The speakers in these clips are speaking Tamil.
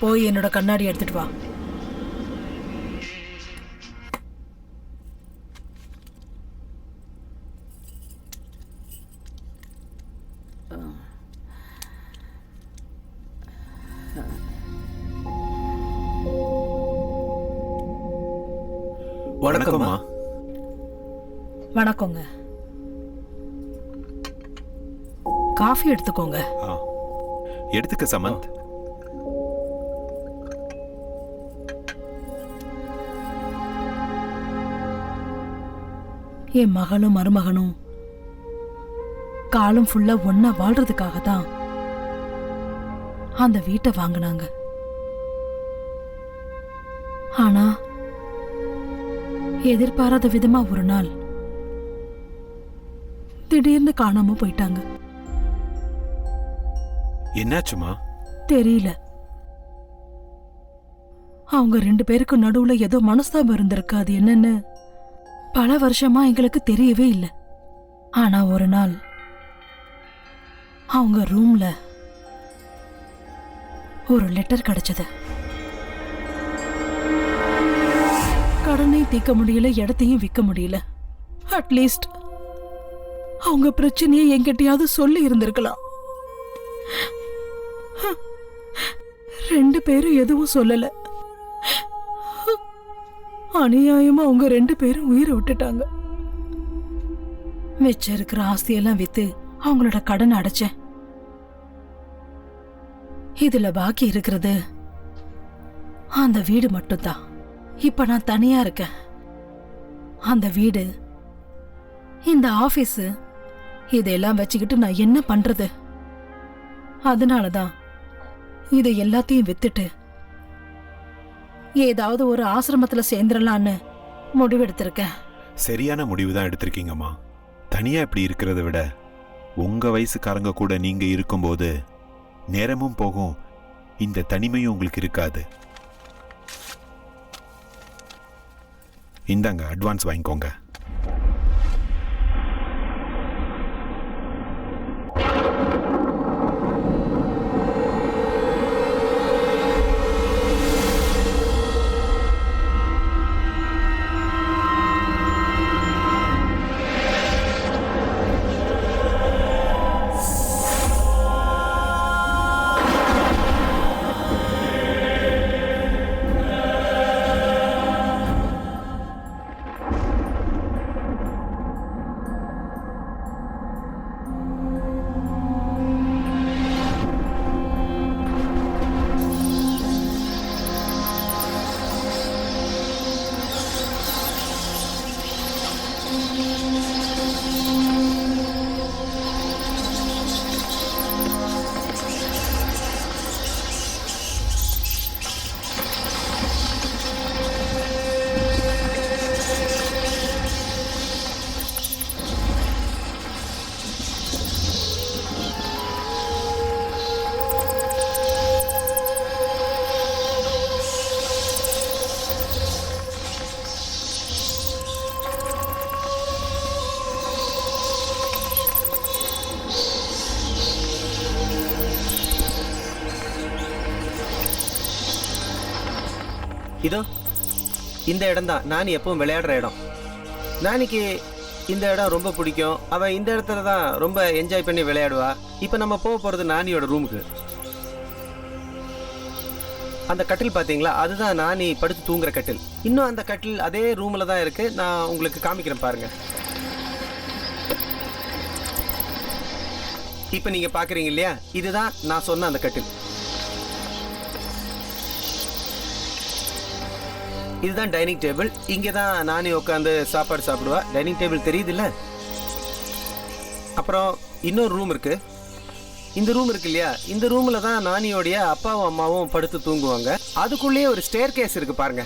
போய் என்னோட கண்ணாடி எடுத்துட்டு வா. வணக்கம்மா. வணக்கங்க. காஃபி எடுத்துக்கோங்க. எடுத்துக்க சமந்த். என் மகளும் மருமகனும் காலம் ஃபுல்லா ஒன்னா வாழ்றதுக்காக தான் அந்த வீட்டை வாங்கினாங்க. ஆனா எதிர்பாராத விதமா ஒரு நாள் திடீர்னு காணாம போயிட்டாங்க. என்னாச்சுமா? தெரியல. அவங்க 2 பேருக்கு நடுவுல ஏதோ மனஸ்தாபம் இருந்திருக்கு. அது என்னன்னு பல வருஷமா எங்களுக்கு தெரியவே இல்லை. ஆனா ஒரு நாள் அவங்க ரூம்ல ஒரு லெட்டர் கிடைச்சது. கடனை தீர்க்க முடியல, இடத்தையும் விற்க முடியல. அட்லீஸ்ட் அவங்க பிரச்சனையை என்கிட்டயாவது சொல்லி இருந்திருக்கலாம். 2 பேரும் எதுவும் சொல்லல. அநியாயமா அவங்க 2 பேரும் உயிரை விட்டுட்டாங்க. மிச்சம் இருக்கிற ஆஸ்தியெல்லாம் வித்து அவங்களோட கடனை அடைச்சேன். இதுல பாக்கி இருக்கிறது அந்த வீடு மட்டும்தான். இப்ப நான் தனியா இருக்கேன். அந்த வீடு, இந்த ஆபீஸ், இதெல்லாம் வச்சுக்கிட்டு நான் என்ன பண்றது? அதனாலதான் இதை எல்லாத்தையும் வித்துட்டு ஏதாவது ஒரு ஆசிரமத்துல சேர்ந்துடலான்னு முடிவெடுத்திருக்கேன். சரியான முடிவு தான் எடுத்திருக்கீங்கம்மா. தனியா இப்படி இருக்கிறத விட உங்க வயசுக்காரங்க கூட நீங்க இருக்கும்போது நேரமும் போகும், இந்த தனிமையும் உங்களுக்கு இருக்காது. இந்தாங்க, அட்வான்ஸ் வாங்கிக்கோங்க. இதோ இந்த இடம் தான் நானி எப்பவும் விளையாடுற இடம். நானிக்கு இந்த இடம் ரொம்ப பிடிக்கும். அவள் இந்த இடத்துல தான் ரொம்ப என்ஜாய் பண்ணி விளையாடுவா. இப்போ நம்ம போக போகிறது நானியோட ரூமுக்கு. அந்த கட்டில் பார்த்தீங்களா, அதுதான் நானி படுத்து தூங்குற கட்டில். இன்னும் அந்த கட்டில் அதே ரூமில் தான் இருக்குது. நான் உங்களுக்கு காமிக்கிறேன் பாருங்கள். இப்போ நீங்கள் பார்க்குறீங்க இல்லையா, இதுதான் நான் சொன்ன அந்த கட்டில். இதுதான் டைனிங் டேபிள். இங்கே தான் நானே உட்காந்து சாப்பாடு சாப்பிடுவா. டைனிங் டேபிள் தெரியுது இல்லை? அப்புறம் இன்னொரு ரூம் இருக்கு. இந்த ரூம் இருக்கு இல்லையா, இந்த ரூமில் தான் நானியோடைய அப்பாவும் அம்மாவும் படுத்து தூங்குவாங்க. அதுக்குள்ளேயே ஒரு ஸ்டேர் கேஸ் இருக்கு பாருங்க.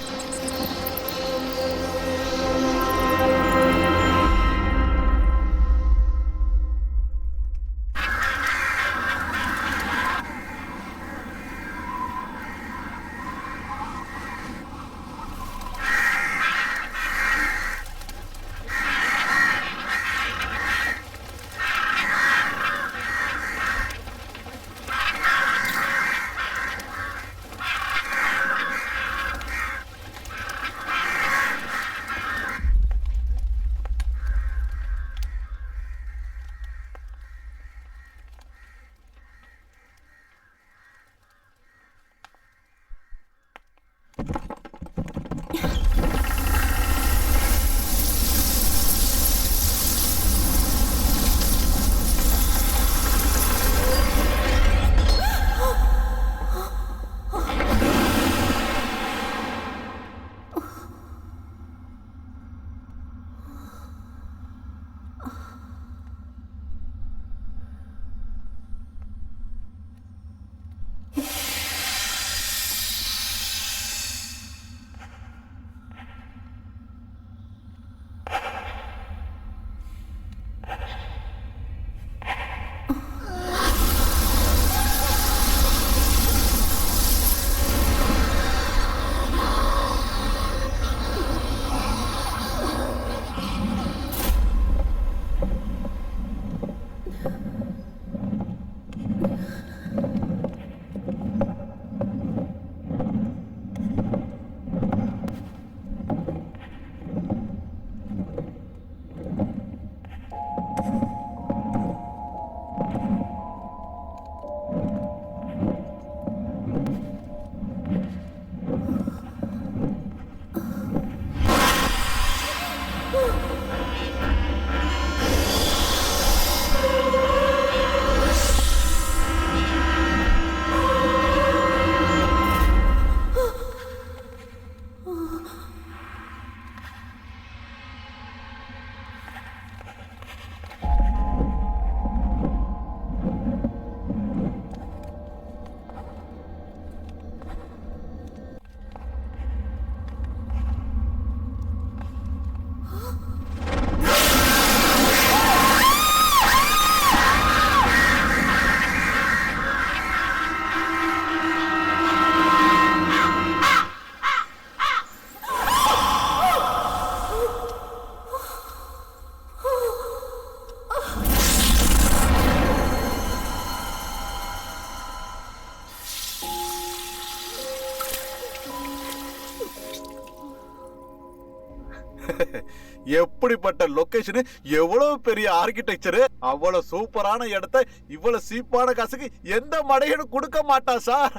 எப்படிப்பட்ட லொகேஷன், எவ்வளவு பெரிய ஆர்கிடெக்சர், அவ்வளவு சூப்பரான இடத்தை இவ்வளவு சீப்பான காசுக்கு எந்த மடையனும் கொடுக்க மாட்டா சார்.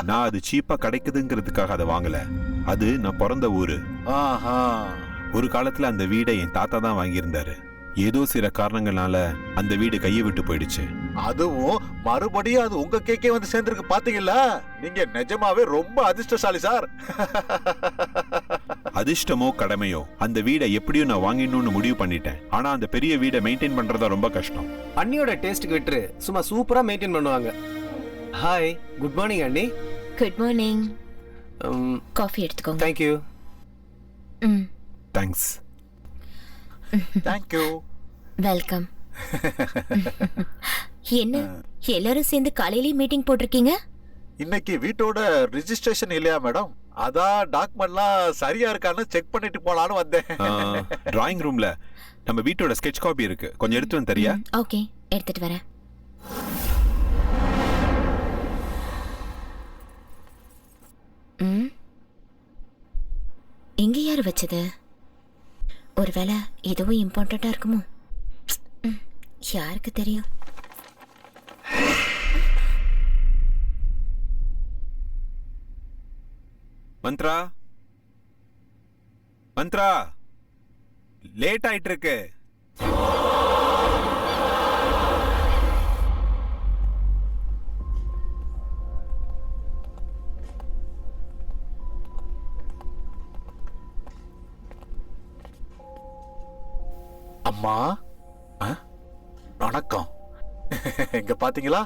நான் அது சீப்பா கிடைக்குதுங்கிறதுக்காக அதை வாங்கல. அது நான் பிறந்த ஊரு. ஆஹா. ஒரு காலத்துல அந்த வீடை என் தாத்தா தான் வாங்கியிருந்தாரு. ஏதோ சில காரணங்களால அந்த வீடு கையை விட்டு போயிடுச்சு. அதுவும் மறுபடியும் அது உங்க கேக்கே வந்து சேர்ந்திருக்கு பாத்தீங்களா? நீங்க நிஜமாவே ரொம்ப அதிர்ஷ்டசாலி சார். அதிர்ஷ்டமோ கடமையோ அந்த வீடை எப்படியும் நான் வாங்கிடணும்னு முடிவு பண்ணிட்டேன். ஆனா அந்த பெரிய வீடை மெயின்டைன் பண்றதா ரொம்ப கஷ்டம். அண்ணியோட டேஸ்ட்டுக்கு விட்டு சும்மா சூப்பரா மெயின்டைன் பண்ணுவாங்க. ஹாய், குட் மார்னிங் அண்ணி. Good morning. காஃபி எடுத்துக்கோங்க. தேங்க்யூ. ம், தேங்க்ஸ். தேங்க்யூ. வெல்கம். என்ன எல்லாரும் சேர்ந்து காலையிலேயே மீட்டிங் போட்டிருக்கீங்க? இன்னைக்கு வீட்டோட ரிஜிஸ்ட்ரேஷன் இல்லையா மேடம்? அதான் டாக்குமெண்ட்லாம் சரியா இருக்கான்னு செக் பண்ணிட்டு போலான்னு வந்தேன். டிராயிங் ரூம்ல நம்ம வீட்டோட ஸ்கெட்ச் காப்பி இருக்கு, கொஞ்சம் எடுத்து வந்து தரியா? ஓகே, எடுத்துட்டு வரேன். இங்க யாரு வச்சது? ஒருவேளை இதுவும் இம்பார்ட்டண்டா இருக்குமோ? யாருக்கு தெரியும்? மந்த்ரா, மந்த்ரா, லேட் ஆயிட்டு இருக்கு. அம்மா, வணக்கம். இங்க பாத்தீங்களா?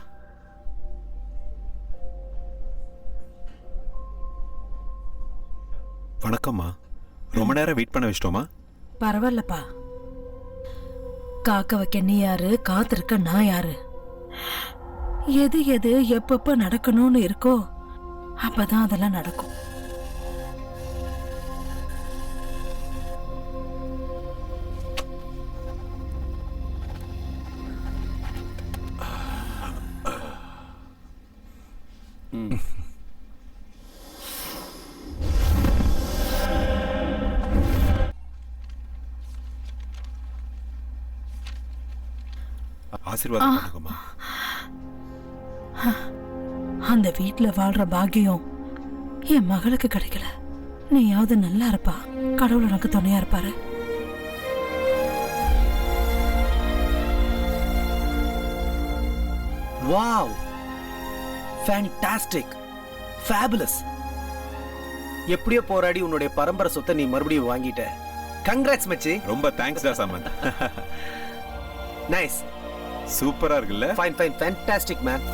வணக்கம்மா. ரொம்ப நேரம் வெயிட் பண்ண வச்சிட்டோமா? பரவாயில்லப்பா. காக்க வைக்க நீ யாரு, காத்திருக்க நான் யாரு? எது எது எப்பப்ப நடக்கணும்னு இருக்கோ அப்பதான் அதெல்லாம் நடக்கும். ஆசீர்வாதம் பண்ணுங்கம்மா. அந்த வீட்டுல வாழ்ற பாக்கியம் என் மகளுக்கு கிடைக்கல. நீயாவது நல்லா இருப்பா. கடவுள் உனக்கு துணையா இருப்பாரு. Wow, fantastic, fabulous. எப்படியோ போராடி உன்னுடைய பரம்பரை சொத்தை நீ மறுபடியும் வாங்கிட்ட. கங்க்ராட்ஸ் மச்சி. ரொம்ப தேங்க்ஸ் டா சமந்த். நைஸ். சூப்பரா இருக்குல்ல? Fine fine, fantastic man.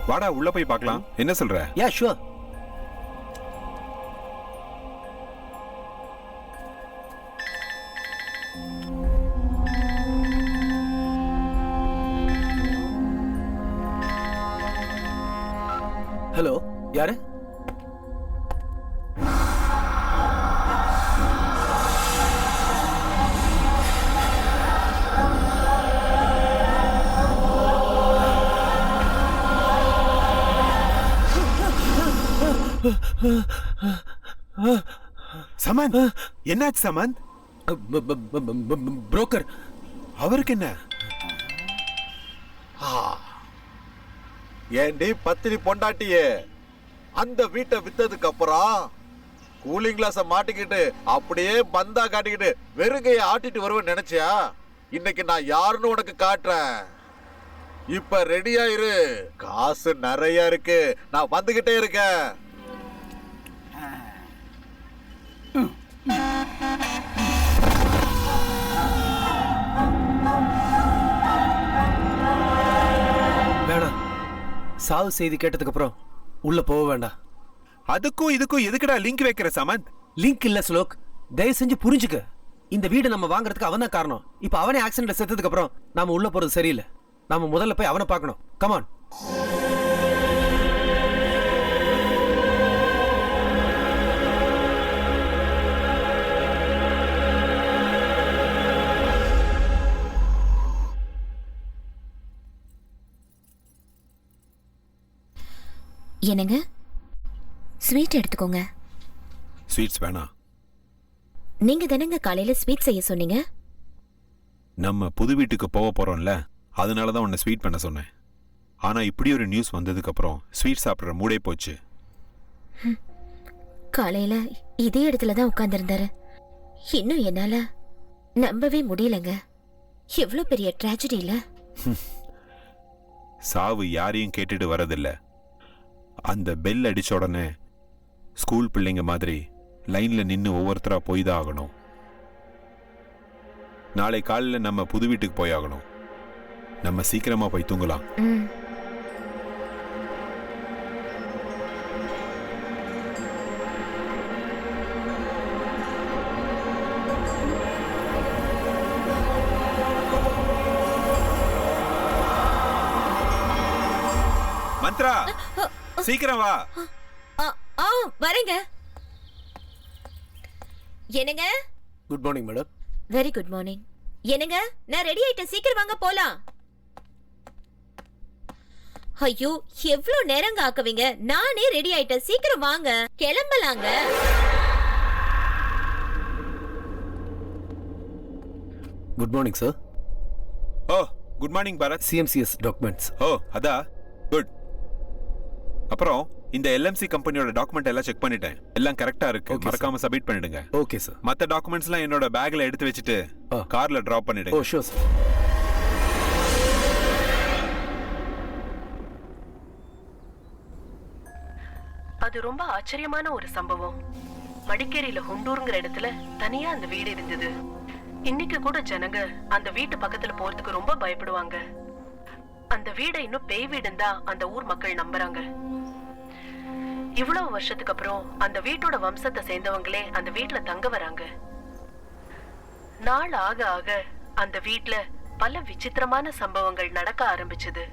வாடா உள்ள போய் பார்க்கலாம். என்ன சொல்ற? Yeah sure. ஹலோ, யாரு? சமந்த், என்னாச்சு சமந்த்? புரோக்கர். அவருக்கு என்ன? ஏண்டி பத்தினி பொண்டாட்டியே, அந்த வீட்டை வித்ததுக்கு அப்புறம் கூலிங் கிளாஸ மாட்டிக்கிட்டு அப்படியே பந்தா காட்டிக்கிட்டு வெறுங்கைய ஆட்டிட்டு வருவேன்னு நினைச்சியா? இன்னைக்கு நான் யாருன்னு உனக்கு காட்டுறேன். இப்ப ரெடியா இரு. காசு நிறைய இருக்கு, நான் வந்துகிட்டே இருக்கேன். வேணாம், சாவு செய்தி கேட்டதுக்கு அப்புறம் உள்ள போக வேண்டாம். அதுக்கும் இதுக்கும் எதுக்குடா லிங்க் வைக்கிற சமந்த்? லிங்க் இல்ல ஸ்லோக், தயவு செஞ்சு புரிஞ்சுக்க. இந்த வீடு நம்ம வாங்குறதுக்கு அவன் தான் காரணம். இப்ப அவனே ஆக்சிடென்ட்ல செத்ததுக்கு அப்புறம் நாம உள்ள போறது சரியில்லை. நாம முதல்ல போய் அவனை பார்க்கணும். கமான். என்னங்க, ஸ்வீட் எடுத்துக்கோங்க. ஸ்வீட்ஸ் வேணாம். நீங்க தானங்க காலையில ஸ்வீட் செய்ய சொன்னீங்க. நம்ம புது வீட்டுக்கு போக போறோம்ல, அதனால தான் உன்னை ஸ்வீட் பண்ண சொன்னேன். ஆனா இப்படி ஒரு நியூஸ் வந்ததுக்கு அப்புறம் ஸ்வீட் சாப்பிட்ற மூடே போச்சு. காலையில இதே இடத்துல தான் உட்கார்ந்திருந்தாரு. இன்னும் என்னால நம்பவே முடியலங்க. எவ்வளவு பெரிய ட்ராஜடி இல்ல. சாவு யாரையும் கேட்டுட்டு வரதில்ல. அந்த பெல் அடிச்ச உடனே ஸ்கூல் பிள்ளைங்க மாதிரி லைன்ல நின்று ஒவ்வொருத்தரா போய் தான் ஆகணும். நாளை காலையில் நம்ம புது வீட்டுக்கு போய் ஆகணும். நம்ம சீக்கிரமா போய் தூங்கலாம். மந்த்ரா, சீக்கிரம் வா. வரேங்க. என்னங்க? Good morning madam. Very good morning. என்னங்க, நான் ரெடி ஆயிட்டேன், சீக்கிரம் வாங்க போலாம். ஐயோ, எவ்வளவு நேரங்க ஆக்குவீங்க? நானே ரெடி ஆயிட்டேன், சீக்கிரம் வாங்க, கிளம்பலாங்க. Good morning sir. Oh, good morning Bharat. CMCS documents. Oh, அதா குட். அப்புறம் இந்த எல்எம்சி கம்பெனியோட டாக்குமெண்ட் எல்லாம் செக் பண்ணிட்டேன். எல்லாம் கரெக்டா இருக்கு. மறக்காம சப்மிட் பண்ணிடுங்க. Okay sir. மத்த டாக்குமெண்ட்ஸ்லாம் என்னோட பேக்ல எடுத்து வச்சிட்டு கார்ல டிராப் பண்ணிடுங்க. ஓ ஷூர் சார். அது ரொம்ப ஆச்சரியமான ஒரு சம்பவம். மடிக்கேரியில ஹுண்டூருங்கிற இடத்துல தனியா அந்த வீடு இருந்தது. இன்னைக்கு கூட ஜனங்க அந்த வீட்டு பக்கத்துல போறதுக்கு ரொம்ப பயப்படுவாங்க. அந்த வீடை இன்னும் பேய் வீடுன்னு தான் அந்த ஊர் மக்கள் நம்புறாங்க. இவ்வளவு வருஷத்துக்கு அப்புறம் அந்த வீட்டோட வம்சத்தை சேர்ந்தவங்களே அந்த வீட்டுல தங்க வராங்க. நாள் ஆக ஆக அந்த வீட்டுல பல விசித்திரமான சம்பவங்கள் நடக்க ஆரம்பிச்சது.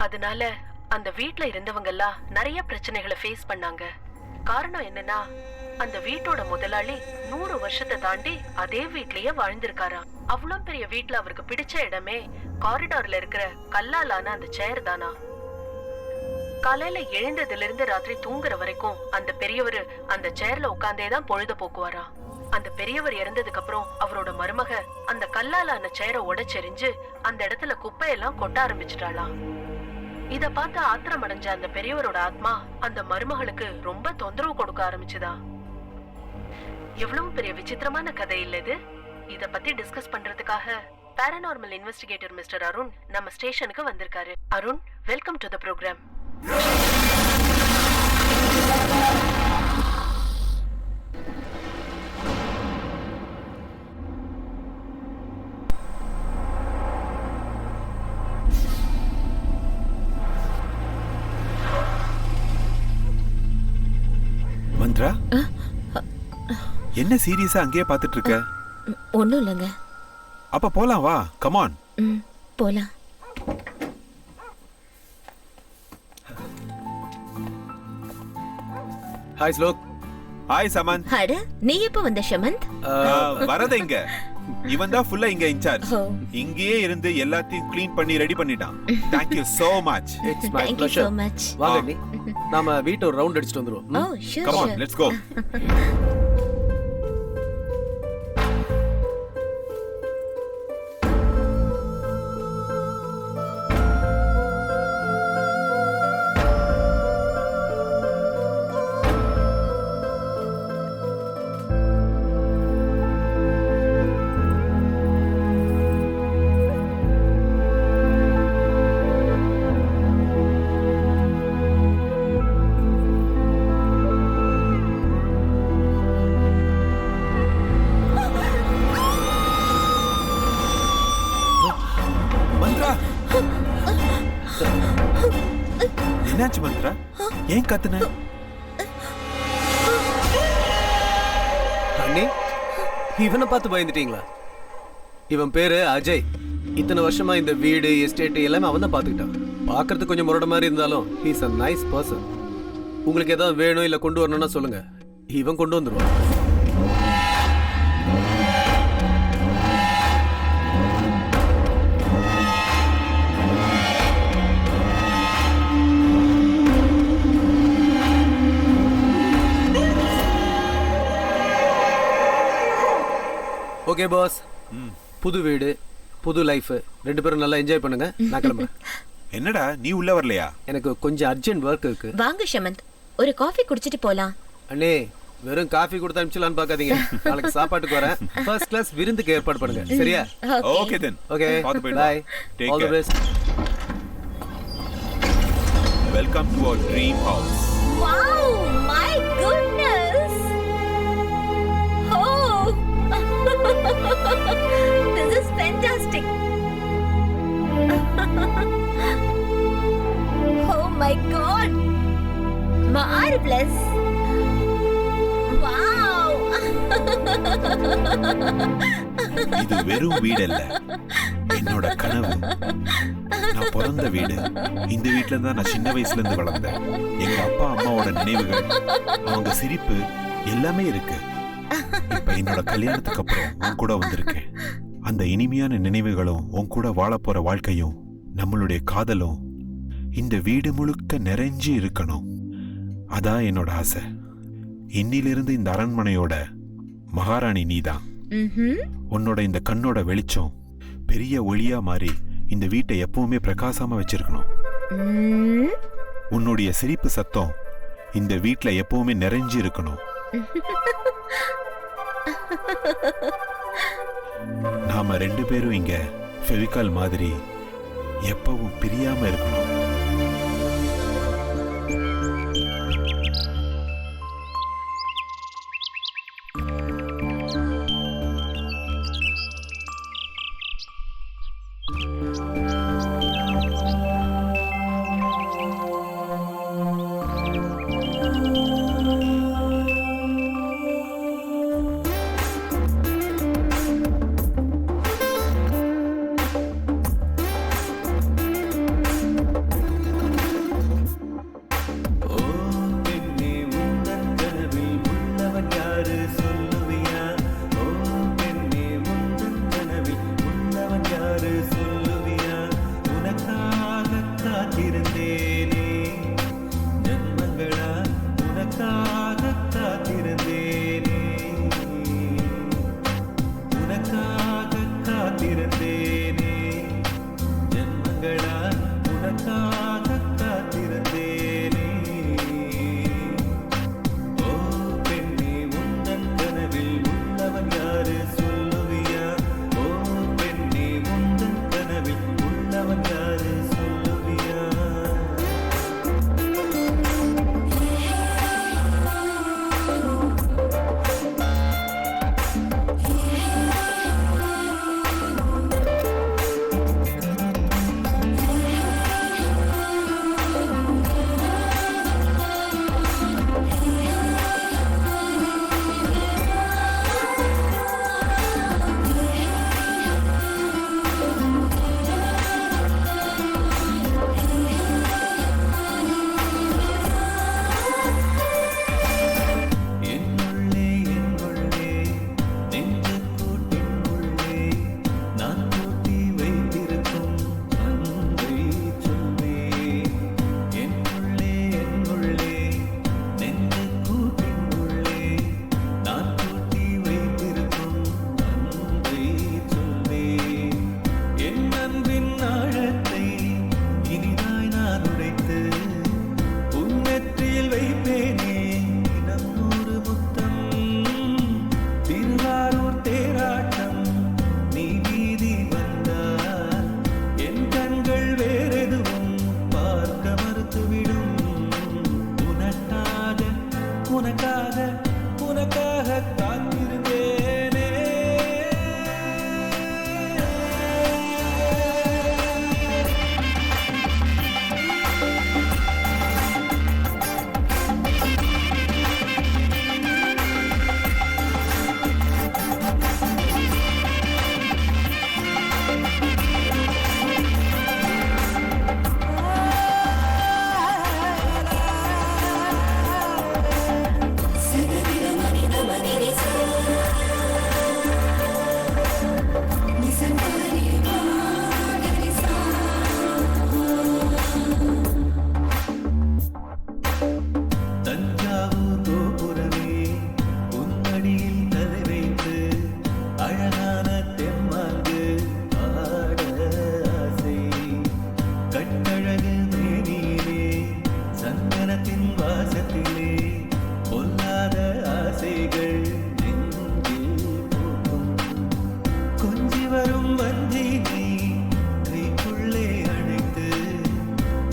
அதனால அந்த வீட்டுல இருந்தவங்க எல்லாம் நிறைய பிரச்சனைகளை ஃபேஸ் பண்ணாங்க. காரணம் என்னன்னா, அந்த வீட்டோட முதலாளி 100 வருஷத்தை தாண்டி அதே வீட்லயே வாழ்ந்திருக்காராம். அவ்வளவு பெரிய வீட்டுல அவருக்கு பிடிச்ச இடமே காரிடார்ல இருக்கிற கல்லாலான அந்த சேர் தானா. காலையில எழுந்ததுல இருந்து ராத்திரி தூங்குற வரைக்கும் அந்த பெரியவர் அந்த சேர்ல உட்கார்ந்தேதான் பொழுது போக்குவாரா. அந்த பெரியவர் இறந்ததுக்கு அப்புறம் அவரோட மருமக அந்த கல்லாலான சேரை உடைச்செறிஞ்சு அந்த இடத்துல குப்பையெல்லாம் கொட்ட ஆரம்பிச்சிட்டாளாம். இத பார்த்து ஆத்திரம் அடைஞ்ச அந்த பெரியவரோட ஆத்மா அந்த மருமகளுக்கு ரொம்ப தொந்தரவு கொடுக்க ஆரம்பிச்சுதா. எவ்வளவு பெரிய விசித்திரமான கதை இல்ல இது. இத பத்தி டிஸ்கஸ் பண்றதுக்காக பாராநார்மல் இன்வெஸ்டிகேட்டர் மிஸ்டர் அருண் நம்ம ஸ்டேஷனுக்கு வந்திருக்காரு. Arun, welcome to the program. Mantra, என்ன சீரியஸா அங்கேயே பார்த்துட்டு இருக்க? ஒண்ணும் இல்லைங்க. அப்ப போலாம் வா. Come on. போலாம். ஹாய் ஸ்லோக். ஹாய் சமந்த். அட, நீ எப்ப வந்த ஷமந்த்? வரத இங்க. இவன் தான் ஃபுல்லா இங்க இன்சார்ஜ். இங்கேயே இருந்து எல்லாத்தையும் க்ளீன் பண்ணி ரெடி பண்ணிட்டான். Thank you so much. It's my Thank you pleasure. so much. வாங்க நீ. நாம வீட்டை ஒரு ரவுண்ட் அடிச்சிட்டு வந்துருவோம். Oh, sure, Come on, sure. let's go. என்னாச்சு மந்த்ரா? ஏன் கத்துன? அண்ணி, இவனை பார்த்து பயந்துட்டீங்களா? இவன் பேரு அஜய். இத்தனை வருஷமா இந்த வீடு எஸ்டேட் எல்லாமே அவன் தான் பார்த்துக்கிட்டான். பார்க்கறதுக்கு கொஞ்சம் முரட மாதிரி இருந்தாலும் ஹீஸ் அ நைஸ் பர்சன். உங்களுக்கு ஏதாவது வேணும் இல்லை கொண்டு வரணும்னா சொல்லுங்க, இவன் கொண்டு வந்துருவான். ஓகே பாஸ், புது வீடு புது லைஃப், 2 பேரும் நல்லா என்ஜாய் பண்ணுங்க. நான் கிளம்புறேன். என்னடா நீ உள்ள வரலையா? எனக்கு கொஞ்சம் அர்ஜென்ட் ஒர்க் இருக்கு. வாங்க ஷமந்த், ஒரு காஃபி குடிச்சிட்டு போலாம். அண்ணே, வெறும் காஃபி கொடுத்து அனுப்பிச்சலான்னு பார்க்காதீங்க. நாளைக்கு சாப்பாட்டுக்கு வரேன். ஃபர்ஸ்ட் கிளாஸ் விருந்துக்கு ஏற்பாடு பண்ணுங்க. சரியா? Okay then. ஓகே, பார்த்து போயிடு. Bye. Take all the care. Best. Welcome to our dream house. Wow, my goodness. Oh. This is fantastic. Oh my god. Marvelous. Wow. இது வெறும் வீடு இல்ல, என்னோட கனவு. நான் பிறந்த வீடு. இந்த வீட்ல தான் நான் சின்ன வயசுல இருந்து வளர்ந்தேன். எங்க அப்பா அம்மாவோட நினைவுகள், அவங்க சிரிப்பு எல்லாமே இருக்கு. இப்ப என்னோட கல்யாணத்துக்கு அப்புறம் உன் கூட வந்திருக்கேன். அந்த இனிமையான நினைவுகளும் உன் கூட வாழ போற வாழ்க்கையும் நம்மளுடைய காதலும் இந்த வீடு முழுக்க நிறைஞ்சு இருக்கணும். அதான் என்னோட ஆசை. இன்னிலிருந்து இந்த அரண்மனையோட மகாராணி நீதான். உன்னோட இந்த கண்ணோட வெளிச்சம் பெரிய ஒளியா மாறி இந்த வீட்டை எப்பவுமே பிரகாசமா வச்சிருக்கணும். உன்னுடைய சிரிப்பு சத்தம் இந்த வீட்ல எப்பவுமே நிறைஞ்சு இருக்கணும். நாம 2 பேரும் இங்க ஃபெவிகால் மாதிரி எப்பவும் பிரியாம இருக்கணும்.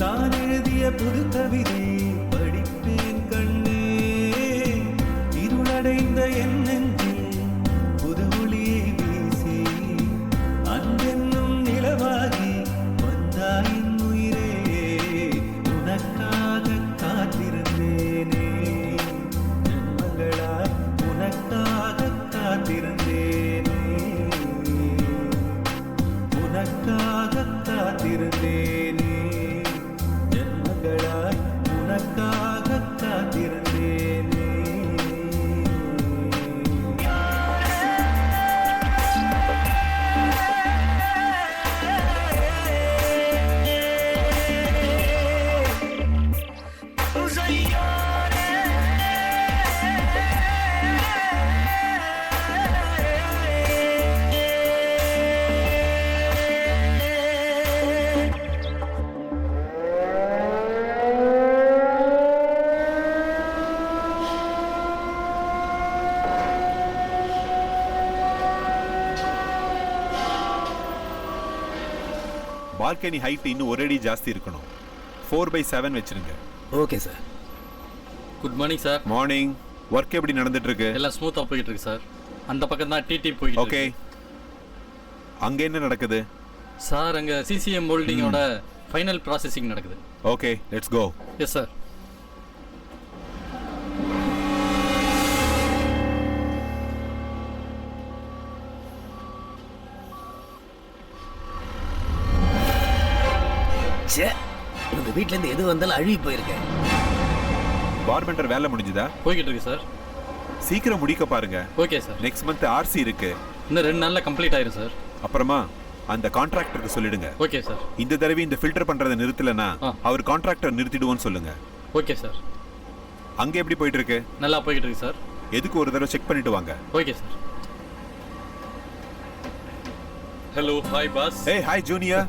தான் எழுதிய புது கவிதை படிப்பேன் கண்ணே. இருளடைந்த என் நெஞ்சில் புது ஒளியை வீசி அன்பென்னும் நிலவாகி வந்தாயின் உயிரே. உனக்காக காத்திருந்தேனே ஜென்மங்களாய் உனக்காக காத்திருந்தேனே. உனக்காக காத்திருந்தேனே ஜென்மங்களாய் உனக்காக காத்திருந்தேனே. பால்கனி ஹைட் இன்னும் ஒரு அடி ஜாஸ்தி இருக்கணும். 4/7 வச்சிருங்க. Okay sir. Good morning sir. Morning. Work எப்படி நடந்துட்டு இருக்கு? எல்லாம் ஸ்மூத்தாக போயிட்டு இருக்கு சார். அந்த பக்கம் தான் டிடி போயிட்டு ஓகே. அங்க என்ன நடக்குது? சார் அங்கே சிசிஎம் மோல்டிங்கோட ஃபைனல் ப்ராசஸிங் நடக்குது. Okay, let's go. Yes sir. உங்க வீட்ல இருந்து எது வந்தாலும் அழுகி போயிருக்கேன். பார்பெண்டர் வேலை முடிஞ்சுதா? போய்கிட்டு இருக்கு சார். சீக்கிரம் முடிக்க பாருங்க. Okay sir. Next month RC இருக்கு. இன்னும் 2 நாளில் கம்ப்ளீட் ஆயிரும் சார். அப்புறமா அந்த கான்ட்ராக்டருக்கு சொல்லிடுங்க. Okay sir. இந்த தடவை இந்த ஃபில்டர் பண்றதை நிறுத்தலனா ஆ. அவர் கான்ட்ராக்டர் நிறுத்திடுவோன்னு சொல்லுங்க. Okay sir. அங்க எப்படி போயிட்டு இருக்கு? நல்லா போய்கிட்டு இருக்கு சார். எதுக்கு ஒரு தடவை செக் பண்ணிட்டு வாங்க. Okay sir. Hello, hi boss. ஏய் ஹாய் ஜூனியர்.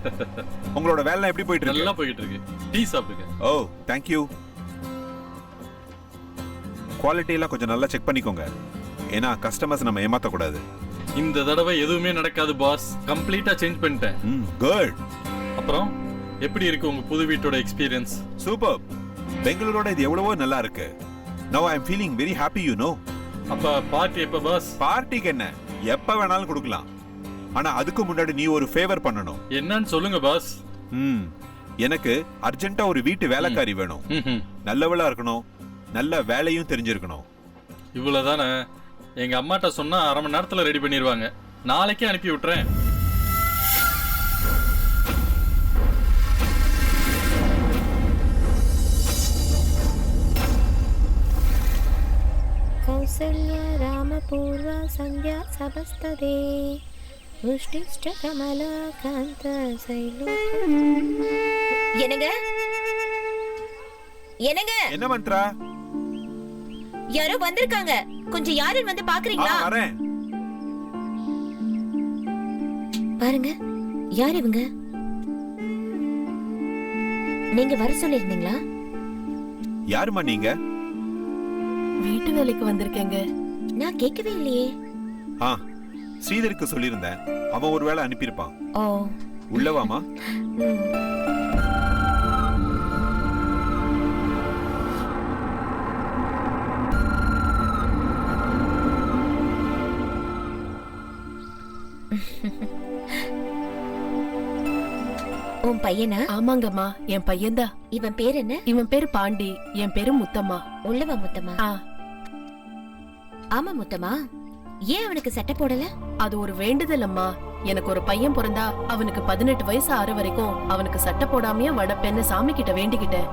உங்களோட வேலை எப்படி போயிட்டு இருக்கு? நல்லா போய்கிட்டு இருக்கு. டீ சாப்பிடுங்க. ஓ தேங்க் யூ. குவாலிட்டி எல்லாம் கொஞ்சம் நல்லா செக் பண்ணிக்கோங்க. ஏன்னா கஸ்டமர்ஸ் நம்ம ஏமாத்த கூடாது. இந்த தடவை எதுவுமே நடக்காது பாஸ். கம்ப்ளீட்டா சேஞ்ச் பண்ணிட்டேன். குட். அப்புறம் எப்படி இருக்கு உங்க புது வீட்டோட எக்ஸ்பீரியன்ஸ்? சூப்பர். பெங்களூரோட இது எவ்வளவோ நல்லா இருக்கு. Now I am feeling very happy you know. அப்ப பார்ட்டி எப்ப பாஸ்? பார்ட்டிக்கு என்ன எப்ப வேணாலும் கொடுக்கலாம். ஆனா அதுக்கு முன்னாடி நீ ஒரு ஃபேவர் பண்ணணும். என்னன்னு சொல்லுங்க பாஸ். எனக்கு அர்ஜென்ட்டா ஒரு வீட்டு வேலைக்காரி வேணும். நல்லவளா இருக்கணும். நல்ல வேலையும் தெரிஞ்சிருக்கணும். இவ்வளவுதானே? எங்க அம்மாட்ட சொன்னா 1/2 மணி நேரத்துல ரெடி பண்ணிடுவாங்க. நாளைக்கே அனுப்பி விட்டுறேன். கௌசல்யா ராமபூர்வா சந்தியா சபஸ்ததே உஷ்டிஷ்ட கமலா காந்த சைலோ. என்னங்க என்னங்க? என்ன மந்த்ரா? யாரோ வந்திருக்காங்க. கொஞ்சம் யாருன்னு வந்து பாக்குறீங்களா? வரேன். பாருங்க, யார் இவங்க? நீங்க வர சொல்லிருந்தீங்களா? யாருமா நீங்க? வீட்டு வேலைக்கு வந்திருக்கேங்க. நான் கேட்கவே இல்லையே. ஸ்ரீதருக்கு சொல்லியிருந்தேன். அவன் ஒரு வேளை அனுப்பியிருப்பான். ஓ, உள்ளவாமா? உன் பையனா? ஆமாங்கம்மா, என் பையன்தான். இவன் பேர் என்ன? இவன் பேரு பாண்டி, என் பேரு முத்தம்மா. உள்ளவா முத்தம்மா? ஆமா முத்தம்மா. ஏன் அவனுக்கு சட்டை போடல? அது ஒரு வேண்டுதல் அம்மா. எனக்கு ஒரு பையன் பிறந்தா அவனுக்கு 18 வயசு ஆற வரைக்கும் அவனுக்கு சட்டை போடாமையே வளர்ப்பேன்னு சாமி கிட்ட வேண்டிக்கிட்டேன்.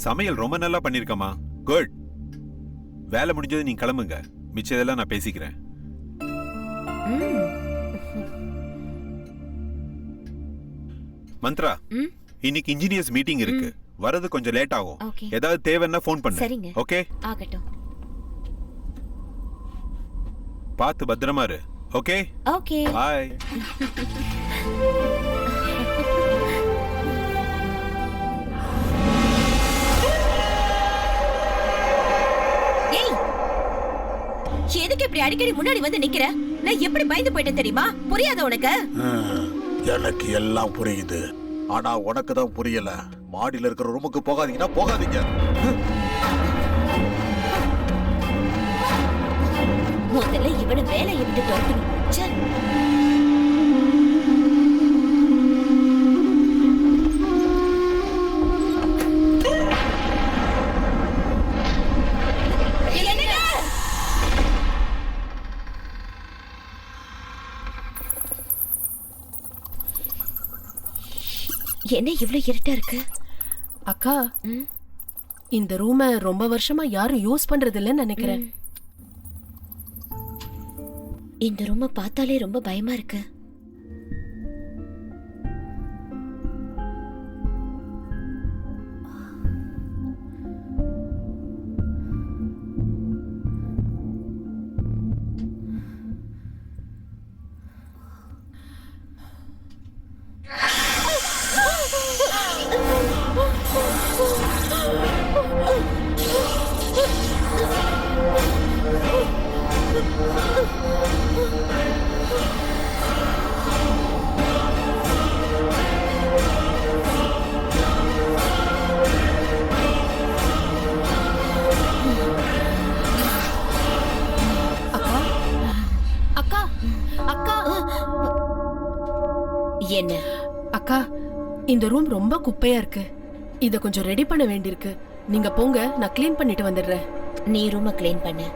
சமையல் ரொம்ப நல்லா பண்ணிருக்கமா. குட். வேலை முடிஞ்சது நீ கிளம்புங்க. மிச்சதெல்லாம் நான் பேசிக்கிறேன். மந்த்ரா, இன்னைக்கு இன்ஜினியர்ஸ் மீட்டிங் இருக்கு. வரது கொஞ்சம் லேட் ஆகும். ஏதாவது தேவைன்னா ஃபோன் பண்ணு. சரிங்க. ஓகே? ஆகட்டும். பார்த்து பத்திரமா இரு. Okay okay. பாய். ஏய், எதுக்கு இப்படி அடிக்கடி முன்னாடி வந்து நிக்கிற? நான் எப்படி பயந்து போயிட்டேன் தெரியுமா? புரியாத உனக்கு? எனக்கு எல்லாம் புரியுது, ஆனா உனக்கு தான் புரியல. மாடியில இருக்கிற ரூமுக்கு போகாதீங்கன்னா போகாதீங்க. முதல்ல இவனை வேலையை விட்டு துரத்தணும். ச்சே. என்ன இவ்ளோ இருட்டா இருக்கு? அக்கா, இந்த ரூமை ரொம்ப வருஷமா யாரும் யூஸ் பண்றது இல்லைன்னு நினைக்கிறேன். இந்த ரூமை பார்த்தாலே ரொம்ப பயமா இருக்கு. அக்கா, அக்கா, என்ன? அக்கா, இந்த ரூம் ரொம்ப குப்பையா இருக்கு. இத கொஞ்சம் ரெடி பண்ண வேண்டியிருக்கு. நீங்க போங்க, நான் க்ளீன் பண்ணிட்டு வந்துடுறேன். நீ ரூமை க்ளீன் பண்ணு,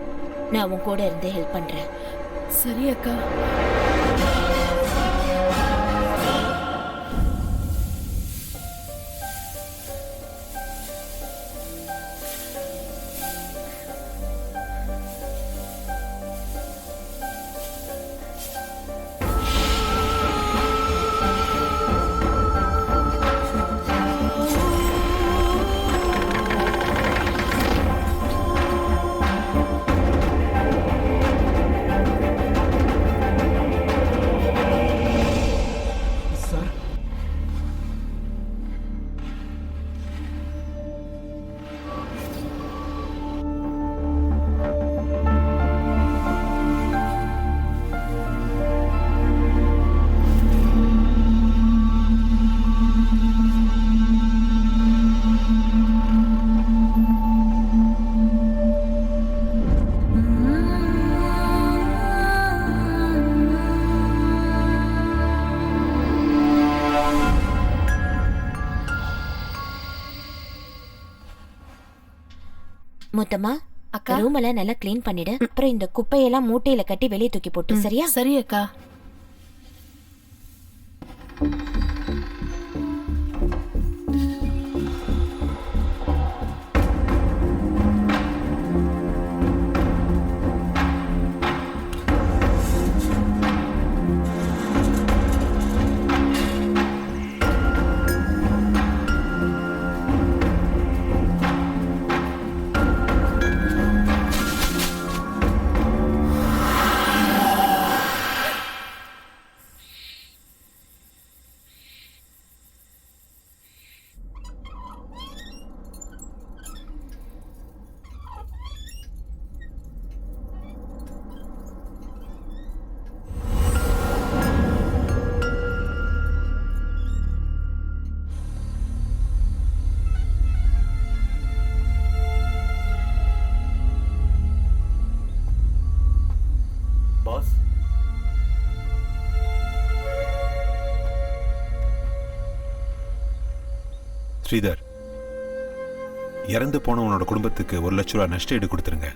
நான் உன் கூட இருந்து ஹெல்ப் பண்றேன். சரி அக்கா. முத்தம்மா, அக்கா, ரூம் எல்லாம் நல்லா க்ளீன் பண்ணிடு. அப்புறம் இந்த குப்பையெல்லாம் மூட்டையில கட்டி வெளியே தூக்கி போட்டு, சரியா? சரி அக்கா. பாஸ், ஸ்ரீதர், இறந்து போனவனோட குடும்பத்துக்கு 1 லட்ச ரூபா நஷ்ட ஈடு கொடுத்துருங்க.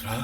சித்ரா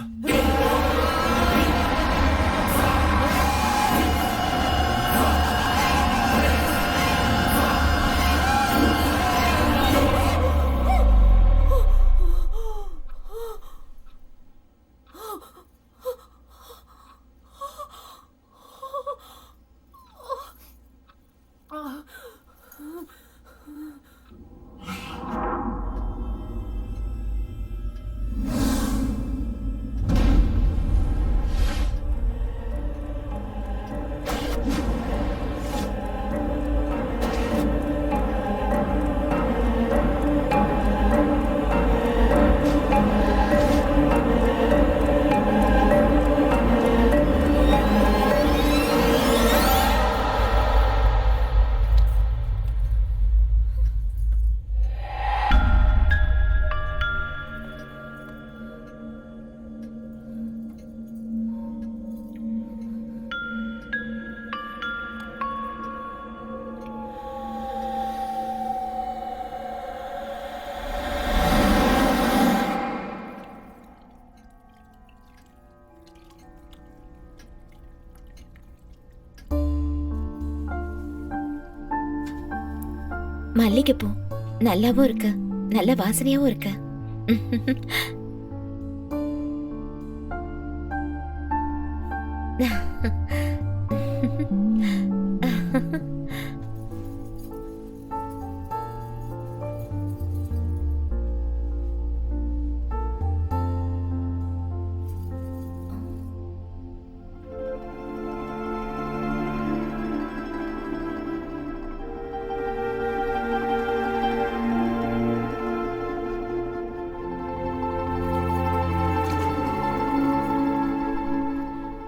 மல்லிகைப்பூ நல்லாவும் இருக்கு, நல்ல வாசனையாவும் இருக்கு.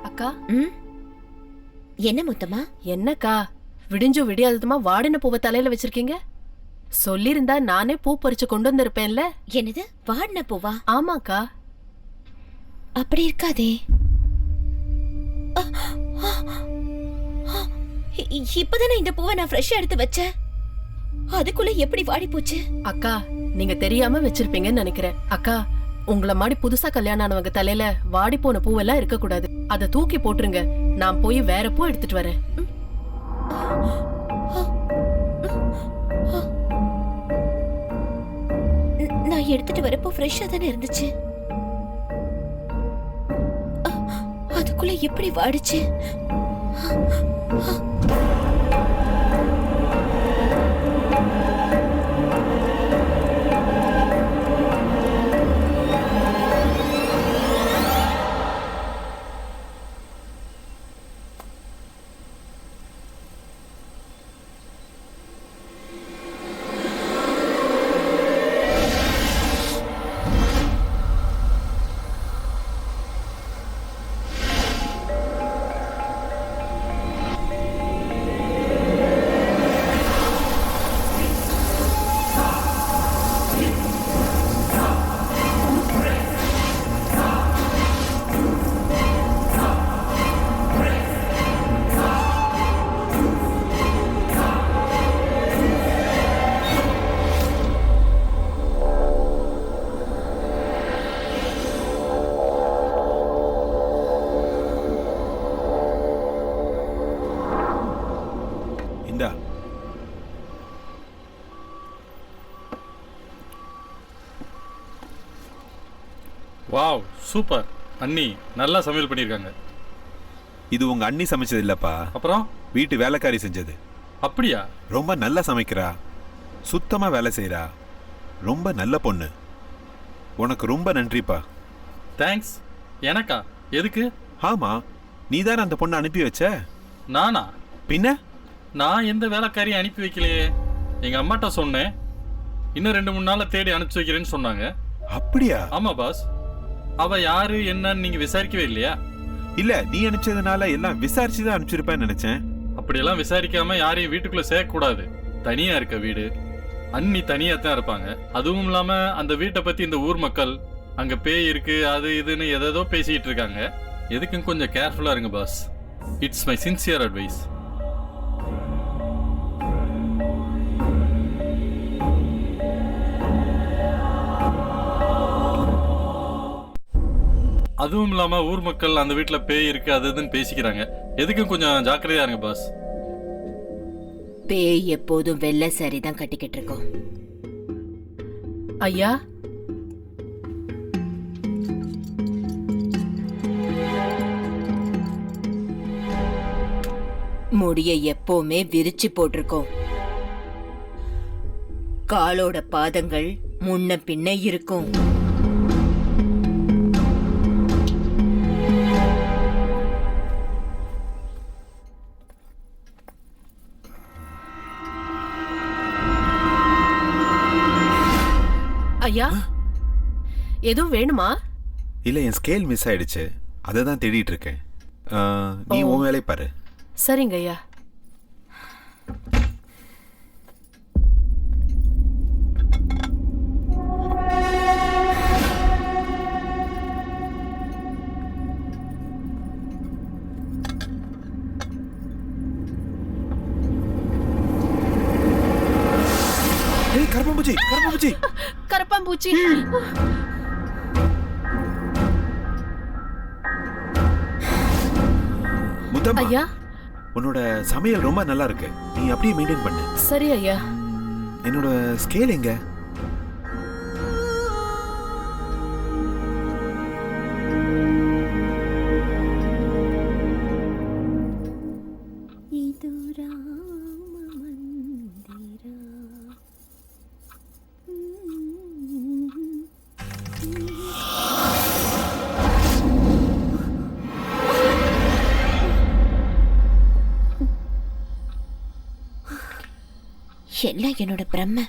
அக்கா, என்ன முத்தமா? என்னக்கா விடிஞ்சு விடியாததுமா வாடின பூவை தலையில வச்சிருக்கீங்க? சொல்லிருந்தா நானே பூ பறிச்சு கொண்டு வந்திருப்பேன்ல. என்னது, வாடின பூவா? ஆமாக்கா. அப்படி இருக்காதே. இப்பதானே இந்த பூவை நான் ஃப்ரெஷ்ஷா எடுத்து வச்சேன். அதுக்குள்ள எப்படி வாடி போச்சு? அக்கா, நீங்க தெரியாம வச்சிருப்பீங்கன்னு நினைக்கிறேன். அக்கா, உங்கள மாதிரி புதுசா கல்யாணம் ஆனவங்க தலையில வாடி போன பூவெல்லாம் இருக்க கூடாது. அத தூக்கி போட்டுருங்க. நான் போய் வேற பூ எடுத்துட்டு வரேன். நான் எடுத்துட்டு வரப்போ ஃப்ரெஷ்ஷா தானே இருந்துச்சு. அதுக்குள்ள எப்படி வாடிச்சு? Wow, super. அண்ணி நல்லா சமையல் பண்ணியிருக்காங்க. இது உங்க அண்ணி சமைச்சது இல்லப்பா, அப்புறம் வீட்டு வேலைக்காரி செஞ்சது. அப்படியா? ரொம்ப நல்லா சமைக்கிறா, சுத்தமா வேலை செய்யறா, ரொம்ப நல்ல பொண்ணு. உனக்கு ரொம்ப நன்றிப்பா. தேங்க்ஸ். எனக்கா? எதுக்கு? ஆமா, நீதானே அந்த பொண்ணை அனுப்பி வச்ச. நானா? பின்ன நான் எந்த வேலைக்காரியும் அனுப்பி வைக்கலையே. எங்க அம்மாட்ட சொன்னேன், இன்னும் 2-3 நாள்ல தேடி அனுப்பிச்சு வைக்கிறேன்னு சொன்னாங்க. அப்படியா? ஆமா பாஸ். அவ யாரு என்னன்னு நீங்க விசாரிக்கவே இல்லையா? இல்ல, நீ அனுப்பிச்சதுனால எல்லாம் விசாரிச்சுதான் அனுப்பிச்சிருப்பேன்னு நினைச்சேன். அப்படியெல்லாம் விசாரிக்காம யாரையும் வீட்டுக்குள்ள சேர்க்க கூடாது. தனியா இருக்க வீடு, அண்ணி தனியா தான் இருப்பாங்க. அதுவும் இல்லாம அந்த வீட்டை பத்தி இந்த ஊர் மக்கள் அங்க பேய் இருக்கு அது இதுன்னு எதோ பேசிட்டு இருக்காங்க. எதுக்கும் கொஞ்சம் கேர்ஃபுல்லா இருங்க boss. It's my sincere advice. அதுவும் இல்லாம ஊர் மக்கள் அந்த வீட்டுல பேய் இருக்கு அது இதுன்னு பேசிக்கிறாங்க. எதுக்கும் கொஞ்சம் ஜாக்கிரதையா இருங்க பாஸ். பேய் எப்போதும் வெள்ளை சாரி தான் கட்டிக்கிட்டு இருக்கோம். ஐயா, முடிய எப்பவுமே விரிச்சு போட்டிருக்கோம். காலோட பாதங்கள் முன்ன பின்ன இருக்கும். ஐயா, எதுவும் வேணுமா? இல்ல, என் ஸ்கேல் மிஸ் ஆயிடுச்சு, அதை தான் தேடிட்டு இருக்கேன். நீ உன் வேலையை பாரு. சரிங்க ஐயா. கருப்பாம்பூச்சி, கருப்பாம்பூச்சி, கரப்பாம்பூச்சி. முத்தம்மா, ஐயா, உன்னோட சமையல் ரொம்ப நல்லா இருக்கு, நீ அப்படியே மெயின்டைன் பண்ணு. சரி ஐயா. என்னோட ஸ்கேல் எங்க? எல்லாம் என்னோட பிரம்ம.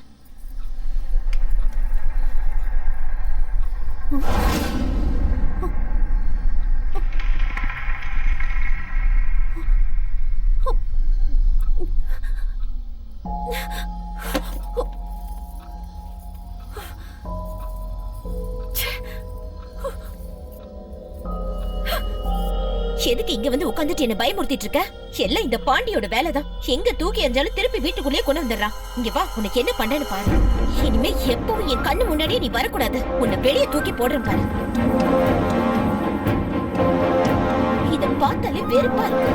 எதுக்கு இங்க வந்து உட்காந்துட்டு என்ன பயமுறுத்திட்டு இருக்க? எல்லாம் இந்த பாண்டியோட வேலைதான். எங்க தூக்கி எறிஞ்சாலும் திருப்பி வீட்டுக்குள்ளேயே கொண்டு வந்துடுறான். இங்க வா, உனக்கு என்ன பண்ணேன்னு பாரு. இனிமே எப்பவும் என் கண்ணு முன்னாடியே நீ வரக்கூடாது. உன்னை வெளியே தூக்கி போடுறேன் பாரு. இத பார்த்தாலே வெறுப்பா இருக்கு.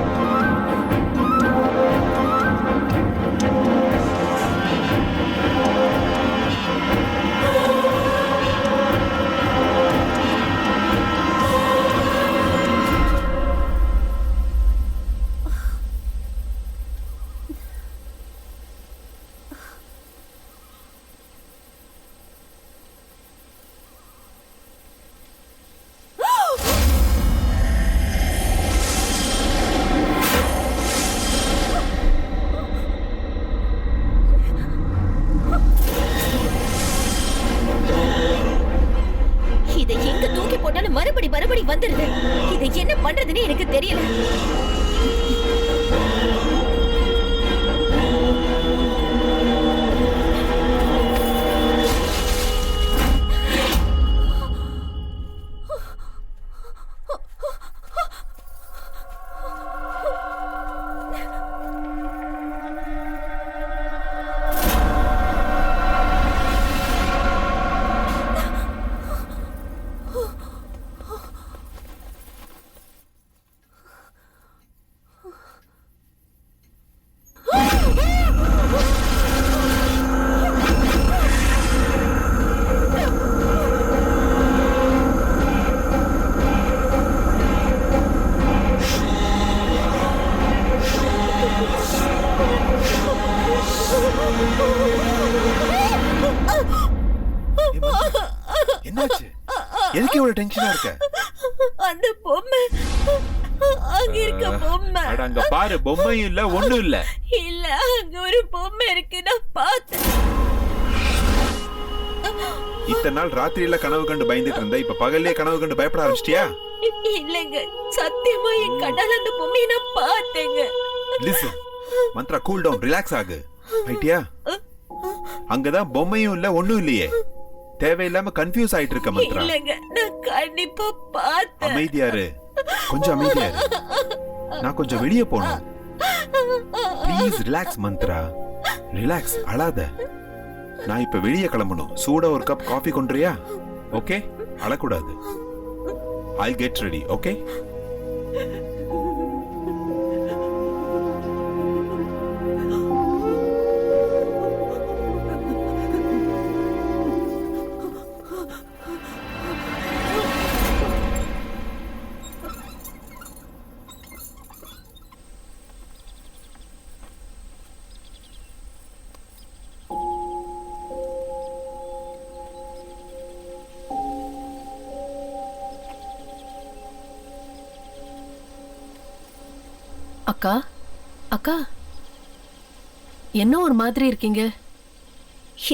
மறுபடி வந்துருது. இதை என்ன பண்றதுன்னு எனக்கு தெரியல. என்னாச்சு? எதுக்கு இவ்வளவு டென்ஷனா இருக்க? அந்த பொம்மை அங்க இருக்க பொம்மை. அட அங்க பாரு, பொம்மையும் இல்ல ஒண்ணும் இல்ல. இல்ல, அங்க ஒரு பொம்மை இருக்கு, நான் பார்த்தேன். இத்தனை நாள் ராத்திரியில கனவு கண்டு பயந்துட்டு இருந்த, இப்ப பகல்லே கனவு கண்டு பயப்பட ஆரம்பிச்சிட்டியா? இல்லங்க, சத்தியமா என் கண்ணால அந்த பொம்மையை நான் பார்த்தேங்க. Listen Mantra, cool down, relax ஆகு. ஐட்டியா? அங்கதான் பொம்மையும் இல்ல ஒண்ணும் இல்லையே. தேவையில்லாம கன்ஃபியூஸ் ஆயிட்டு இருக்க மந்த்ரா. இல்லங்க, நான் கண்டிப்பா பார்த்தேன். அமைதியாரு, கொஞ்சம் அமைதியாரு. நான் கொஞ்சம் வெளியே போகணும். ப்ளீஸ் ரிலாக்ஸ் மந்த்ரா, ரிலாக்ஸ், அழாத. நான் இப்ப வெளியே கிளம்பணும். சூடா ஒரு கப் காஃபி கொண்டுறியா? ஓகே, அழக்கூடாது. I'll get ready, okay? அக்கா அக்கா என்ன ஒரு மாதிரி இருக்கீங்க?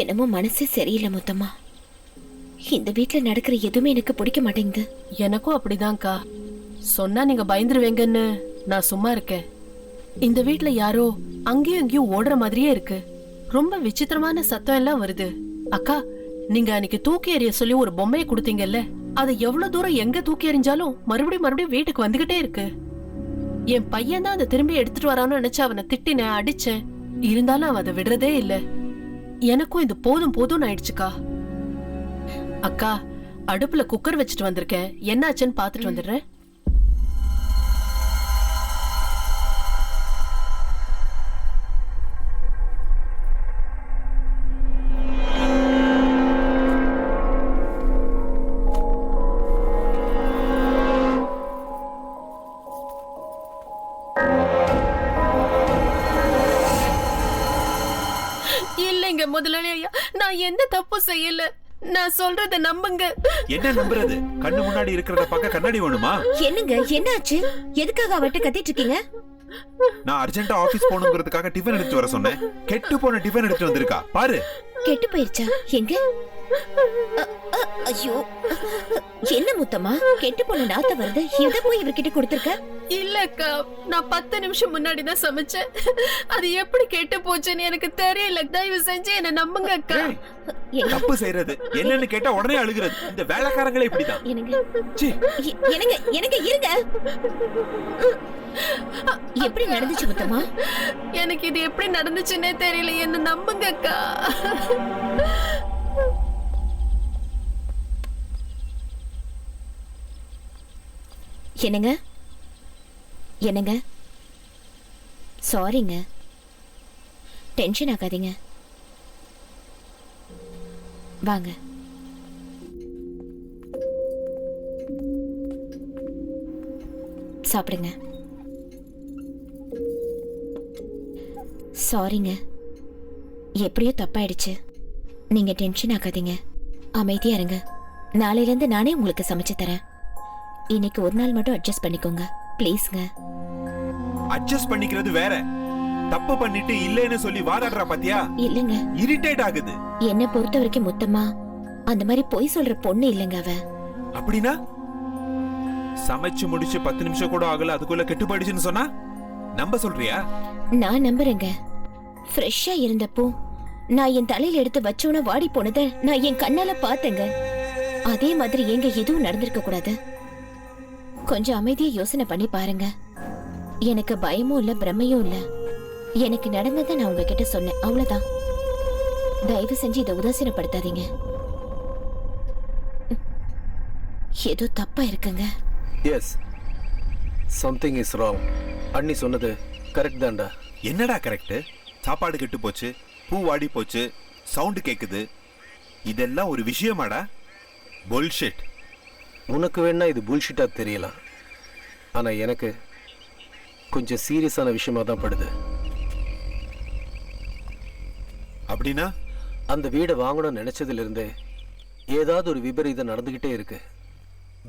என்னமோ மனசே சரியில்லை முத்தம்மா. இந்த வீட்ல நடக்கிற எதுவுமே எனக்கு பிடிக்க மாட்டேங்குது. எனக்கும் அப்படிதான்க்கா. சொன்னா நீங்க பயந்துருவீங்கன்னு நான் சும்மா இருக்கேன். இந்த வீட்ல யாரோ அங்கேயும் இங்கேயும் ஓடுற மாதிரியே இருக்கு. ரொம்ப விசித்திரமான சத்தம் எல்லாம் வருது. அக்கா, நீங்க அன்னைக்கு தூக்கி எறிய சொல்லி ஒரு பொம்மையை கொடுத்தீங்கல்ல, அதை எவ்வளவு தூரம் எங்க தூக்கி எறிஞ்சாலும் மறுபடியும் வீட்டுக்கு வந்துகிட்டே இருக்கு. என் பையன் தான் அதை திரும்பி எடுத்துட்டு வரான்னு நினைச்சு அவனை திட்டினேன், அடிச்சேன். இருந்தாலும் அவன் அதை விடுறதே இல்ல. எனக்கும் இது போதும் போதும்னு ஆயிடுச்சுக்கா. அக்கா, அடுப்புல குக்கர் வச்சுட்டு வந்திருக்கேன், என்னாச்சுன்னு பாத்துட்டு வந்துடுறேன். இல்லைங்க முதலாளி ஐயா, நான் எந்த தப்பு செய்யல. நான் சொல்றத நம்புங்க. என்ன நம்புறது? கண்ணு முன்னாடி இருக்கிறத பார்க்க கண்ணாடி வேணுமா? என்னங்க, என்னாச்சு? எதுக்காக அவட்ட கத்திட்டு இருக்கீங்க? நான் அர்ஜென்ட்டா ஆபீஸ் போகணுங்கிறதுக்காக டிஃபன் எடுத்து வர சொன்னேன். கெட்டு போன டிஃபன் எடுத்து வந்திருக்கா பாரு. கெட்டு போயிருச்சா? எங்க? ஐயோ, என்ன முத்தம்மா, கெட்டு போன நாத்த வருது. இத போய் இவர்கிட்ட கொடுத்திருக்க? இல்லக்கா, நான் 10 நிமிஷம் முன்னாடி தான் சமைச்சேன். அது எப்படி கெட்டு போச்சுன்னு எனக்கு தெரியல. தயவு செஞ்சு என்ன நம்புங்க அக்கா. தப்பு செய்யறது என்னன்னு கேட்டா உடனே அழுகிறது. இந்த வேலைக்காரங்களே இப்படிதான். எனக்கு இருங்க. எப்படி நடந்துச்சு முத்தம்மா? எனக்கு இது எப்படி நடந்துச்சுன்னே தெரியல. என்ன நம்புங்க அக்கா. என்னங்க என்னங்க, சாரிங்க. டென்ஷன் ஆகாதீங்க. வாங்க. சாப்பிடுங்க. சாரிங்க, எப்படியோ தப்பாயிடுச்சு. நீங்க டென்ஷன் ஆகாதீங்க, அமைதியா இருங்க. நாளையில இருந்து நானே உங்களுக்கு சமைச்சு தரேன். இன்னைக்கு ஒரு நாள் மட்டும் அட்ஜஸ்ட் பண்ணிக்கோங்க ப்ளீஸ்ங்க. அட்ஜஸ்ட் பண்ணிக்கிறது வேற, தப்பு பண்ணிட்டு இல்லைன்னு சொல்லி வாதாடுற பாத்தியா? இல்லங்க, இரிட்டேட் ஆகுது. என்ன பொறுத்த வரைக்கும் முத்தம்மா அந்த மாதிரி பொய் சொல்ற பொண்ணு இல்லங்க அவ. அப்படின்னா சமைச்சு முடிச்சு 10 நிமிஷம் கூட ஆகல, அதுக்குள்ள கெட்டு போயிடுச்சுன்னு சொன்னா நம்ப சொல்றியா? நான் நம்புறேங்க. ஃப்ரெஷ்ஷா இருந்தப்போ நான் என் தலையில எடுத்து வச்சோன வாடி போனத நான் என் கண்ணால பார்த்தேங்க. அதே மாதிரி எங்க எதுவும் நடந்திருக்க கூடாது. கொஞ்சம் அமைதியா யோசனை பண்ணி பாருங்க. எனக்கு பயமும் இல்ல, பிரமையும் இல்ல. எனக்கு நடந்ததை நான் உங்ககிட்ட சொன்னேன், அவ்வளவுதான். தயவு செஞ்சு இதை உதாசீனப்படுத்தாதீங்க. ஏதோ தப்பா இருக்குங்க. Yes, something is wrong. அண்ணி சொன்னது கரெக்ட் தான்டா. என்னடா கரெக்ட்? சாப்பாடு கெட்டு போச்சு, பூ வாடி போச்சு, சவுண்ட் கேக்குது. இதெல்லாம் ஒரு விஷயமாடா? புல்ஷிட். உனக்கு வேணா இது புல்ஷிட்டா தெரியலாம், ஆனா எனக்கு கொஞ்சம் சீரியஸான விஷயமா தான் படுது. அப்படின்னா அந்த வீடை வாங்கணும்னு நினைச்சதுல இருந்தே ஏதாவது ஒரு விபரீதம் நடந்துகிட்டே இருக்கு.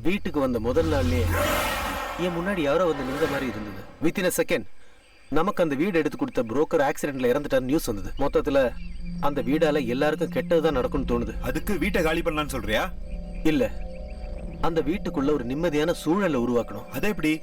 வீட்டுக்கு வந்த முதல் நாள்லயே என் முன்னாடி யாரோ வந்து நின்ற மாதிரி இருந்தது. வித்தின் a செகண்ட் நமக்கு அந்த வீடு எடுத்து கொடுத்த புரோக்கர் ஆக்சிடென்ட்ல இறந்துட்டார் நியூஸ் வந்தது. மொத்தத்துல அந்த வீடால எல்லாருக்கும் கெட்டதுதான் நடக்கும்னு தோணுது. அதுக்கு வீட்டை காலி பண்ணலாம்னு சொல்றியா? இல்ல, அந்த வீட்டுக்குள்ள ஒரு நிம்மதியான சூழலை உருவாக்கணும். அது எப்படி?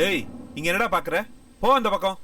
ஏய், இங்க என்னடா பாக்குற? போ அந்த பக்கம்.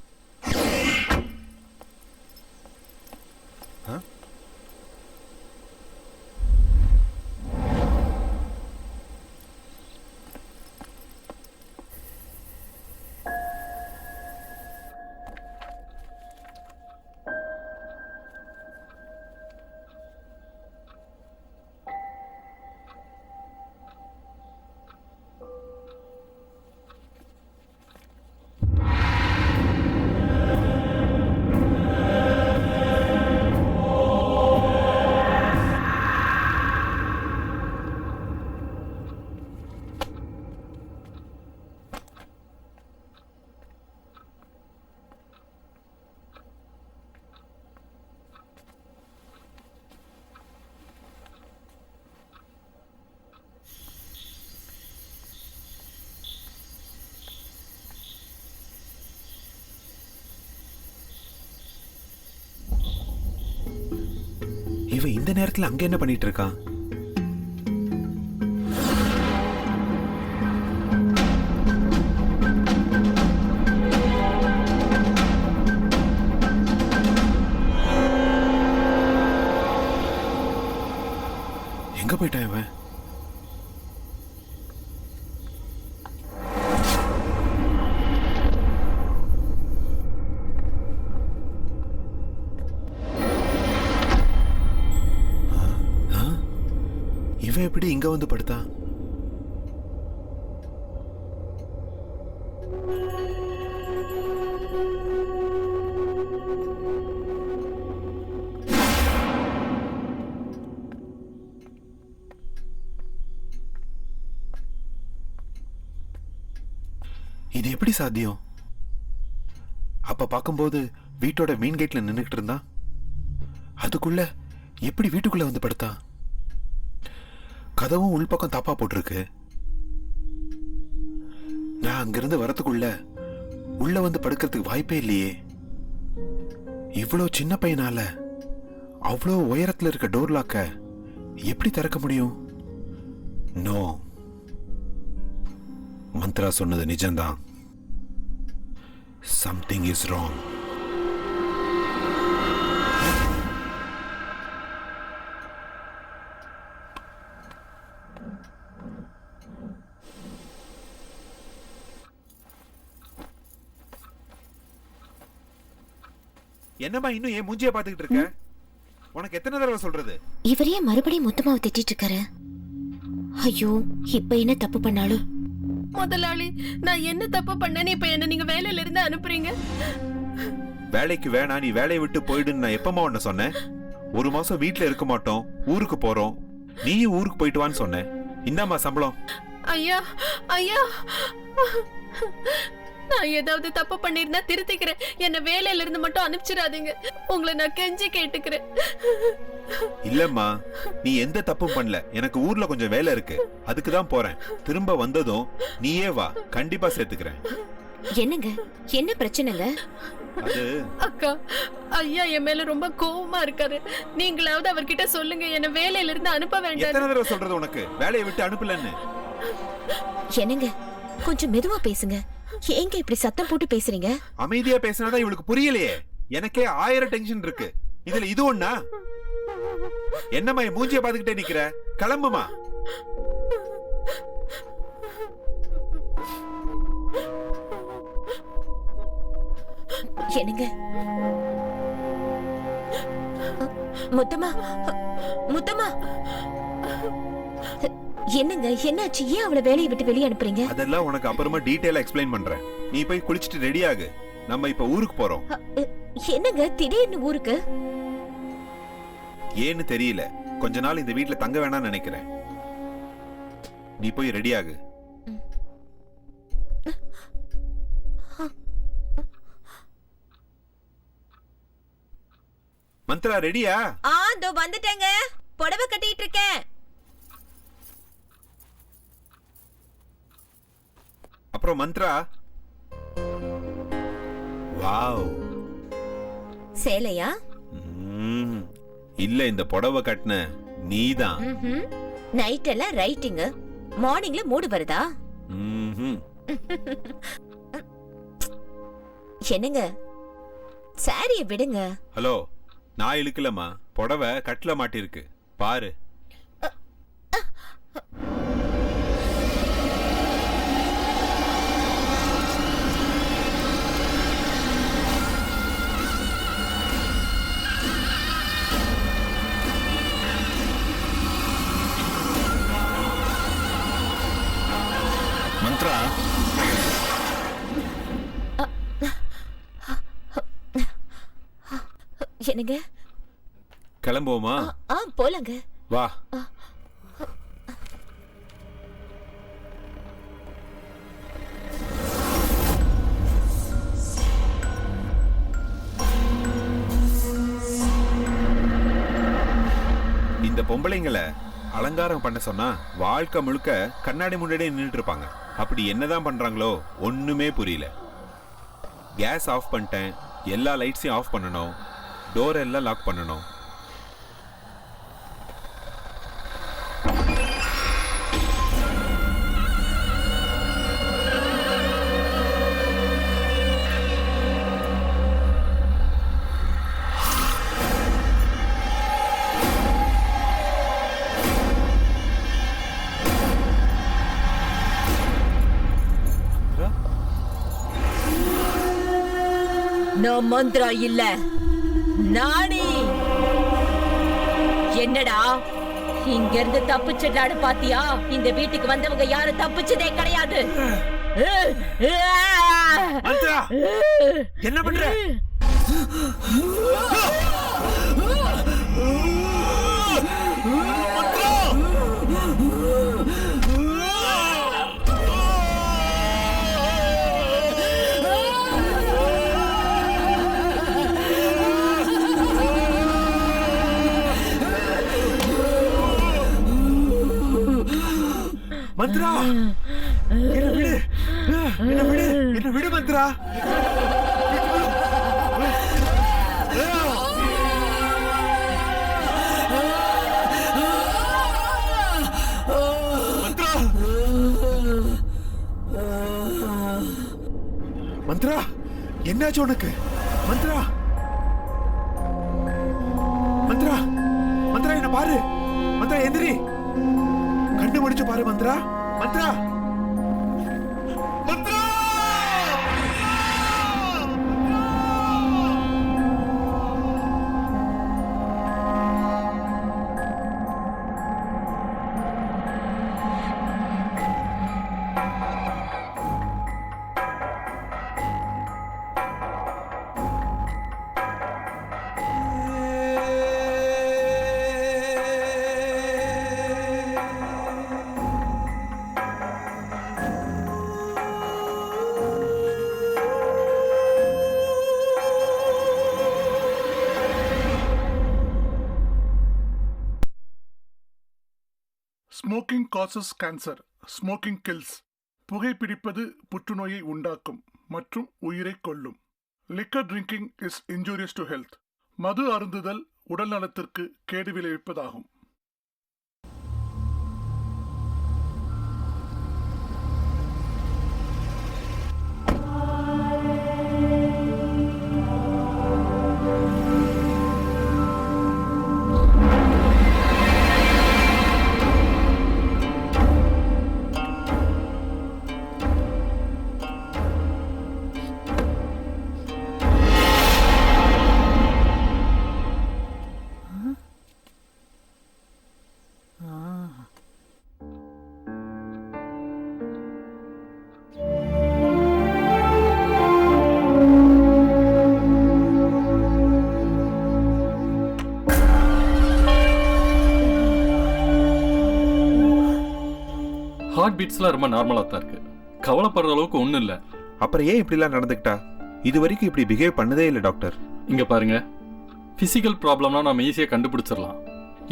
இவன் இந்த நேரத்துல அங்க என்ன பண்ணிட்டு இருக்கான்? எங்க போயிட்டான் இவன்? இவன் எப்படி இங்க வந்து படுத்தான்? இது எப்படி சாத்தியம்? அப்ப பார்க்கும்போது வீட்டோட மெயின் கேட்ல நின்னுகிட்டு இருந்தான். அதுக்குள்ள எப்படி வீட்டுக்குள்ள வந்து படுத்தான்? கதவும் உள்பக்கம் தாப்பா போட்டிருக்கு. நான் அங்கிருந்து வரதுக்குள்ள உள்ள வந்து படுக்கிறதுக்கு வாய்ப்பே இல்லையே. இவ்வளோ சின்ன பையனால அவ்வளோ உயரத்துல இருக்க டோர் லாக்க எப்படி திறக்க முடியும்? நோ, மந்த்ரா சொன்னது நிஜம்தான். Something is wrong. என்னம்மா இன்னும் ஏன் மூஞ்சிய பாத்துக்கிட்டு இருக்க? உனக்கு எத்தனை தடவை சொல்றது? இவரையே மறுபடியும் முத்துமாவை திட்டிட்டு இருக்காரு. ஐயோ, இப்ப என்ன தப்பு பண்ணாலும்? முதலாளி, நான் என்ன தப்பு பண்ணேன்னு இப்ப என்ன நீங்க வேலையில இருந்து அனுப்புறீங்க? வேலைக்கு வேணா, நீ வேலையை விட்டு போயிடுன்னு நான் எப்பமா உன்ன சொன்னேன்? ஒரு மாசம் வீட்டுல இருக்க மாட்டோம், ஊருக்கு போறோம், நீயும் ஊருக்கு போயிட்டு வான்னு சொன்னேன். இந்தாம்மா சம்பளம். ஐயா, ஐயா, நான் ஏதாவது தப்பு பண்ணிருந்தா திருத்திக்கிறேன். என்ன வேலையில இருந்து மட்டும் அனுப்பிச்சிடாதீங்க. உங்களை நான் கெஞ்சி கேட்டுக்கிறேன். இல்லம்மா, நீ எந்த தப்பும் பண்ணல. எனக்கு ஊர்ல கொஞ்சம் வேலை இருக்கு, அதுக்குதான் போறேன். திரும்ப வந்ததும் நீயே வா, கண்டிப்பா சேர்த்துக்கிறேன். என்னங்க, என்ன பிரச்சனைங்க? அது அக்கா, ஐயா என் மேல ரொம்ப கோவமா இருக்காரு. நீங்களாவது அவர்கிட்ட சொல்லுங்க, என்ன வேலையில இருந்து அனுப்ப வேண்டாம். எத்தனை தடவை சொல்றது உனக்கு வேலையை விட்டு அனுப்பலன்னு? என்னங்க, கொஞ்சம் மெதுவா பேசுங்க. ஏங்க இப்படி சத்தம் போட்டு பேசுறீங்க? அமைதியா பேசினாதான் இவளுக்கு புரியலையே. எனக்கே 1000 டென்ஷன் இருக்கு, இதுல இது ஒண்ணா? என்னம்மா மூஞ்சிய பாத்துக்கிட்டே நிக்கிற? கிளம்புமா. என்னங்க, முத்தம்மா, முத்தம்மா, என்னங்க என்னாச்சு? ஏன் அவளை வேலையை விட்டு வெளியே அனுப்புறீங்க? அதெல்லாம் உனக்கு அப்புறமா டீடைலா எக்ஸ்பிளைன் பண்றேன். நீ போய் குளிச்சிட்டு ரெடி ஆகு, நம்ம இப்ப ஊருக்கு போறோம். என்னங்க திடீர்னு ஊருக்கு? ஏன்னு தெரியல, கொஞ்ச நாள் இந்த வீட்டுல தங்க வேணாம்னு நினைக்கிறேன். நீ போய் ரெடி ஆகு. மந்த்ரா ரெடியா? இதோ வந்துட்டேங்க. புடவை கட்டிட்டு இருக்கேன். அப்புறம் மந்த்ரா, வாவ், சேலையா? இல்ல, இந்த புடவை கட்டின நீதான். நைட் எல்லாம் ரைட்டிங், மார்னிங்ல மூடு வருதா? என்னங்க, சாரிய விடுங்க. ஹலோ, நான் இழுக்கலமா, புடவை கட்டில மாட்டிருக்கு பாரு. மந்த்ரா, என்னங்க, கிளம்புவோமா? போலாங்க. வா. இந்த பொம்பளைங்களை அலங்காரம் பண்ண சொன்னா வாழ்க்கை முழுக்க கண்ணாடி முன்னாடியே நின்றுட்டு இருப்பாங்க. அப்படி என்னதான் பண்றாங்களோ ஒண்ணுமே புரியல. கேஸ் ஆஃப் பண்ணிட்டேன், எல்லா லைட்ஸையும் ஆஃப் பண்ணணும், டோர் எல்லாம் லாக் பண்ணணும். நான் மந்திரா இல்ல, நானே. என்னடா இங்க இருந்து தப்பிச்சிட்டாடு பாத்தியா? இந்த வீட்டுக்கு வந்தவங்க யாரும் தப்பிச்சதே கிடையாது. என்ன பண்ற? மந்த்ரா, என்ன விடு, என்ன விடு, என்ன விடு மந்த்ரா. மந்த்ரா, என்னாச்சு உனக்கு? மந்த்ரா, மந்த்ரா, மந்த்ரா என்ன பாரு. மந்த்ரா எந்திரி, கண்ணு முடிச்சு பாரு. Mantra, Mantra, Mantra. Smoking causes cancer, smoking kills. புகைப்பிடிப்பது புற்றுநோயை உண்டாக்கும் மற்றும் உயிரை கொல்லும். Liquor drinking is injurious to health. மது அருந்துதல் உடல் நலத்திற்கு கேடு விளைவிப்பதாகும். ஹார்ட் பீட்ஸ்லாம் ரொம்ப நார்மலாக தான் இருக்கு, கவலைப்படுற அளவுக்கு ஒன்றும் இல்லை. அப்புறம் ஏன் இப்படிலாம் நடந்துக்கிட்டா? இது வரைக்கும் இப்படி பிஹேவ் பண்ணதே இல்லை டாக்டர். இங்கே பாருங்க, ஃபிசிக்கல் ப்ராப்ளம்னா நம்ம ஈஸியாக கண்டுபிடிச்சிடலாம்.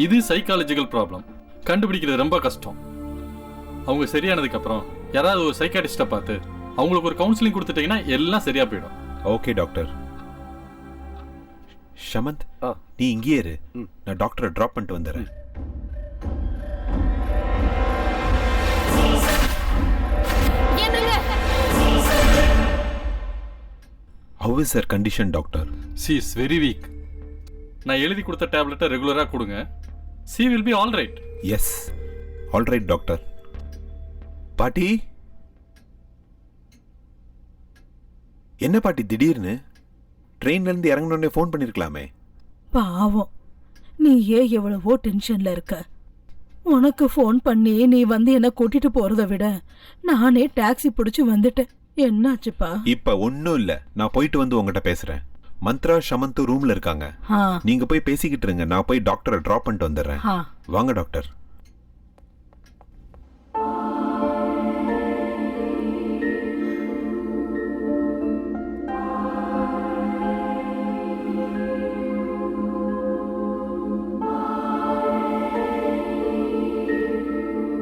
இது சைக்காலஜிக்கல் ப்ராப்ளம், கண்டுபிடிக்கிறது ரொம்ப கஷ்டம். அவங்க சரியானதுக்கப்புறம் யாராவது ஒரு சைக்காட்டிஸ்ட்டை பார்த்து அவங்களுக்கு ஒரு கவுன்சிலிங் கொடுத்துட்டீங்கன்னா எல்லாம் சரியா போயிடும். Okay doctor. ஷமந்த், நீ இங்கேயே இரு, நான் டாக்டரை ட்ராப் பண்ணிட்டு வந்துடுறேன். How is her condition, doctor? She is very weak. நான் எழுதி கொடுத்த டேப்லெட்டை ரெகுலரா கொடுங்க. She will be all right. Yes, all right, doctor. பாட்டி, என்ன பாட்டி திடீர்னு? ட்ரெயின்ல இருந்து இறங்கணும்னே ஃபோன் பண்ணிருக்கலாமே. பாவம், நீ ஏன் எவ்வளவோ டென்ஷன்ல இருக்க. உனக்கு ஃபோன் பண்ணி நீ வந்து என்ன கூட்டிட்டு போறதை விட நானே டாக்ஸி பிடிச்சு வந்துட்டேன். என்னாச்சுப்பா? இப்ப ஒன்னும் இல்ல, நான் போயிட்டு வந்து உங்ககிட்ட பேசுறேன். மந்த்ரா ஷமந்து ரூம்ல இருக்காங்க, நீங்க போய் பேசிக்கிட்டு இருங்க. நான் போய் டாக்டரை டிராப் பண்ணிட்டு வந்துடுறேன். வாங்க டாக்டர்.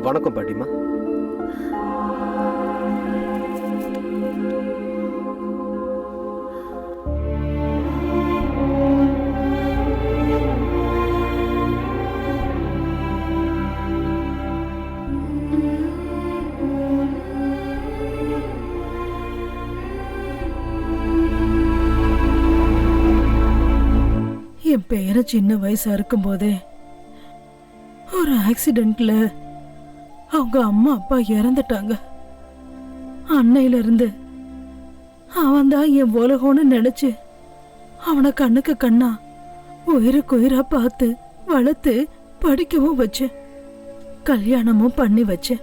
வணக்கம் பாட்டிமா. என் பேர சின்ன வயசா இருக்கும் போதே ஒரு ஆக்சிடென்ட்ல அவங்க அம்மா அப்பா இறந்துட்டாங்க. அன்னையில இருந்து அவன் தான் என் உலகம்னு நினைச்சு அவனை கண்ணுக்கு கண்ணா உயிருக்கு உயிரா பார்த்து வளர்த்து படிக்கவும் வச்சேன், கல்யாணமும் பண்ணி வச்சேன்.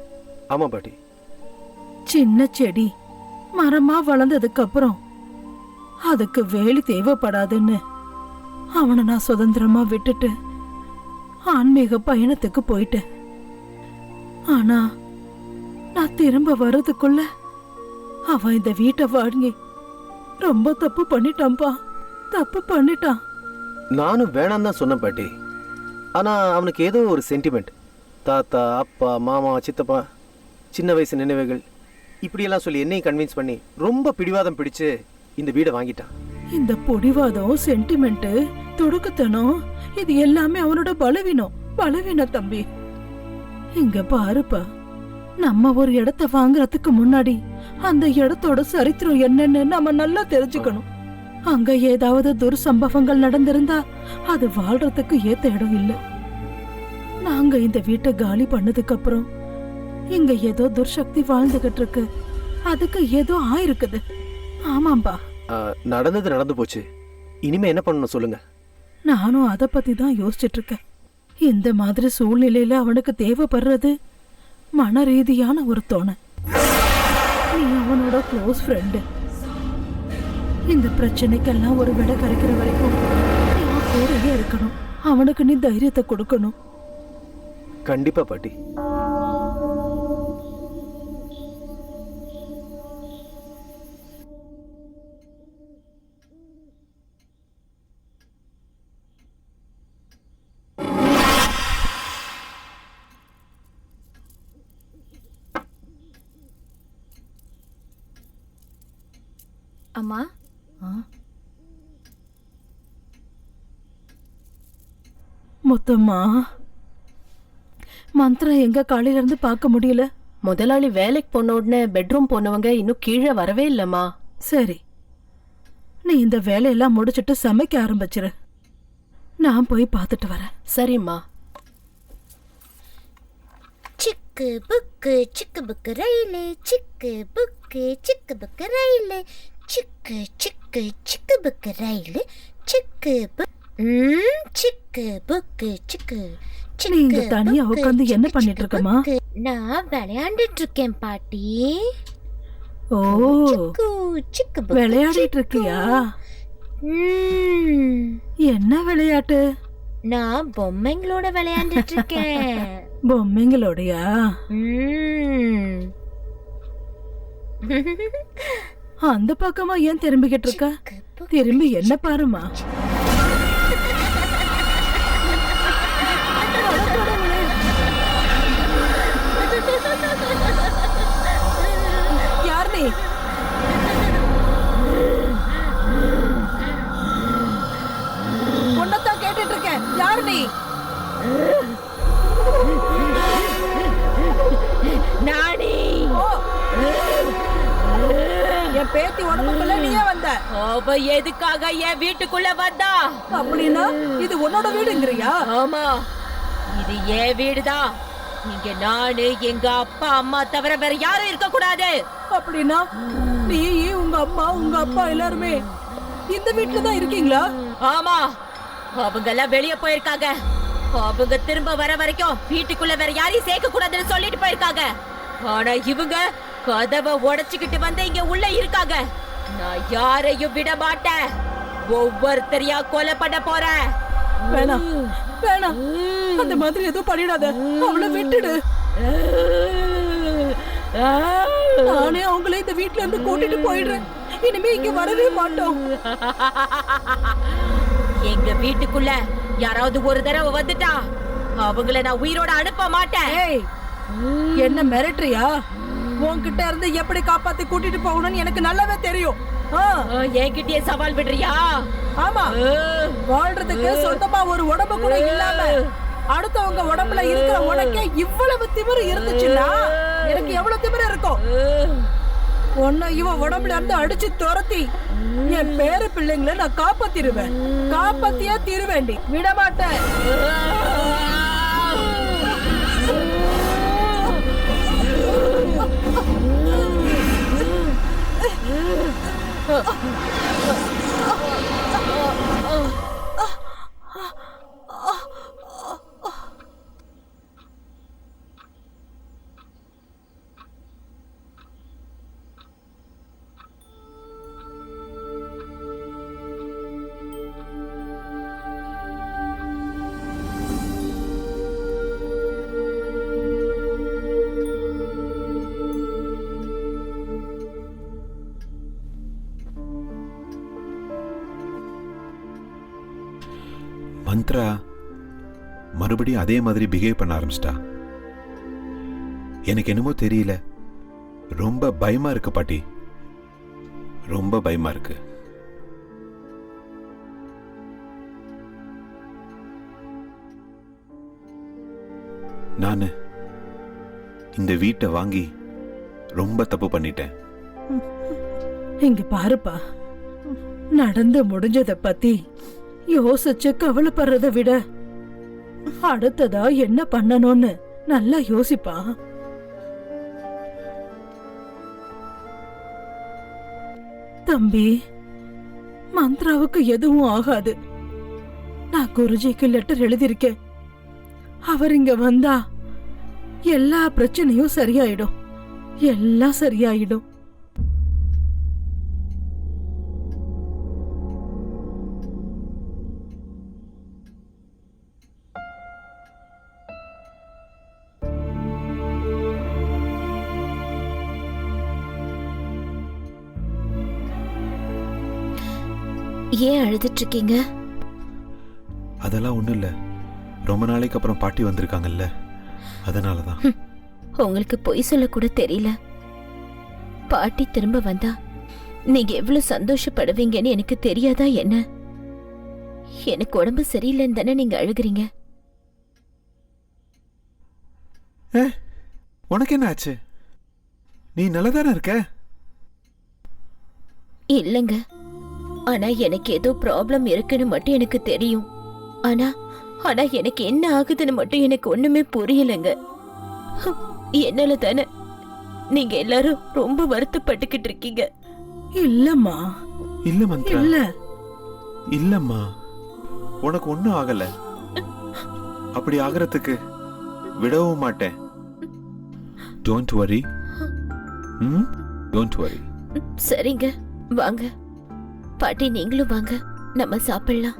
ஆமா பாட்டி. சின்ன செடி மரமா வளர்ந்ததுக்கு அப்புறம் அதுக்கு வேலி தேவைப்படாதுன்னு அவனை நான் சுதந்திரமா விட்டுட்டு ஆன்மீக பயணத்துக்கு போயிட்டேன். ஆனா நான் திரும்ப வர்றதுக்குள்ள அவன் இந்த வீட்டை வாங்கி ரொம்ப தப்பு பண்ணிட்டான்பா, தப்பு பண்ணிட்டான். நானும் வேணாம் தான் சொன்னேன் பாட்டி. ஆனா அவனுக்கு ஏதோ ஒரு சென்டிமெண்ட். தாத்தா, அப்பா, மாமா, சித்தப்பா, சின்ன வயசு நினைவுகள் இப்படியெல்லாம் சொல்லி என்னையும் கன்வின்ஸ் பண்ணி ரொம்ப பிடிவாதம் பிடிச்சு இந்த வீடை வாங்கிட்டான். இந்த பொடிவாதம், சென்டிமெண்ட், துடுக்குத்தனம் இது எல்லாமே அவனோட பலவீனம் தம்பி. இங்க பாருப்பா, நம்ம ஒரு இடத்த வாங்குறதுக்கு முன்னாடி அந்த இடத்தோட சரித்திரம் என்னன்னு நம்ம நல்லா தெரிஞ்சுக்கணும். அங்க ஏதாவது துர்சம்பவங்கள் நடந்திருந்தா அது வாழ்றதுக்கு ஏத்த இடம் இல்ல. நாங்க இந்த வீட்டை காலி பண்ணதுக்கு அப்புறம் இங்க ஏதோ துர்சக்தி வாழ்ந்துகிட்டு இருக்கு, அதுக்கு ஏதோ ஆயிருக்குது. ஆமாம்பா. நடந்தது நடந்து போச்சு, இனிமே என்ன பண்ணணும் சொல்லுங்க. நானும் அத பத்தி தான் யோசிச்சுட்டு இருக்கேன். இந்த மாதிரி சூழ்நிலையில அவனுக்கு தேவைப்படுறது மன ரீதியான ஒரு துணை. நீ அவனோட க்ளோஸ் ஃப்ரெண்டு. இந்த பிரச்சனைக்கெல்லாம் ஒரு விட கிடைக்கிற வரைக்கும் நீ கூடவே இருக்கணும். அவனுக்கு நீ தைரியத்தை கொடுக்கணும். கண்டிப்பா பாட்டி. அம்மா, மொத்தமா மந்திரம் எங்க காலையில இருந்து பார்க்க முடியல. முதலாளி வேலைக்கு போன உடனே பெட்ரூம் போனவங்க இன்னும் கீழே வரவே இல்லம்மா. சரி, நீ இந்த வேலையெல்லாம் முடிச்சிட்டு சமைக்க ஆரம்பிச்சிரு. நான் போய் பார்த்துட்டு வரேன். சரிம்மா. சிக்கு புக்கு ரயிலு, சிக்கு புக்கு ரயிலு, சிக்கு புக்கு ரயிலு, சிக்கு புக்கு சிக்கு. நீ இங்க தனியா உட்காந்து என்ன பண்ணிட்டு இருக்கமா? நான் விளையாண்டுட்டு இருக்கேன் பாட்டி. ஓ, விளையாடிட்டு இருக்கியா? என்ன விளையாட்டு? நான் பொம்மைங்களோட விளையாண்டுட்டு இருக்கேன். பொம்மைங்களோடயா? அந்த பக்கமா ஏன் திரும்பிக்கிட்டு இருக்க? திரும்பி என்ன பாருமா. யார் நீ? உன்னதான் கேட்டுட்டு இருக்கேன். யார் நீ? நானி. என் பேத்தி உடம்புக்குள்ள நீயே வந்த. அவ எதுக்காக என் வீட்டுக்குள்ள வந்தா? அப்படின்னா இது உன்னோட வீடுங்கறியா? ஆமா, இது என் வீடுதான். இங்க நானு, எங்க அப்பா அம்மா தவிர வேற யாரும் இருக்க கூடாது. அப்படின்னா நீ, உங்க அம்மா, உங்க அப்பா எல்லாருமே இந்த வீட்டுல தான் இருக்கீங்களா? ஆமா, அவங்க எல்லாம் வெளியே போயிருக்காங்க. அவங்க திரும்ப வர வரைக்கும் வீட்டுக்குள்ள வேற யாரையும் சேர்க்க கூடாதுன்னு சொல்லிட்டு போயிருக்காங்க. ஆனா இவங்க கதவை உடைச்சுக்கிட்டு வந்து இங்க உள்ள இருக்காங்க. நான் யாரையும் விட மாட்டேன். ஒவ்வொருத்தரையா கொலை பண்ண போறேன். வேணாம் வேணாம், அந்த மாதிரி எதுவும் பண்ணிடாத. அவளை விட்டுடு. நானே அவங்களே இந்த வீட்டுல இருந்து கூட்டிட்டு போயிடுறேன். இனிமே இங்க வரவே மாட்டோம். எங்க வீட்டுக்குள்ள யாராவது ஒரு தடவை வந்துட்டா அவங்கள நான் உயிரோட அனுப்ப மாட்டேன். என்ன மிரட்டுறியா? உன்கிட்ட இருந்து எப்படி காப்பாத்தி கூட்டிட்டு போகணும்னு எனக்கு நல்லாவே தெரியும். என்கிட்டயே சவால் விடுறியா? ஆமா, வாழ்றதுக்கு சொந்தமா ஒரு உடம்பு கூட இல்லாம அடுத்தவங்க உடம்புல இருக்கிற உனக்கே இவ்வளவு திமிரு இருந்துச்சுன்னா எனக்கு எவ்வளவு திமிரு இருக்கும்? உன்னை இவன் உடம்புல இருந்து அடிச்சு துரத்தி என் பேரு பிள்ளைங்களை நான் காப்பாத்திருவேன். காப்பாத்தியா தீருவேண்டி, விட மாட்டேன். மந்த்ரா மறுபடியும் அதே மாதிரி பிஹேவ் பண்ண ஆரம்பிச்சிட்டா. எனக்கு என்னமோ தெரியல, ரொம்ப பயமா இருக்கு பாட்டி, ரொம்ப பயமா இருக்கு. நானு இந்த வீட்டை வாங்கி ரொம்ப தப்பு பண்ணிட்டேன். இங்க பாருப்பா, நடந்து முடிஞ்சத பத்தி யோசிச்சு கவலைப்படுறத விட அடுத்ததா என்ன பண்ணணும்னு நல்லா யோசிப்பா. தம்பி, மந்த்ராவுக்கு எதுவும் ஆகாது. நான் குருஜிக்கு லெட்டர் எழுதியிருக்கேன். அவர் இங்க வந்தா எல்லா பிரச்சனையும் சரியாயிடும், எல்லாம் சரியாயிடும். ஏன் அழுதுட்டு இருக்கீங்க? அதெல்லாம் ஒண்ணும் இல்ல, ரொம்ப நாளைக்கு அப்புறம் பாட்டி வந்திருக்காங்கல்ல, அதனாலதான். உங்களுக்கு பொய் சொல்ல கூட தெரியல. பாட்டி திரும்ப வந்தா நீங்க எவ்வளவு சந்தோஷப்படுவீங்கன்னு எனக்கு தெரியாதா என்ன? எனக்கு உடம்பு சரியில்லைன்னு தானே நீங்க அழுகுறீங்க. உனக்கு என்ன ஆச்சு? நீ நல்லதானே இருக்க? இல்லங்க, ஆனா எனக்கு ஏதோ ப்ராப்ளம் இருக்குன்னு மட்டும் எனக்கு தெரியும். ஆனா ஆனா எனக்கு என்ன ஆகுதுன்னு மட்டும் எனக்கு ஒண்ணுமே புரியலங்க. என்னால தானே நீங்க எல்லாரும் ரொம்ப வருத்தப்பட்டுக்கிட்டு இருக்கீங்க. இல்லம்மா, இல்ல மந்த்ரா, இல்ல இல்லம்மா, உனக்கு ஒண்ணும் ஆகல. அப்படி ஆகிறதுக்கு விடவும் மாட்டேன். Don't worry, don't worry. சரிங்க, வாங்க பாட்டி, நீங்களும் வாங்க, நம்ம சாப்பிடலாம்.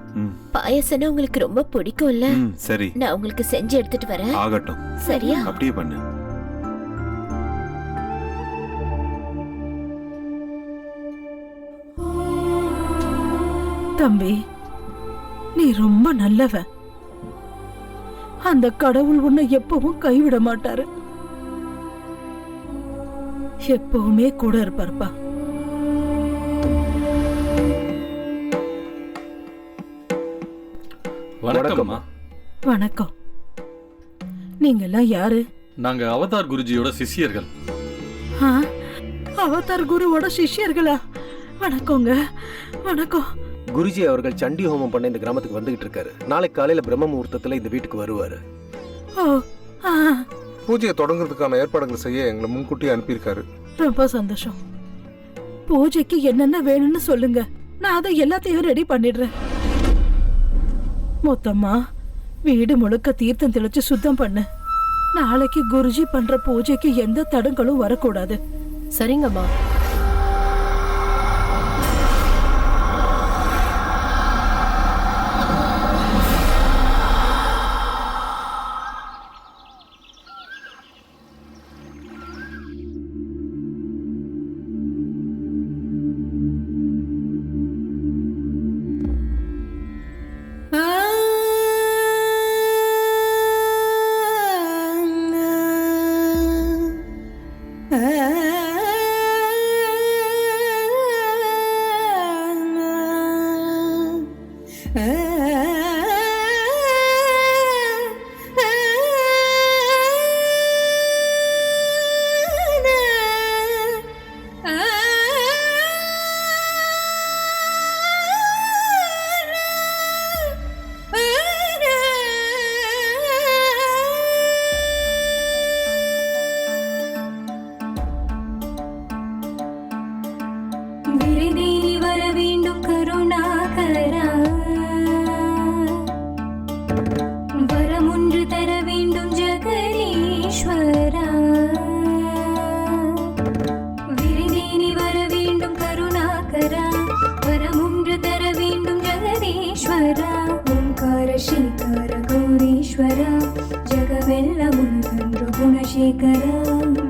பாயசம்னா உங்களுக்கு ரொம்ப பிடிக்கும்ல? சரி, நான் உங்களுக்கு செஞ்சு எடுத்துட்டு வரேன். ஆகட்டும். சரியா? அப்படியே பண்ணு. தம்பி, நீ ரொம்ப நல்லவன். அந்த கடவுள் உன்னை எப்பவும் கைவிட மாட்டாரு, எப்பவுமே கூட இருப்பார்ப்பா. வணக்கம்மா. வணக்கம். நீங்க எல்லாம் யாரு? நாங்க அவதார் குருஜியோட சிஷ்யர்கள். ஆ, அவதார் குருவோட சிஷ்யர்களா? வணக்கங்க, வணக்கம். குருஜி அவர்கள் சண்டி ஹோமம் பண்ண இந்த கிராமத்துக்கு வந்துகிட்டு இருக்காரு. நாளைக்கு காலையில பிரம்ம முகூர்த்தத்துல இந்த வீட்டுக்கு வருவாரு. ஓ, ஆ, பூஜையை தொடங்குறதுக்கான ஏற்பாடுகள் செய்ய எங்களை முன்கூட்டியே அனுப்பியிருக்காரு. ரொம்ப சந்தோஷம். பூஜைக்கு என்னென்ன வேணும்னு சொல்லுங்க, நான் அதை எல்லாத்தையும் ரெடி பண்ணிடுறேன். மொத்தமா வீடு முழுக்க தீர்த்தம் தெளிச்சு சுத்தம் பண்ணு. நாளைக்கு குருஜி பண்ற பூஜைக்கு எந்த தடங்களும் வரக்கூடாது. சரிங்கம்மா.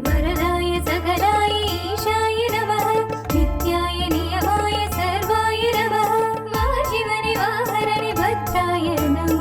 वरदाय सकलाय ईशाय नमः नित्याय नियमाय सर्वाय नमः महाशिवनिवाहरणे भद्राय नमः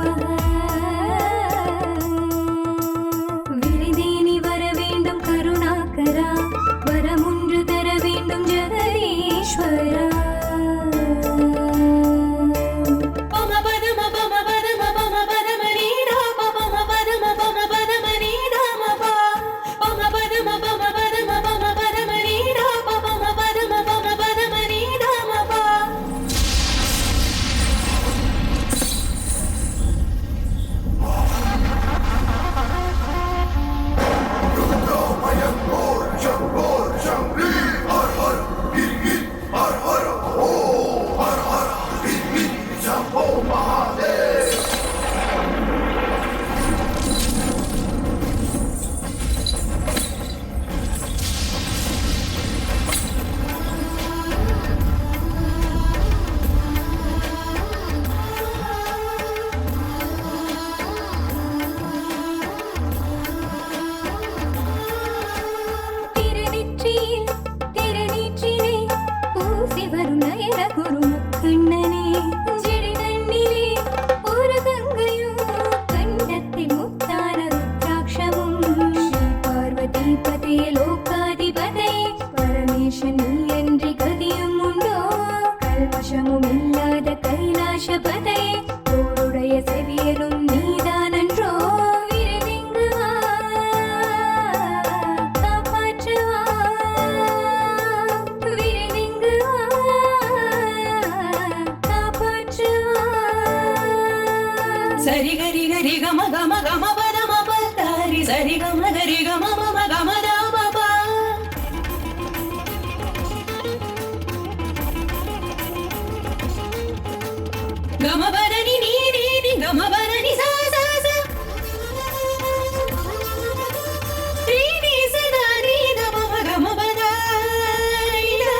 சரி கரி கரி கம கம கம பத மப தாரி சரி கம கரி கம மம கம தா பபா கம பரணி நீ நீ நீ கம பரணி சா சா சா நீ நீ சதா நீ கம கம பதா இலா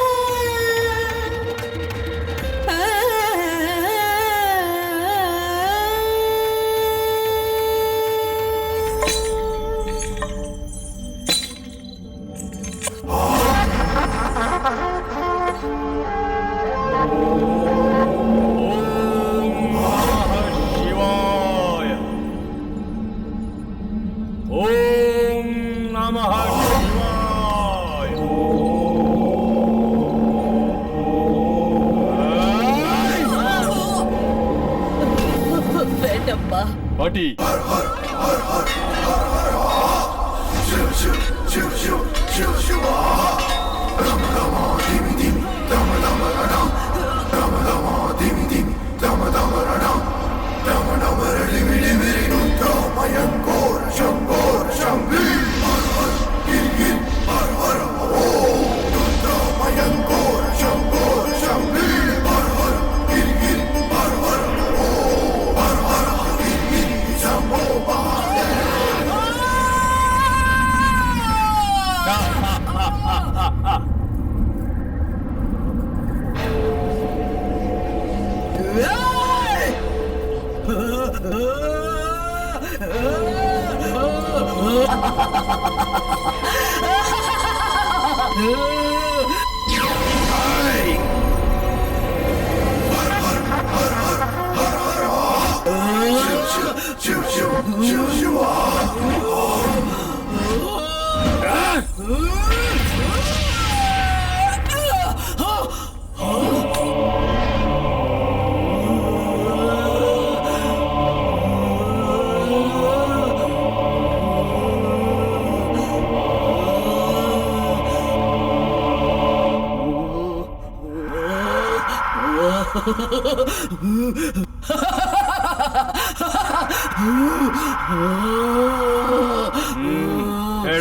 வேண்டப்பா பாட்டி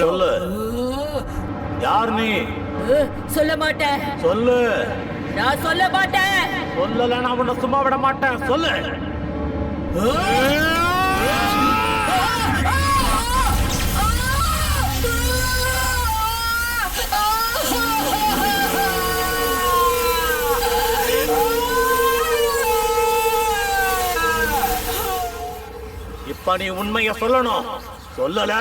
சொல்லு, யார் நீ? சொல்ல மாட்டேன். சொல்லு. நான் சொல்ல மாட்டேன். சொல்லல, நான் உன்னை சும்மா விட மாட்டேன். சொல்லு. இப்ப நீ உண்மைய சொல்லணும். சொல்லல,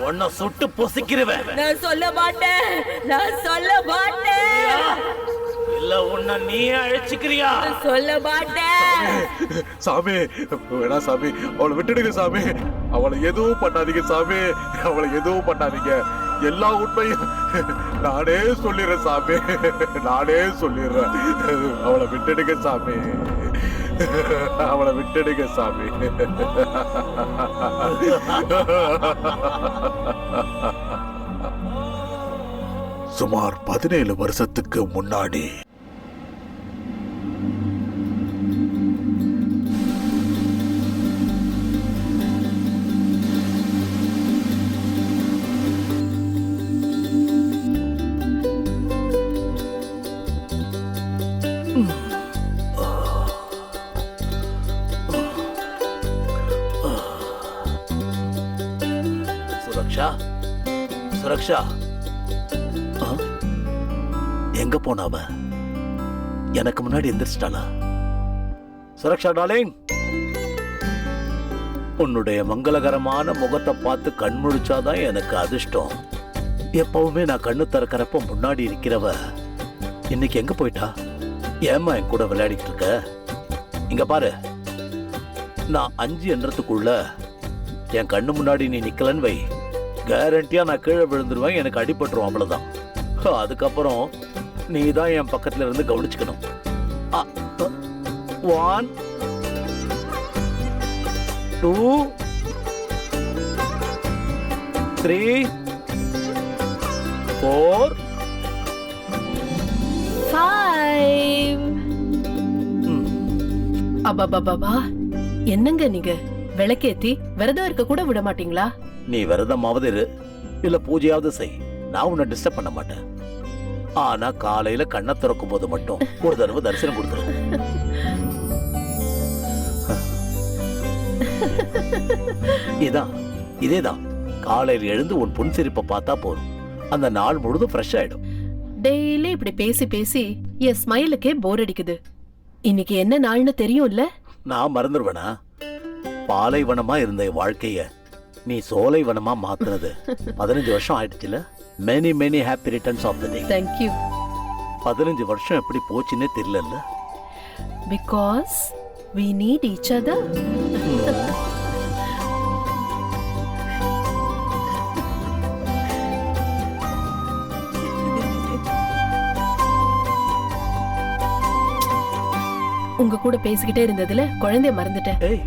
உன்னை சுட்டு பொசிக்கிறவன். நான் சொல்ல மாட்டேன். நான் சொல்ல மாட்டேன். இல்ல உன்னை நீ அழைச்சிக்கிறியா? சொல்ல மாட்டேன். சாமி வேணா சாமி, அவளை விட்டுடுங்க சாமி. அவளை எதுவும் பண்ணாதீங்க சாமி. அவளை எதுவும் பண்ணாதீங்க. எல்லா உண்மையும் நானே சொல்லிடுறேன் சாமி. நானே சொல்லிடுறேன். அவளை விட்டுடுங்க சாமி. அவளை விட்டுடுங்க சாமி. சுமார் 17 வருஷத்துக்கு முன்னாடி சுரக்ஷா, சுரக்ஷா எங்க போனாவ? எனக்கு முன்னாடி எந்திரிச்சிட்டாளா? சுரக்ஷா டார்லிங், உன்னுடைய மங்களகரமான முகத்தை பார்த்து கண் முழிச்சாதான் எனக்கு அதிர்ஷ்டம். எப்பவுமே நான் கண்ணு திறக்கிறப்ப முன்னாடி இருக்கிறவ இன்னைக்கு எங்க போயிட்டா? ஏம்மா என் கூட விளையாடிட்டு இருக்க? இங்க பாரு, நான் 5 எண்ணத்துக்குள்ள என் கண்ணு முன்னாடி நீ நிக்கலன்னு வை, கேரண்டியா நான் கீழே விழுந்துருவேன். எனக்கு அடிபட்டுரும், அவ்வளவுதான். அதுக்கப்புறம் நீ தான் என் பக்கத்துல இருந்து கவனிச்சுக்கணும். 1 2 3 4 5. அப்பா என்னங்க நீங்க விளக்கேத்தி விரதம் இருக்க கூட விட மாட்டீங்களா? நீ விரதமாவது இரு இல்ல பூஜையாவது செய், நான் உன்னை டிஸ்டர்ப் பண்ண மாட்டேன். ஆனா காலையில கண்ணை திறக்கும் போது மட்டும் ஒரு தடவை தரிசனம் கொடுத்துரு. இதேதான் காலையில எழுந்து உன் புன்சிரிப்பை பார்த்தா போதும், அந்த நாள் முழுதும் ஃப்ரெஷ் ஆயிடும். டெய்லி இப்படி பேசி பேசி என் ஸ்மைலுக்கே போர் அடிக்குது. இன்னைக்கு என்ன நாள்னு தெரியும்ல? நான் மறந்துடுவேனா? பாலைவனமா இருந்த என் வாழ்க்கைய நீ சோலைவனமா மாத்துனது 15 வருஷம் ஆயிடுச்சுல. Many many happy returns of the day. Thank you. 15 வருஷம் எப்படி போச்சுன்னே தெரியல. Because we need each other. உங்க கூட பேசிக்கிட்டே இருந்ததுல குழந்தைய மறந்துட்டேன். ஏய்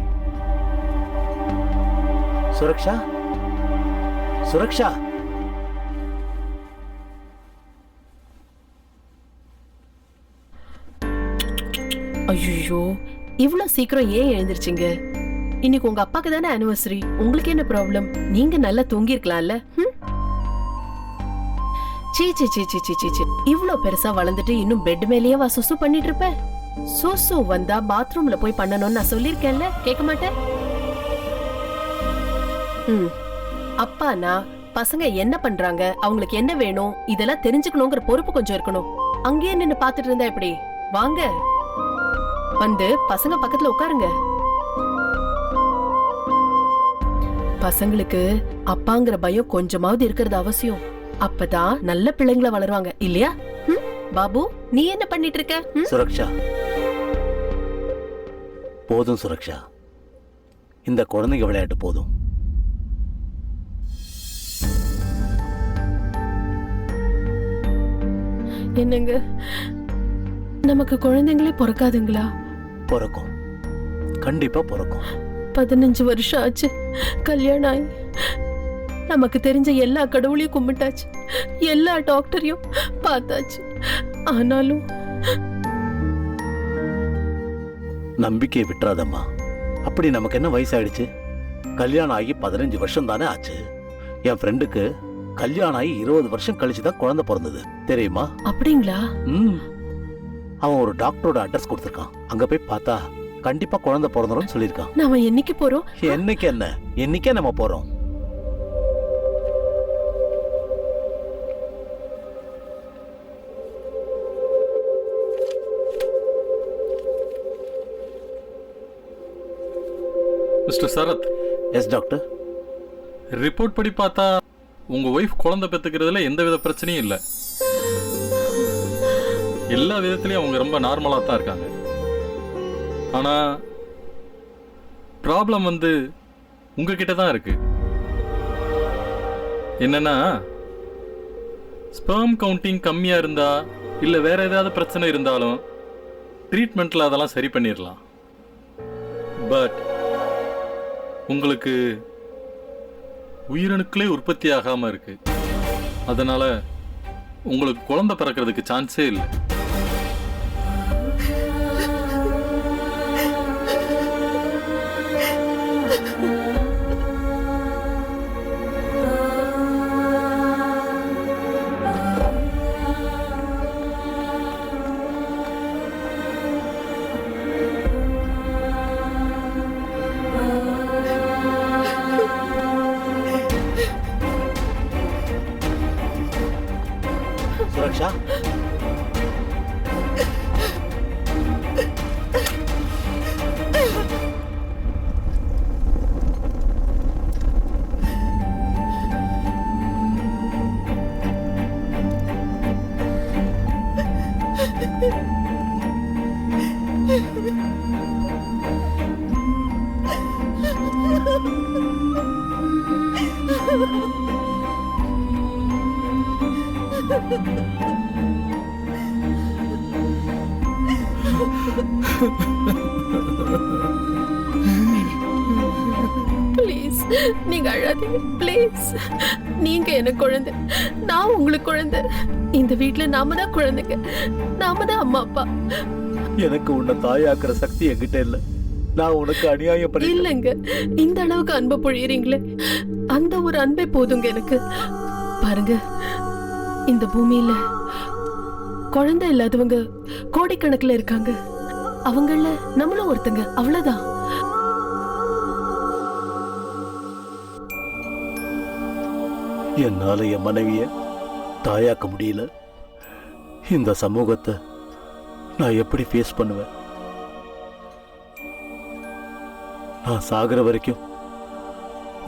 சுரக்ஷா, சுரக்ஷா. ஐயோ, இவ்ளோ சீக்கிரம் ஏன் எழுந்திருச்சீங்க? இன்னைக்கு உங்க அப்பாக்கு தானே ஆனிவர்சரி, உங்களுக்கு என்ன ப்ராப்ளம்? நீங்க நல்லா தூங்கி இருக்கலாம்ல. சீ சீ சீ சீ சீ சீ, இவ்ளோ பெருசா வளர்ந்துட்டு இன்னும் பெட் மேலேயே வா சுசு பண்ணிட்டு இருப்ப? சுசு வந்தா பாத்ரூம்ல போய் பண்ணணும்னு நான் சொல்லிருக்கேன்ல, கேட்க மாட்டேன். அப்பானா பசங்க என்ன பண்றாங்க, அவங்களுக்கு என்ன வேணும், இதெல்லாம் தெரிஞ்சுக்கணுங்கிற பொறுப்பு கொஞ்சம் இருக்கணும். அங்கேயே நின்னு பாத்துட்டு இருந்தா எப்படி? வாங்க வந்து பசங்க பக்கத்துல உட்காருங்க. பசங்களுக்கு அப்பாங்கிற பயம் கொஞ்சமாவது இருக்கிறது அவசியம். அப்பதான் நல்ல பிள்ளைங்களா வளருவாங்க இல்லையா? பாபு, நீ என்ன பண்ணிட்டு இருக்க? சுரக்ஷா, போதும் சுரக்ஷா, இந்த குழந்தைங்க விளையாட்டு போதும். என்னங்க, நமக்கு குழந்தைங்களே பிறக்காதுங்களா? பிறக்கும், கண்டிப்பா பிறக்கும். 15 வருஷம் ஆச்சு கல்யாணம் ஆகி. நமக்கு தெரிஞ்ச எல்லா கடவுளையும் கும்பிட்டாச்சு, எல்லா டாக்டரையும் பார்த்தாச்சு. ஆனாலும் நம்பிக்கையை விட்டுறாதம்மா. அப்படி நமக்கு என்ன வயசாயிடுச்சு? கல்யாணம் ஆகி 15 வருஷம் தானே ஆச்சு. என் ஃப்ரெண்டுக்கு கல்யாணம் ஆகி 20 வருஷம் கழிச்சுதான் குழந்தை பிறந்தது, தெரியுமா? அப்படிங்களா? அவன் ஒரு டாக்டரோட அட்ரஸ் கொடுத்திருக்கான், அங்க போய் பார்த்தா கண்டிப்பா குழந்தை பிறந்துரும் சொல்லிருக்கான். நாம என்னைக்கு போறோம்? என்னைக்கு என்ன, என்னைக்கே நம்ம போறோம். Mister Sarath. Yes doctor. Report படி பார்த்தா உங்க ஒய்ஃப் குழந்தை பெத்துக்கிறதுல எந்த வித பிரச்சனையும் இல்லை. எல்லா விதத்திலையும் அவங்க ரொம்ப நார்மலா தான் இருக்காங்க. ஆனா ப்ராப்ளம் வந்து உங்ககிட்ட தான் இருக்கு. என்னன்னா, ஸ்பெர்ம் கவுண்டிங் கம்மியா இருந்தா இல்ல வேற ஏதாவது பிரச்சனை இருந்தாலும் ட்ரீட்மெண்ட்ல அதெல்லாம் சரி பண்ணிடலாம். பட் உங்களுக்கு உயிரணுக்களே உற்பத்தி ஆகாம இருக்கு. அதனால உங்களுக்கு குழந்தை பிறக்கிறதுக்கு சான்ஸே இல்லை. சுரக்ஷா, ப்ளீஸ் நீங்க அழாதீங்க ப்ளீஸ். நீங்க எனக்கு குழந்தை, நான் உங்களுக்கு குழந்தை. இந்த வீட்ல நாம தான் குழந்தைங்க, நாம தான் அம்மா அப்பா. எனக்கு உன்னை தாயாக்குற சக்தி என்கிட்ட இல்ல. நான் உனக்கு அநியாயம் பண்ணி இல்லங்க, இந்த அளவுக்கு அன்பை பொழியறீங்களே, அந்த ஒரு அன்பே போதுங்க எனக்கு. பாருங்க, இந்த பூமியில குழந்தை இல்லாதவங்க கோடிக்கணக்கில் இருக்காங்க. அவங்கள நம்மளும் ஒருத்தங்க, அவ்வளவுதான். என்னால என் மனைவிய தாயாக்க முடியல. இந்த சமூகத்தை நான் எப்படி ஃபேஸ் பண்ணுவேன்? நான் சாகிற வரைக்கும்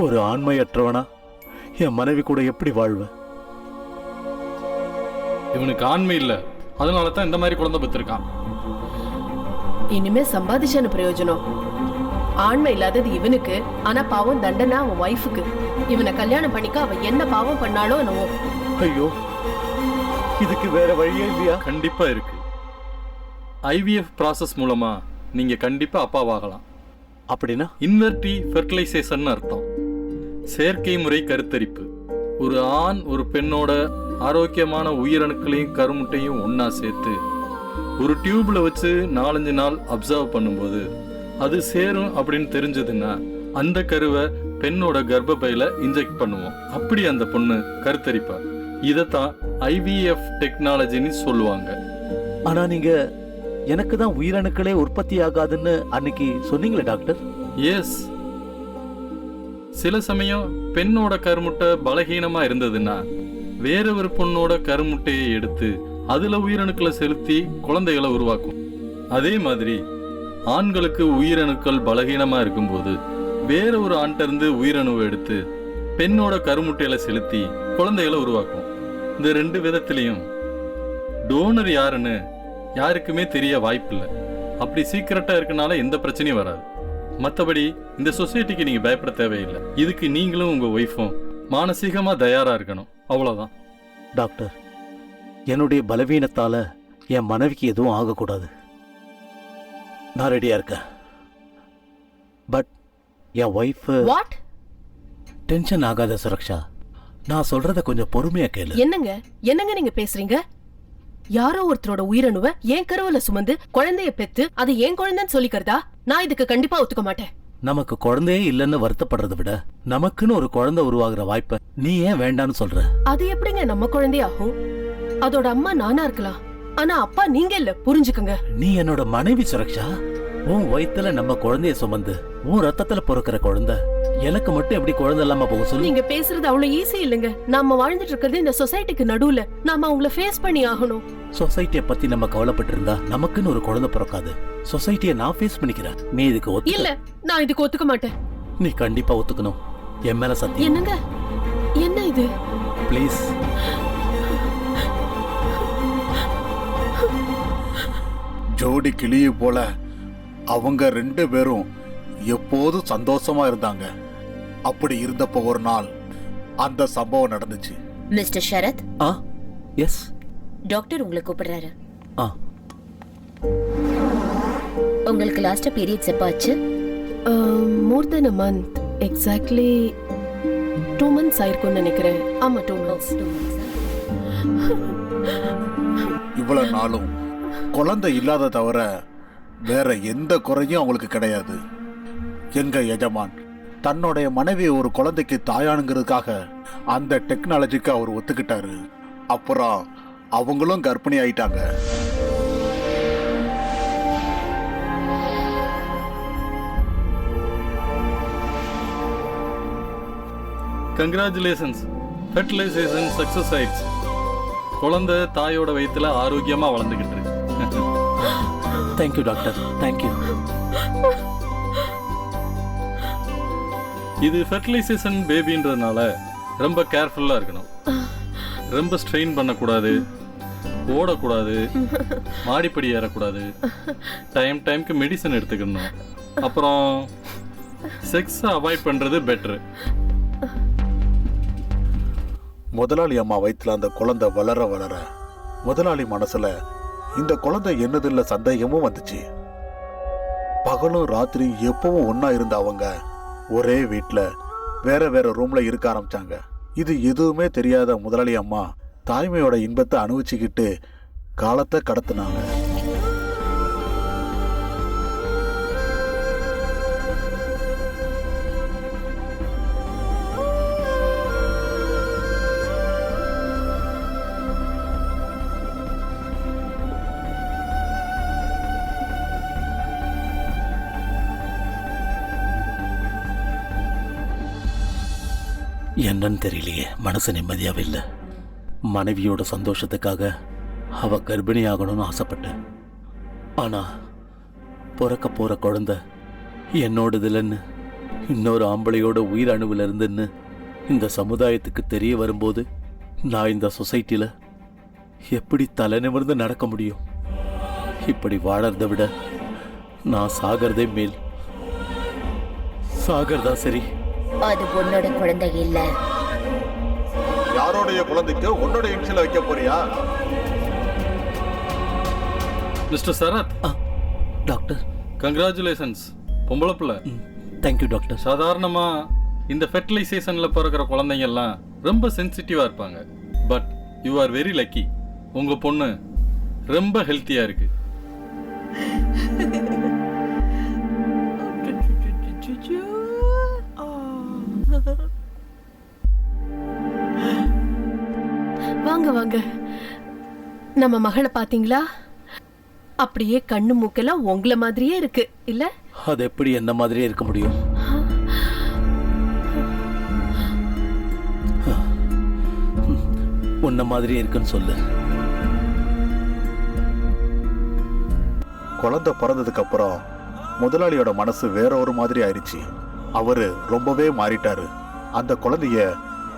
ஒரு ஆண்மையற்றவனா என் மனைவி கூட எப்படி வாழ்வேன்? இவனுக்கு ஆண்மை இல்ல, அதனால தான் இந்த மாதிரி குழந்தை பெற்றிருக்கான். இனிமே சம்பாதிச்சான பிரயோஜனம்? ஆண்மை இல்லாதது இவனுக்கு, ஆனா பாவம் தண்டனை அவன் ஒய்ஃபுக்கு. இவனை கல்யாணம் பண்ணிக்க அவ என்ன பாவம் பண்ணாலோ என்னவோ. ஐயோ, இதுக்கு வேற வழியே இல்லையா? கண்டிப்பா இருக்கு. ஐவிஎஃப் ப்ராசஸ் மூலமா நீங்க கண்டிப்பா அப்பாவாகலாம். அப்படின்னா இன்வெர்டி ஃபெர்டிலைசேஷன் அர்த்தம். செயற்கை முறை கருத்தரிப்பு. ஒரு ஆண் ஒரு பெண்ணோட ஆரோக்கியமான உயிரணுக்களையும் கருமுட்டையும் ஒன்னா சேர்த்து ஒரு டியூப்ல வச்சு 4-5 நாள் அப்சர்வ் பண்ணும்போது அது சேரும் அப்படின்னு தெரிஞ்சதுன்னா அந்த கருவை பெண்ணோட கர்ப்பப்பையில இன்ஜெக்ட் பண்ணுவோம். அப்படி அந்த பொண்ணு கருத்தரிப்பா. இதைத்தான் ஐவிஎஃப் டெக்னாலஜின்னு சொல்லுவாங்க. ஆனா நீங்க எனக்கு தான் உயிரணுக்களே உற்பத்தி ஆகாதுன்னு அன்னைக்கு சொன்னீங்களே டாக்டர். எஸ், சில சமயம் பெண்ணோட கருமுட்டை பலகீனமா இருந்ததுன்னா வேற ஒரு பொண்ணோட கருமுட்டையை எடுத்து அதுல உயிரணுக்களை செலுத்தி குழந்தைகளை உருவாக்கும். அதே மாதிரி ஆண்களுக்கு உயிரணுக்கள் பலகீனமா இருக்கும்போது வேற ஒரு ஆண்ட இருந்து உயிரணுவை எடுத்து பெண்ணோட கருமுட்டையில செலுத்தி குழந்தைகளை உருவாக்கும். இந்த 2 விதத்திலையும் டோனர் யாருன்னு யாருக்குமே தெரிய வாய்ப்பில்லை. அப்படி சீக்கிரட்டா இருக்கனால எந்த பிரச்சனையும் வராது. மற்றபடி இந்த சொசைட்டிக்கு நீங்க பயப்பட தேவையில்லை. இதுக்கு நீங்களும் உங்க ஒய்ஃபும் மானசீகமா தயாரா இருக்கணும், அவ்வளவுதான். டாக்டர், என்னுடைய பலவீனத்தால என் மனைவிக்கு எதுவும் ஆகக்கூடாது. நான் ரெடியா இருக்கேன். But N wife what? Tension ஆகாத சுரக்ஷா, நான் சொல்றத கொஞ்சம் பொறுமையா கேளு. என்னங்க என்னங்க நீங்க பேசுறீங்க? யாரோ ஒருத்தரோட உயிரணுவை என் கருவுல சுமந்து குழந்தைய பெத்து அது என் குழந்தைன்னு சொல்லிக்கிறதா? நான் இதுக்கு கண்டிப்பா ஒத்துக்க மாட்டேன். நமக்கு குழந்தையே இல்லைன்னு வருத்தப்படுறதை விட நமக்குன்னு ஒரு குழந்தை உருவாகிற வாய்ப்பை நீ ஏன் வேண்டான்னு சொல்ற? அது எப்படிங்க நம்ம குழந்தையாகும்? அதோட அம்மா நானா இருக்கலாம், ஆனா அப்பா நீங்க இல்ல, புரிஞ்சுக்கங்க. நீ என்னோட மனைவி சுரக்ஷா. உன் வயித்துல நம்ம குழந்தைய சுமந்து உன் ரத்தத்துல பிறக்கிற குழந்தை எனக்கு மட்டும் எப்படி குழந்தை இல்லாம போக சொல்லு? நீங்க பேசுறது அவ்வளவு ஈஸி இல்லைங்க. நாம வாழ்ந்துட்டு இருக்கிறது இந்த சொசைட்டிக்கு நடுவுல. நாம அவங்கள ஃபேஸ் பண்ணி ஆகணும். சொசைட்டியை பத்தி நம்ம கவலைப்பட்டு இருந்தா நமக்குன்னு ஒரு குழந்தை பிறக்காது. சொசைட்டியை நான் ஃபேஸ் பண்ணிக்கிறேன். நீ இதுக்கு ஒத்து? இல்ல, நான் இதுக்கு ஒத்துக்க மாட்டேன். நீ கண்டிப்பா ஒத்துக்கணும். என் மேல சத்தியம். என்னங்க என்ன இது? ப்ளீஸ். ஜோடி கிளியை போல அவங்க 2 பேரும் எப்போதும் சந்தோஷமா இருந்தாங்க. அப்படி இருந்தப்போ ஒரு நாள் அந்த சம்பவம் நடந்துச்சு. மிஸ்டர் ஷரத். எஸ். டாக்டர் உங்களை கூப்பிடுறாரு. உங்களுக்கு லாஸ்ட் பீரியட்ஸ் எப்ப ஆச்சு? மோர் தென் a month. எக்ஸாக்ட்லி 2 months ஆயிருக்கும்னு நினைக்கிறேன். ஆமா, 2 months. இவ்வளவு நாளும் குழந்தை இல்லாத தவிர வேற எந்த குறையும் அவங்களுக்கு கிடையாது. எங்க எஜமான் தன்னுடைய மனைவி ஒரு குழந்தைக்கு தாயானுங்கிறதுக்காக அந்த டெக்னாலஜிக்கு அவர் ஒத்துக்கிட்டாரு. அப்புறம் அவங்களும் கர்ப்பிணி ஆயிட்டாங்க. கங்க்ராச்சுலேஷன்ஸ், ஃபெர்டிலைசேஷன் சக்சஸ் ஆயிடுச்சு. குழந்தை தாயோட வயித்துல ஆரோக்கியமா வளர்ந்துகிட்டு இருக்கு. Thank you doctor, thank you. இது ஃபெர்டிலைசேஷன் பேபின்றதுனால ரொம்ப கேர்ஃபுல்லா இருக்கணும். ரொம்ப ஸ்ட்ரெயின் பண்ணக்கூடாது, ஓடக்கூடாது, மாடிப்படி ஏறக்கூடாது, டைம்க்கு மெடிசன் எடுத்துக்கணும். அப்புறம் செக்ஸ் அவாய்ட் பண்றது பெட்டர். முதலாளி அம்மா வயிற்றுல அந்த குழந்தை வளர வளர முதலாளி மனசுல இந்த குழந்தை என்னதில்ல சந்தேகமும் வந்துச்சு. பகலும் ராத்திரி எப்பவும் ஒன்னா இருந்த அவங்க ஒரே வீட்டுல வேற வேற ரூம்ல இருக்க ஆரம்பிச்சாங்க. இது எதுவுமே தெரியாத முதலாளி அம்மா தாய்மையோட இன்பத்தை அனுபவிச்சுக்கிட்டு காலத்தை கடத்தினாங்க. என்னன்னு தெரியலையே, மனசு நிம்மதியாவே இல்லை. மனைவியோட சந்தோஷத்துக்காக அவ கர்ப்பிணி ஆகணும்னு ஆசைப்பட்டேன். ஆனா பிறக்க போற குழந்தை என்னோடதுலன்னு, இன்னொரு ஆம்பளையோட உயிர் அணுவில் இருந்துன்னு இந்த சமுதாயத்துக்கு தெரிய வரும்போது நான் இந்த சொசைட்டில எப்படி தலை நிமிர்ந்து நடக்க முடியும்? இப்படி வாழறதை விட நான் சாகிறதே மேல். சாகிறதா சரி. அது உன்னோட குழந்தை இல்ல. யாரோடைய குழந்தைக்கு உன்னோட இன்ஷியல் வைக்க போறியா? மிஸ்டர் சரத். Doctor, congratulations. பொம்பளை பிள்ளை. Thank you doctor. சாதாரணமா இந்த ஃபெர்டிலைசேஷன்ல பிறக்கிற குழந்தைங்க எல்லாம் ரொம்ப சென்சிட்டிவா இருப்பாங்க. But you are very lucky. உங்க பொண்ணு ரொம்ப ஹெல்த்தியா இருக்கு. வாங்க வாங்க. நம்ம மகளை பாத்தீங்களா? அப்படியே கண்ணு மூக்கெல்லாம் உங்கள மாதிரியே இருக்கு இல்ல? அது எப்படி என்ன மாதிரியே இருக்க முடியும்? உன்ன மாதிரி இருக்குன்னு சொல்லு. குழந்தை பிறந்ததுக்கு அப்புறம் முதலாளியோட மனசு வேற ஒரு மாதிரி ஆயிடுச்சு. அவரு ரொம்பவே மாறிட்டாரு. அந்த குழந்தைய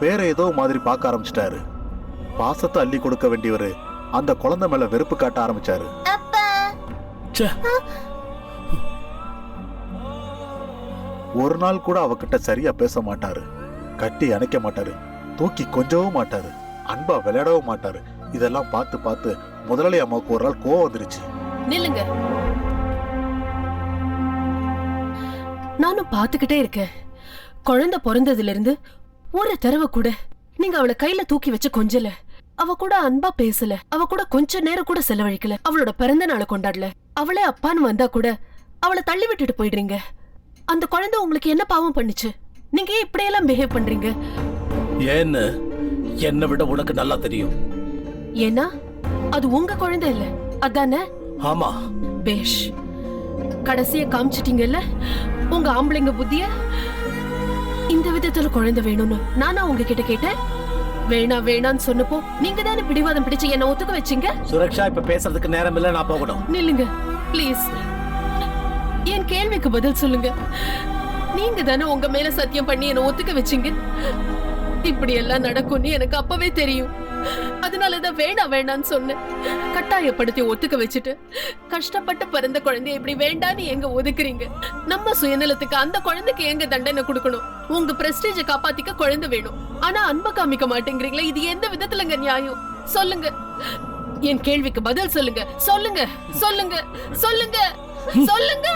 வேற ஏதோ மாதிரி பார்க்க ஆரம்பிச்சிட்டாரு. பாசத்தை அள்ளி கொடுக்க வேண்டியவரு அந்த குழந்தை மேல வெறுப்பு காட்ட ஆரம்பிச்சாரு. ஒரு நாள் கூட அவகிட்ட சரியா பேச மாட்டாரு, கட்டி அணைக்க மாட்டாரு, தூக்கி கொஞ்சவும் மாட்டாரு, அன்பா விளையாடவும் மாட்டாரு. இதெல்லாம் பார்த்து பார்த்து முதலாளி அம்மாவுக்கு ஒரு நாள் கோவம் வந்துருச்சு. நில்லுங்க. நானும் பாத்துக்கிட்டே இருக்கேன். குழந்தை பிறந்ததுல இருந்து ஒரு தடவை கூட நீங்க அவளை கையில தூக்கி வச்சு கொஞ்சல, அவ கூட அன்பா பேசல, அவ கூட கொஞ்ச நேரம் கூட செலவழிக்கல, அவளோட பிறந்த நாளை கொண்டாடல. அவளே அப்பான்னு வந்தா கூட அவளை தள்ளி விட்டுட்டு போயிடுறீங்க. அந்த குழந்தை உங்களுக்கு என்ன பாவம் பண்ணுச்சு? நீங்க ஏன் இப்படியெல்லாம் பிஹேவ் பண்றீங்க? ஏன்னு என்னை விட உனக்கு நல்லா தெரியும். ஏன்னா அது உங்க குழந்தை இல்ல, அதானே? ஆமா. பேஷ். கடைசியா காமிச்சிட்டீங்கல்ல உங்க ஆம்பளைங்க புத்திய. இந்த விதத்துல குழந்தை வேணும்னு நானா உங்ககிட்ட கேட்டேன்? வேணா வேணான்னு சொன்னப்போ நீங்க தானே பிடிவாதம் பிடிச்சு என்ன ஒத்துக்க வச்சீங்க. சுரக்ஷா, இப்ப பேசுறதுக்கு நேரம் இல்ல, நான் போகணும். நில்லுங்க ப்ளீஸ். என் கேள்விக்கு பதில் சொல்லுங்க. நீங்க தானே உங்க மேல சத்தியம் பண்ணி என்ன ஒத்துக்க வச்சீங்க. இப்படி எல்லாம் நடக்கும்னு எனக்கு அப்பவே தெரியும். அதனாலதான் வேணா வேணான்னு சொன்னேன். கட்டாயப்படுத்தி ஒத்துக்க வச்சுட்டு கஷ்டப்பட்டு பிறந்த குழந்தைய இப்படி வேண்டான்னு எங்க ஒதுக்குறீங்க? நம்ம சுயநலத்துக்கு அந்த குழந்தைக்கு எங்க தண்டனை கொடுக்கணும்? உங்க பிரஸ்டீஜ காப்பாத்திக்க குழந்தை வேணும், ஆனா அன்பை காமிக்க மாட்டேங்கிறீங்களா? இது எந்த விதத்துலங்க நியாயம்? சொல்லுங்க. என் கேள்விக்கு பதில் சொல்லுங்க. சொல்லுங்க சொல்லுங்க சொல்லுங்க சொல்லுங்க.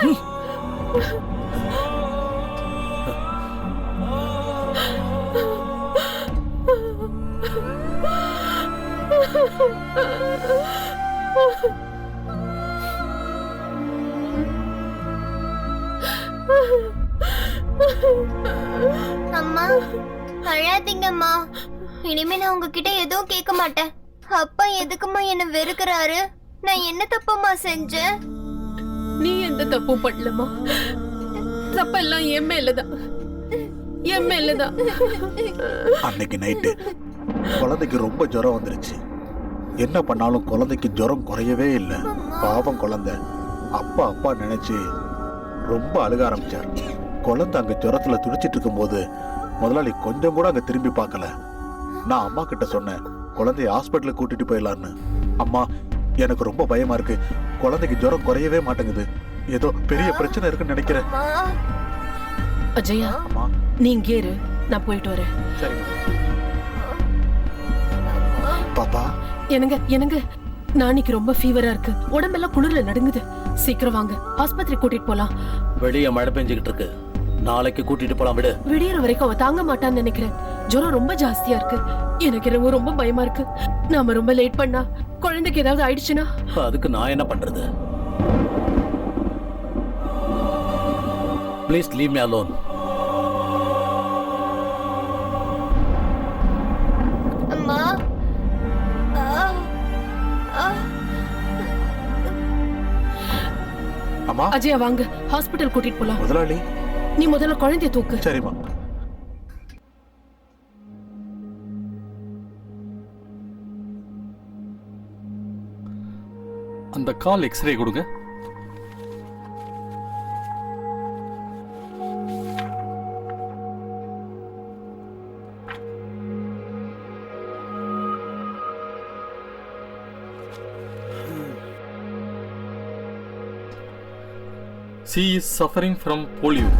அம்மா அழாதீங்கம்மா. இனிமே நான் உங்ககிட்ட எதுவும் கேட்க மாட்டேன். அப்பா எதுக்குமா என்ன வெறுக்கிறாரு? நான் என்ன தப்பம்மா செஞ்சேன்? நீ எந்த தப்பும் பண்ணலமா. தப்பெல்லாம் என் மேலதான், என் மேலதான். அன்னைக்கு நைட்டு குழந்தைக்கு ரொம்ப ஜுரம் வந்துருச்சு. என்ன பண்ணாலும் குழந்தைக்கு ஜுரம் குறையவே இல்லை. பாவம் குழந்தை அப்பா அப்பா நினைச்சு ரொம்ப அழுக ஆரம்பிச்சார். குழந்தை அங்க ஜுரத்துல துடிச்சிட்டு இருக்கும் போது முதலாளி கொஞ்சம் கூட அங்க திரும்பி பார்க்கல. நான் அம்மா கிட்ட சொன்னேன், குழந்தைய ஹாஸ்பிட்டலுக்கு கூட்டிட்டு போயிடலான்னு. அம்மா, எனக்கு ரொம்ப பயமா இருக்கு, குழந்தைக்கு ஜுரம் குறையவே மாட்டேங்குது, ஏதோ பெரிய பிரச்சனை இருக்குன்னு நினைக்கிறேன். அஜயா, நீ இங்கே இரு, நான் போயிட்டு வரேன். சரி பாப்பா. எனக்கு நாளைக்கு ரொம்ப ஃபீவரா இருக்கு, உடம்பெல்லாம் குளிர்ல நடுங்குது. சீக்கிரம் வாங்க, ஆஸ்பத்திரி கூட்டிட்டு போலாம். வெளியே மழை பெஞ்சுக்கிட்டு இருக்கு, நாளைக்கு கூட்டிட்டு போலாம். விடு. விடியற வரைக்கும் அவ தாங்க மாட்டான்னு நினைக்கிறேன். ஜுரம் ரொம்ப ஜாஸ்தியா இருக்கு. எனக்கு என்னவோ ரொம்ப பயமா இருக்கு. நாம ரொம்ப லேட் பண்ணா குழந்தைக்கு ஏதாவது ஆயிடுச்சுன்னா அதுக்கு நான் என்ன பண்றது? Please leave me alone. அம்மா. அம்மா. அஜயா வாங்க, ஹாஸ்பிடல் கூட்டிட்டு போலாம். முதலாளி, நீ முதல்ல குழந்தைய தூக்கு. சரிம்மா. அந்த கால் எக்ஸ்ரே கொடுங்க. She is suffering from polio.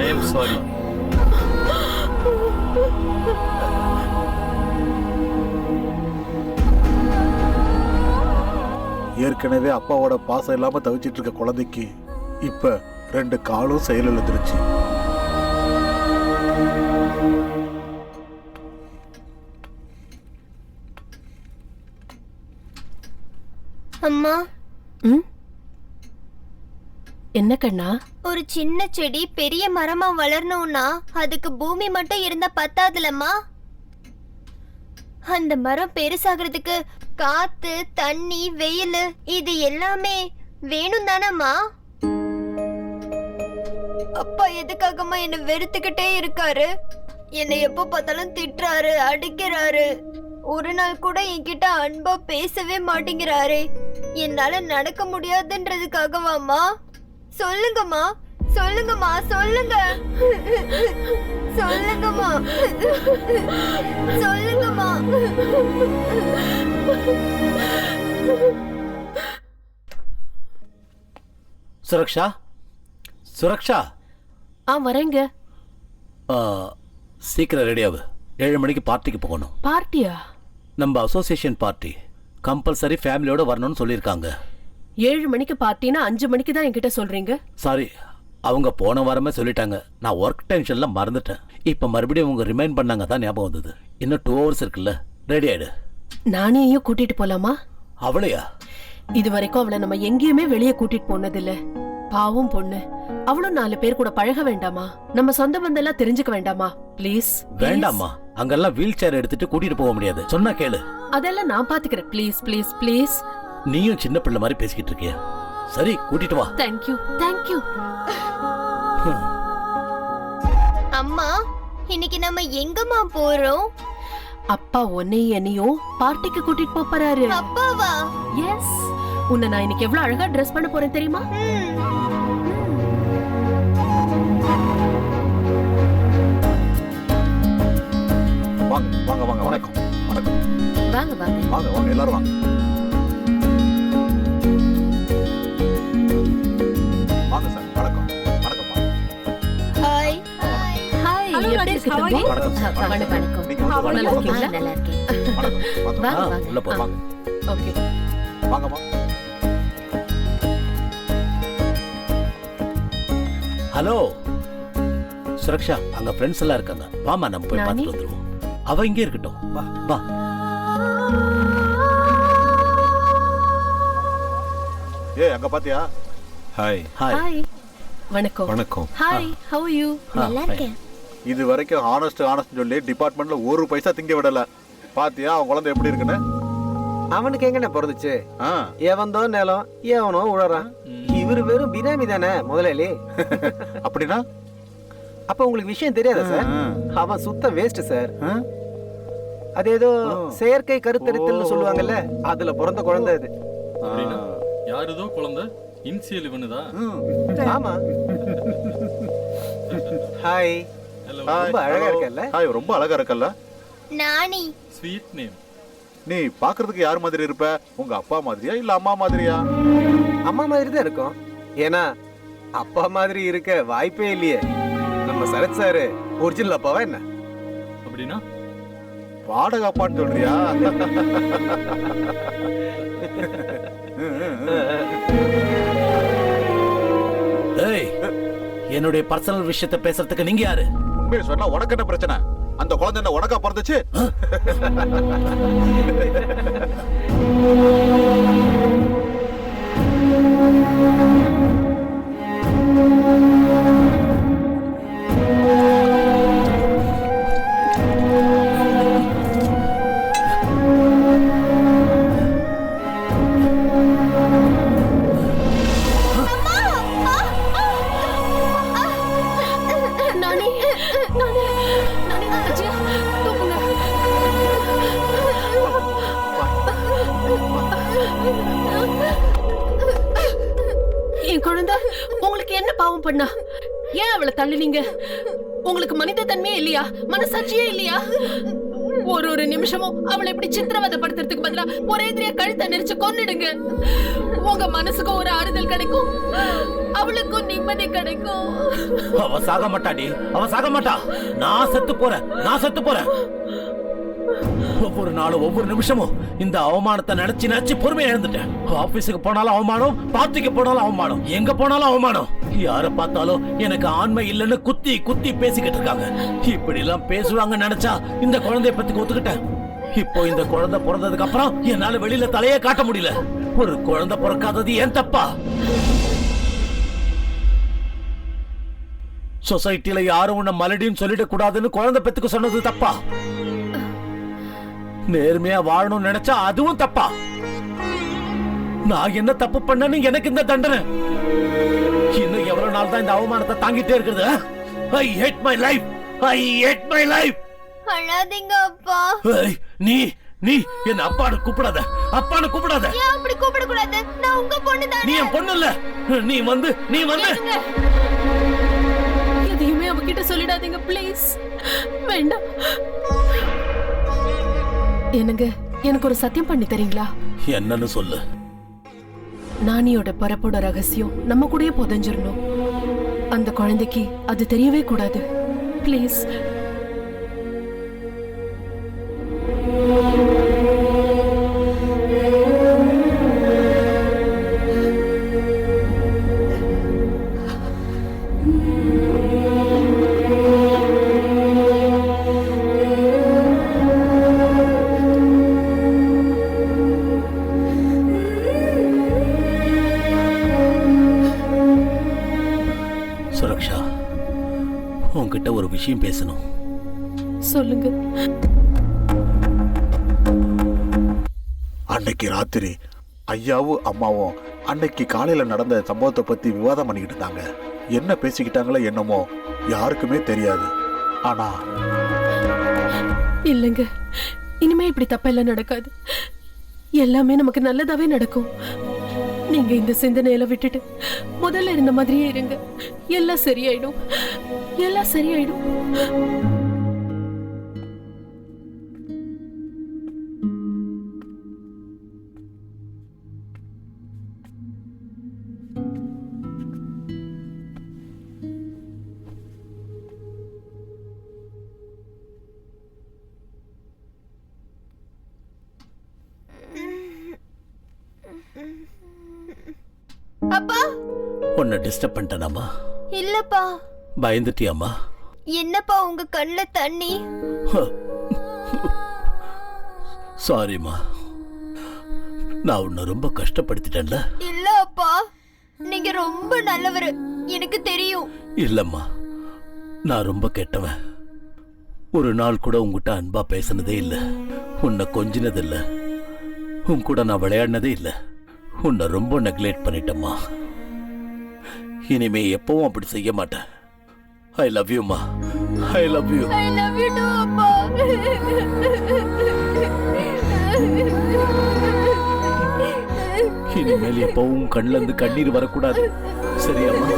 I am sorry. ஏற்கனவே அப்பாவோட பாசம் இல்லாம தவிச்சிட்டு இருக்க குழந்தைக்கு இப்ப 2 காலும் செயலிழந்துருச்சு. அம்மா, என்ன கண்ணா? ஒரு சின்ன செடி பெரிய மரமா வளரணும்னா அதுக்கு பூமி மட்டும் இருந்தா பத்தாதுலம்மா. அந்த மரம் பெருசாகிறதுக்கு காத்து, தண்ணி, வெயில் இது எல்லாமே வேணும் தானம்மா? அப்பா எதுக்காகம்மா என்ன வெறுத்துக்கிட்டே இருக்காரு? என்னை எப்ப பார்த்தாலும் திட்டுறாரு, அடிக்கிறாரு. ஒரு நாள் கூட என்கிட்ட அன்பா பேசவே மாட்டேங்கிறாரே. என்னால நடக்க முடியாதுன்றதுக்காகவாம்மா? சொல்லுங்கம்மா, சொல்லுங்கம்மா, சொல்லுங்க, சொல்லுங்கம்மா, சொல்லுங்கம்மா. சுரக்ஷா, சுரக்ஷா. வரேங்க. சீக்கிரம் ரெடியாவு. 7 மணிக்கு பார்ட்டிக்கு போகணும். பார்ட்டியா? நம்ம அசோசியேஷன் பார்ட்டி. கம்பல்சரி ஃபேமிலியோட வரணும்னு சொல்லியிருக்காங்க. 7 மணிக்கு பார்ட்டினா 5 மணிக்கு தான் என்கிட்ட சொல்றீங்க? சாரி, அவங்க போன வாரமே சொல்லிட்டாங்க. நான் ஒர்க் டென்ஷன்ல மறந்துட்டேன். இப்ப மறுபடியும் அவங்க ரிமைண்ட் பண்ணாங்க தான் ஞாபகம் வந்தது. இன்னும் 2 hours இருக்குல்ல, ரெடி ஆயிடு. நானேயும் கூட்டிட்டு போலாமா? அவளையா? இது வரைக்கும் அவளை நம்ம எங்கேயுமே வெளியே கூட்டிட்டு போனதில்ல. பாவம் பொண்ணு. அவளும் 4 பேர் கூட பழக வேண்டாமா? நம்ம சொந்த பந்தெல்லாம் தெரிஞ்சுக்க வேண்டாமா? ப்ளீஸ். வேண்டாமா, அங்கெல்லாம் வீல் சேர் எடுத்துட்டு கூட்டிட்டு போக முடியாது. சொன்னா கேளு. அதெல்லாம் நான் பாத்துக்கிறேன். Please please please. நீயும் சின்ன பிள்ளை மாதிரி பேசிக்கிட்டு இருக்கிய. சரி, கூட்டிட்டு வா. Thank you thank you. அம்மா, இன்னைக்கு நம்ம எங்கம்மா போறோம்? அப்பா உன்னையும் என்னையும் பார்ட்டிக்கு கூட்டிட்டு போறாரு. அப்பாவா? எஸ். உன்னை நான் இன்னைக்கு எவ்வளவு அழகா ட்ரெஸ் பண்ண போறேன் தெரியுமா? வாங்க வாங்க வாங்க. வணக்கம் வணக்கம். வாங்க வாங்க வாங்க வாங்க, எல்லாரும் வாங்க. வாங்க சார். வணக்கம் வணக்கம்மா. ஹாய். ஹாய். எப்படி இருக்கு தம்பி? வணக்கம். வணக்கம். நீங்க வந்து நல்லா வாங்க. இருக்கீங்களா? நல்லா இருக்கேன். வணக்கம் வாங்க. வாங்க வாங்க. உள்ள போ. வாங்க ஓகே. வாங்கம்மா. ஹலோ சுரக்ஷா, அங்க ஃப்ரெண்ட்ஸ் எல்லாம் இருக்காங்க. வாமா, நம்ம போய் பார்த்துட்டு வந்துருவோம். அவ இங்கே இருக்கட்டும். வா வா. அங்க பாத்தியா? ஹாய். ஹாய். ஹாய். வணக்கம். வணக்கம். ஹாய். how are you? நல்லா இருக்கேன். இது வரைக்கும் ஹானஸ்ட் சொல்லி டிபார்ட்மெண்ட்ல 1 பைசா திங்க விடல. பாத்தியா அவன் குழந்தை எப்படி இருக்குன்னு? அவனுக்கு எங்கண்ணே பிறந்துச்சு? எவன்தோ நிலம் எவனோ உழறான். இவரு வெறும் பினாமி தானே முதலாளி. அப்படின்னா அப்ப உங்களுக்கு விஷயம் தெரியாதா சார்? அவன் சுத்த வேஸ்ட் சார். அது ஏதோ செயற்கை கருத்தரித்தல்னு சொல்லுவாங்கல்ல, அதுல பிறந்த குழந்தை அது. அப்படின்னா யாருதோ குழந்தை இன்சியல் இவனுதா? ஆமா. ஹாய். ரொம்ப அழகா இருக்கல்ல? ஹாய், ரொம்ப அழகா இருக்கல்ல? நானி. Sweet name. நீ பாக்குறதுக்கு யார் மாதிரி இருப்ப? உங்க அப்பா மாதிரியா இல்ல அம்மா மாதிரியா? அம்மா மாதிரி தான் இருக்கும். ஏன்னா அப்பா மாதிரி இருக்க வாய்ப்பே இல்லையே. நம்ம சரத் சாரு ஒரிஜினல் அப்பாவா என்ன? அப்படின்னா வாடகை அப்பான்னு சொல்றியா? ஏய், என்னுடைய பர்சனல் விஷயத்தை பேசுறதுக்கு நீங்க யாரு? உண்மையை சொன்னா உனக்கு என்ன பிரச்சனை? அந்த குழந்தை என்ன உனக்கா பிறந்துச்சு? உங்களுக்கு என்ன பாவம் பண்ணா? ஏன் அவளை தள்ளுனீங்க? உங்களுக்கு மனித தன்மையே இல்லையா? மனசாட்சியே இல்லையா? ஒரு நிமிஷமும் அவளை இப்படி சித்திரவதைப்படுத்துறதுக்கு பதிலா ஒரே எதிரியா கழுத்தை நெரிச்சு கொன்னுடுங்க. உங்க மனசுக்கும் ஒரு ஆறுதல் கிடைக்கும், அவளுக்கும் நிம்மதி கிடைக்கும். அவ சாக மாட்டாடி, அவ சாக மாட்டா. நான் செத்து போறேன். ஒவ்வொரு நாளும் ஒவ்வொரு நிமிஷமும் இந்த அவமானத்தை நினைச்சு பொறுமையா எழுந்துட்டேன். ஆபீஸுக்கு போனாலும் அவமானம், பார்ட்டிக்கு போனாலும் அவமானம், எங்க போனாலும் அவமானம். யார பார்த்தாலும் எனக்கு ஆண்மை இல்லைன்னு குத்தி பேசிக்கிட்டு இருக்காங்க. இப்படி எல்லாம் பேசுவாங்க நினைச்சா இந்த குழந்தைய பத்தி ஒத்துக்கிட்டேன். இப்போ இந்த குழந்தை பிறந்ததுக்கு அப்புறம் என்னால வெளியில தலையே காட்ட முடியல. ஒரு குழந்தை பிறக்காதது ஏன் தப்பா? சொசைட்டில யாரும் உன்னை மலடின்னு சொல்லிட கூடாதுன்னு குழந்தை பெத்துக்கு சொன்னது தப்பா? நேர்மையா வாழணும்னு நினைச்சா அதுவும் தப்பா? நான் என்ன தப்பு பண்ணேன்னு எனக்கு இந்த தண்டனை? இன்னும் எவ்வளவு நாள் தான் இந்த அவமானத்தை தாங்கிட்டே இருக்குது? I hate my life. அழாதீங்க அப்பா. நீ என்ன அப்பான்னு கூப்பிடாத. ஏன் அப்படி கூப்பிட கூடாது? நான் உங்க பொண்ணு தானே. நீ என் பொண்ணு இல்ல. நீ வந்து எதையுமே அவகிட்ட சொல்லிடாதீங்க ப்ளீஸ். வேண்டாம். எனக்கு ஒரு சத்தியம் பண்ணி தரீங்களா? என்னன்னு சொல்லு. நானியோட பரப்போட ரகசியம் நம்ம கூடயே புதைஞ்சிரணும். அந்த குழந்தைக்கு அது தெரியவே கூடாது. ப்ளீஸ். சுரக்ஷா, உன்கிட்ட ஒரு விஷயம் பேசணும். சொல்லுங்க. அன்னைக்கு ராத்திரி ஐயாவும் அம்மாவும் அன்னைக்கு காலையில நடந்த சம்பவத்தை பத்தி விவாதம் பண்ணிக்கிட்டு இருந்தாங்க. என்ன பேசிக்கிட்டாங்களோ என்னமோ யாருக்குமே தெரியாது. ஆனா இல்லங்க, இனிமே இப்படி தப்பெல்லாம் நடக்காது. எல்லாமே நமக்கு நல்லதாவே நடக்கும். நீங்க இந்த சிந்தனையில விட்டுட்டு முதல்ல இருந்த மாதிரியே இருங்க. எல்லாம் சரியாயிடும். அப்பா, உன்னை டிஸ்டர்ப் பண்ணிட்டேனாமா? இல்லப்பா. பயந்துட்டியாமா? என்னப்பா உங்க கண்ணுல தண்ணி? சாரிமா, நான் உன்னை ரொம்ப கஷ்டப்படுத்திட்டேன்ல. இல்ல அப்பா, நீங்க ரொம்ப நல்லவரு, எனக்கு தெரியும். இல்லம்மா, நான் ரொம்ப கெட்டவன். ஒரு நாள் கூட உங்ககிட்ட அன்பா பேசினதே இல்ல, உன்னை கொஞ்சினது இல்ல, உன் கூட நான் விளையாடினதே இல்ல. உன்னை ரொம்ப நெக்லெக்ட் பண்ணிட்டேம்மா. இனிமே எப்பவும் அப்படி செய்ய மாட்டேன். ஐ லவ் யூமா. I love you. I love you too அப்பா. இனிமேல் எப்பவும் கண்ணுல இருந்து கண்ணீர் வரக்கூடாது, சரியாம்மா?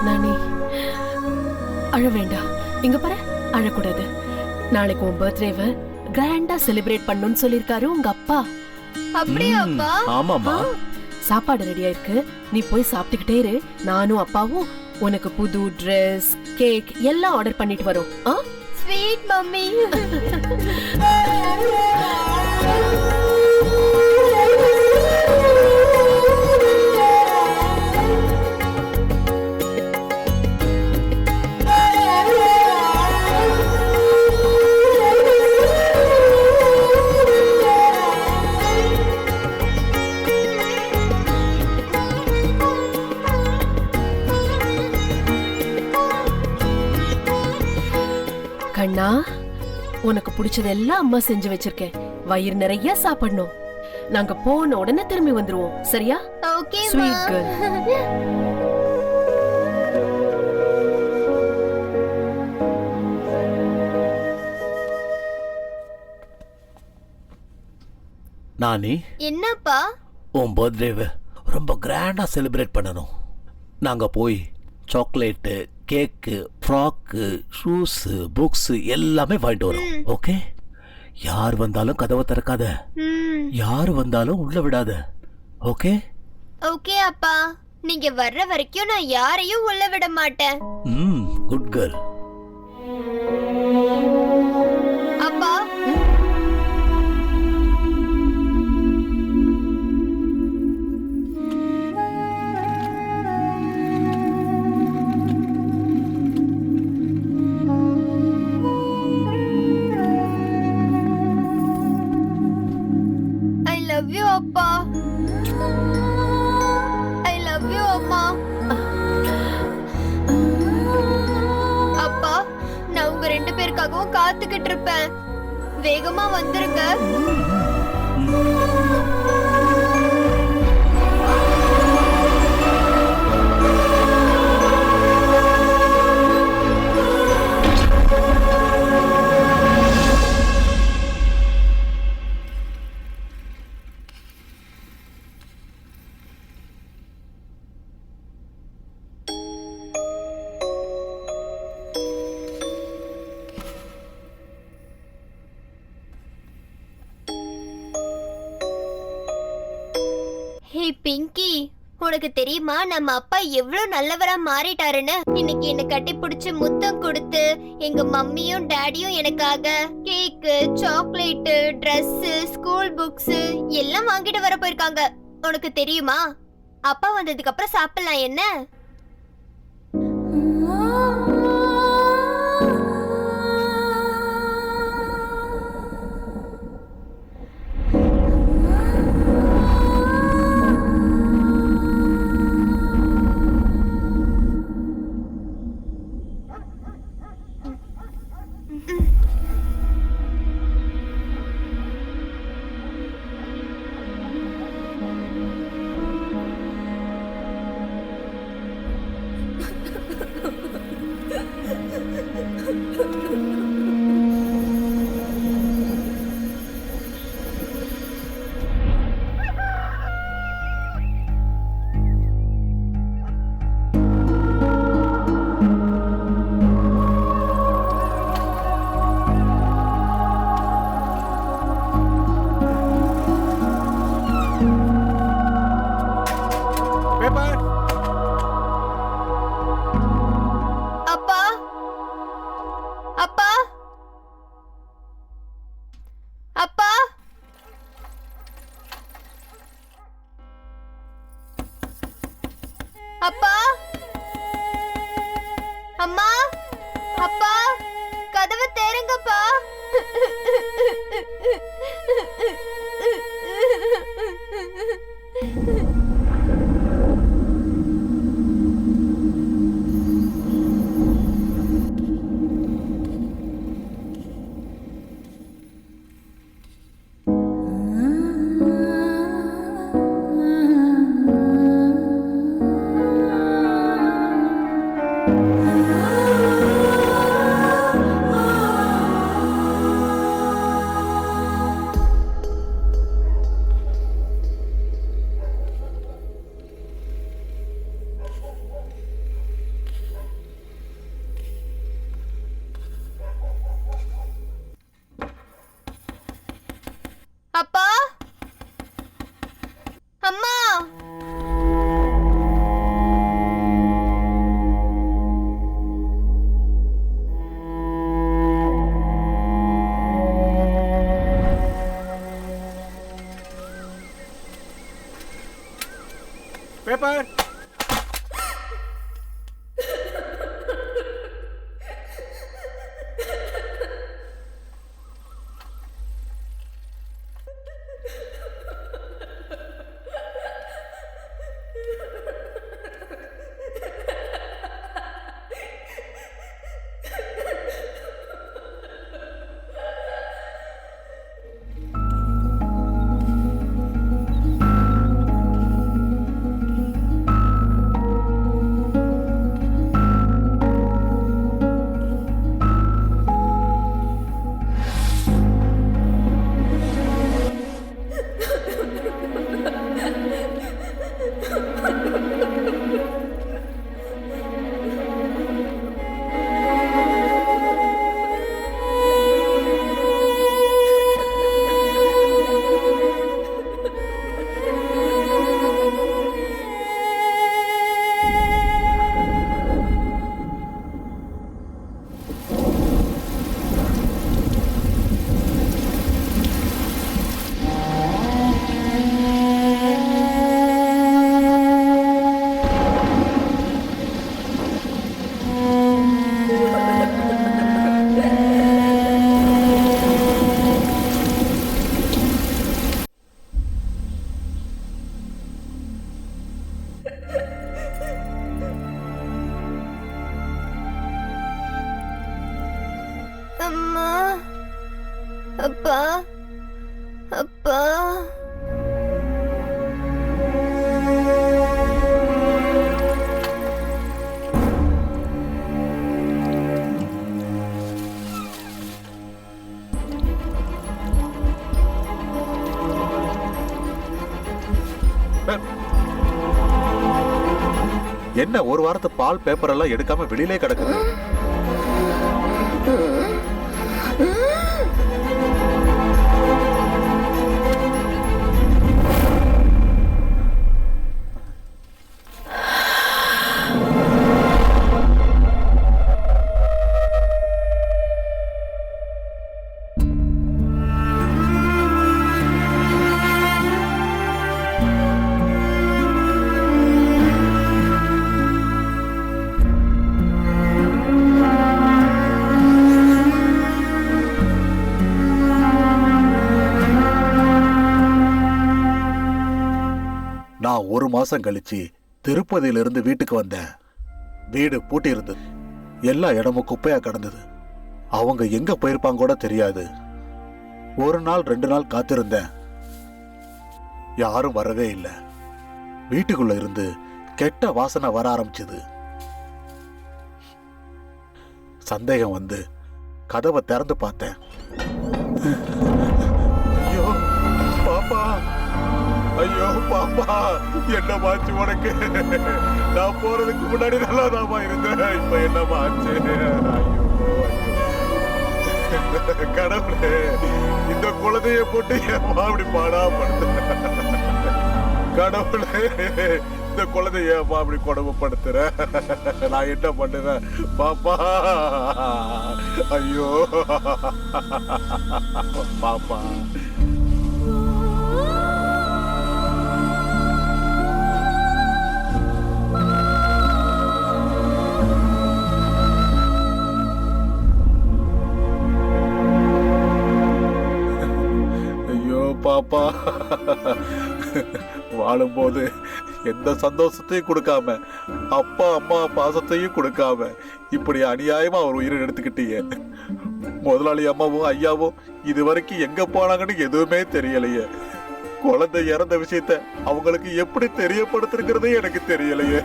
நானே அழ வேண்டாம். இங்க பாரு, அழக்கூடாது. நாளைக்கு உன் பர்த்டேவை கிராண்டா செலிப்ரேட் பண்ணணும்னு சொல்லிருக்காரு உங்க அப்பா. அப்படியே அப்பா? ஆமாமா. சாப்பாடு ரெடியா இருக்கு, நீ போய் சாப்பிட்டுக்கிட்டே இரு. நானும் அப்பாவும் உனக்கு புது ட்ரெஸ், கேக் எல்லாம் ஆர்டர் பண்ணிட்டு வரோம். Sweet mummy. கண்ணா, உனக்கு பிடிச்சதெல்லாம் அம்மா செஞ்சு வச்சிருக்கேன். வயிறு நிறைய சாப்பிடணும். நாங்க போன உடனே திரும்பி வந்துருவோம், சரியா? ஓகே மா. Sweet girl. நானி, என்னப்பா? உன் பர்த்டேவை ரொம்ப கிராண்டா செலிப்ரேட் பண்ணணும். நாங்க போய் சாக்லேட்டு, கேக்கு, ஃப்ராக்கு, ஷூஸு, புக்ஸு எல்லாமே வாங்கிட்டு வரோம். ஓகே? யார் வந்தாலும் கதவை திறக்காத, யார் வந்தாலும் உள்ள விடாத. ஓகே? ஓகே அப்பா. நீங்க வர்ற வரைக்கும் நான் யாரையும் உள்ள விட மாட்டேன். Good girl. அப்பா, ஐ லவ் யூ அப்பா. ஐ லவ் யூ அம்மா. அப்பா, நான் உங்க 2 பேருக்காகவும் காத்துக்கிட்டு இருப்பேன். வேகமா வந்துருங்க. ஹே பிங்கி, உனக்கு தெரியுமா நம்ம அப்பா எவ்வளவு நல்லவரா மாறிட்டாருன்னு? இன்னைக்கு என்ன கட்டி பிடிச்சு முத்தம் கொடுத்து எங்க மம்மியும் டாடியும் எனக்காக கேக்கு, சாக்லேட்டு, Dress, ஸ்கூல் புக்ஸ் எல்லாம் வாங்கிட்டு வர போயிருக்காங்க. உனக்கு தெரியுமா? அப்பா வந்ததுக்கு அப்புறம் சாப்பிடலாம் என்ன? அப்பா, அப்பா, அப்பா, அப்பா, அம்மா, அப்பா, கதவை திறங்கப்பா. அப்பா, அம்மா, பேப்பர். அம்மா, அப்பா, அப்பா. என்ன ஒரு வாரத்து பால் பேப்பர் எல்லாம் எடுக்காம வெளியிலே கிடக்குது? நான் ஒரு மாசம் கழிச்சு திருப்பதியிலிருந்து வீட்டுக்கு வந்தேன். வீடு பூட்டி இருந்தது. எல்லா இடமும் குப்பையா கிடந்தது. அவங்க எங்க போயிருப்பாங்க கூட தெரியாது. ஒரு நாள் 2 நாள் காத்திருந்தேன். யாரும் வரவே இல்லை. வீட்டுக்குள்ள இருந்து கெட்ட வாசனை வர ஆரம்பிச்சது. சந்தேகம் வந்து கதவை திறந்து பார்த்தேன். ஐயோ பாப்பா, ஐயோ பாப்பா, என்ன மாச்சு உனக்கு? நான் போறதுக்கு முன்னாடி நல்லாதாமா இருந்தேன். இப்ப என்ன மாச்சு? கடவுளே, இந்த குழந்தைய போட்டு ஏமா அப்படி பாடா படுத்து? கடவுளே, இந்த குழந்தைய ஏமா அப்படி கொடுமைப்படுத்துற? நான் என்ன பண்ணுவேன் பாப்பா? ஐயோ பாப்பா. பாப்பா, வாழும்போது எந்த சந்தோஷத்தையும் கொடுக்காம, அப்பா அம்மா பாசத்தையும் கொடுக்காம, இப்படி அநியாயமா ஒரு உயிரை எடுத்துக்கிட்டீங்க. முதலாளி அம்மாவும் ஐயாவும் இது வரைக்கும் எங்க போனாங்கன்னு எதுவுமே தெரியலையே. குழந்தை இறந்த விஷயத்த அவங்களுக்கு எப்படி தெரியப்படுத்துறதே எனக்கு தெரியலையே.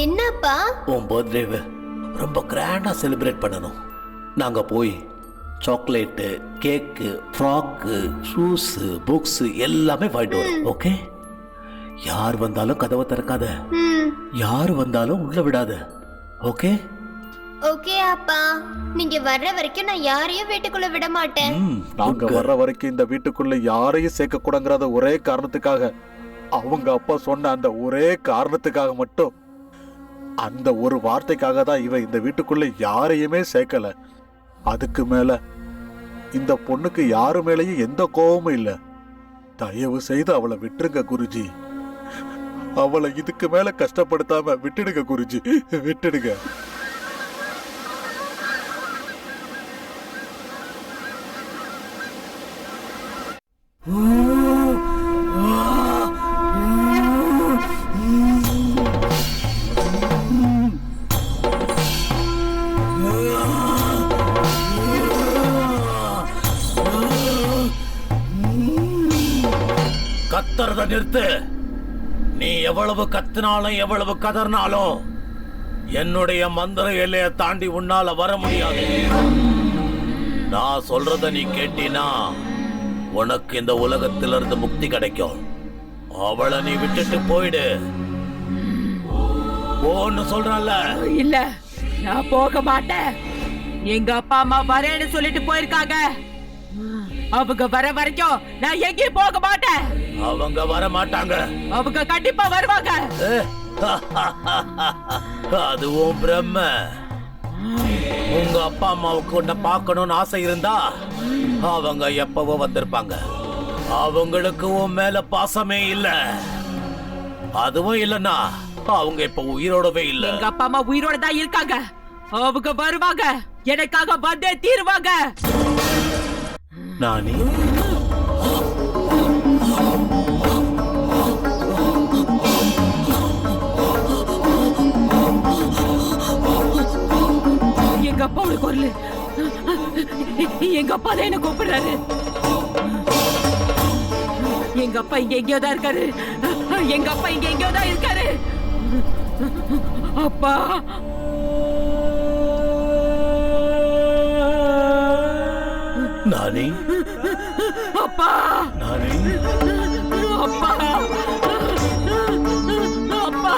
என்னப்பா? உன் பர்த்டேவை ரொம்ப கிராண்டா செலிப்ரேட் பண்ணணும். நாங்க போய் சாக்லேட்டு, கேக்கு, ஃப்ராக்கு, ஷூஸு, புக்ஸ் எல்லாமே வாங்கிட்டு வரோம். ஓகே? யார் வந்தாலும் கதவை திறக்காத, யார் வந்தாலும் உள்ள விடாத. ஓகே? ஓகே அப்பா. நீங்க வர்ற வரைக்கும் நான் யாரையும் வீட்டுக்குள்ள விட மாட்டேன். நாங்க வர்ற வரைக்கும் இந்த வீட்டுக்குள்ள யாரையும் சேர்க்க கூடாங்கிறத ஒரே காரணத்துக்காக, அவங்க அப்பா சொன்ன அந்த ஒரே காரணத்துக்காக மட்டும், அந்த ஒரு வார்த்தைக்காக தான் இவன் இந்த வீட்டுக்குள்ள யாரையுமே சேர்க்கல. அதுக்கு மேல இந்த பொண்ணுக்கு யாரு மேலேயும் எந்த கோபமும் இல்லை. தயவு செய்து அவளை விட்டுருங்க குருஜி. அவளை இதுக்கு மேல கஷ்டப்படுத்தாம விட்டுடுங்க குருஜி, விட்டுடுங்க. கத்துறத நிறுத்து. நீ எவ்வளவு கத்தினாலும் எவ்வளவு கதறினாலும் என்னுடைய மந்திர எல்லையை தாண்டி உன்னால வர முடியாது. நான் சொல்றத நீ கேட்டினா உனக்கு இந்த உலகத்திலிருந்து முக்தி கிடைக்கும். அவளை நீ விட்டுட்டு போயிடு. போன்னு சொல்றல. இல்ல, நான் போக மாட்டேன். எங்க அப்பா அம்மா வரேன்னு சொல்லிட்டு போயிருக்காங்க. அவங்க வர வரைக்கும் நான் எங்கேயும் போக மாட்டேன். அவங்க வர மாட்டாங்க. அவங்க கண்டிப்பா வருவாங்க. அதுவும் பிரம்ம. உங்க அப்பா அம்மாவுக்கு உன்னை பார்க்கணும்னு ஆசை இருந்தா அவங்க எப்பவோ வந்திருப்பாங்க. அவங்களுக்கு உன் மேல பாசமே இல்ல. அதுவும் இல்லன்னா அவங்க இப்ப உயிரோடவே இல்ல. எங்க அப்பா அம்மா உயிரோட தான் இருக்காங்க. அவங்க வருவாங்க, எனக்காக வந்தே தீருவாங்க. நானி, எங்க அப்பாவோட குரல். எங்க அப்பா தான் என்ன கூப்பிடுறாரு. எங்க அப்பா இங்க எங்கேயோ தான் இருக்காரு. எங்க அப்பா இங்க எங்கேயோ தான் இருக்காரு. அப்பா, நானி, அப்பா, நானி, அப்பா, அப்பா.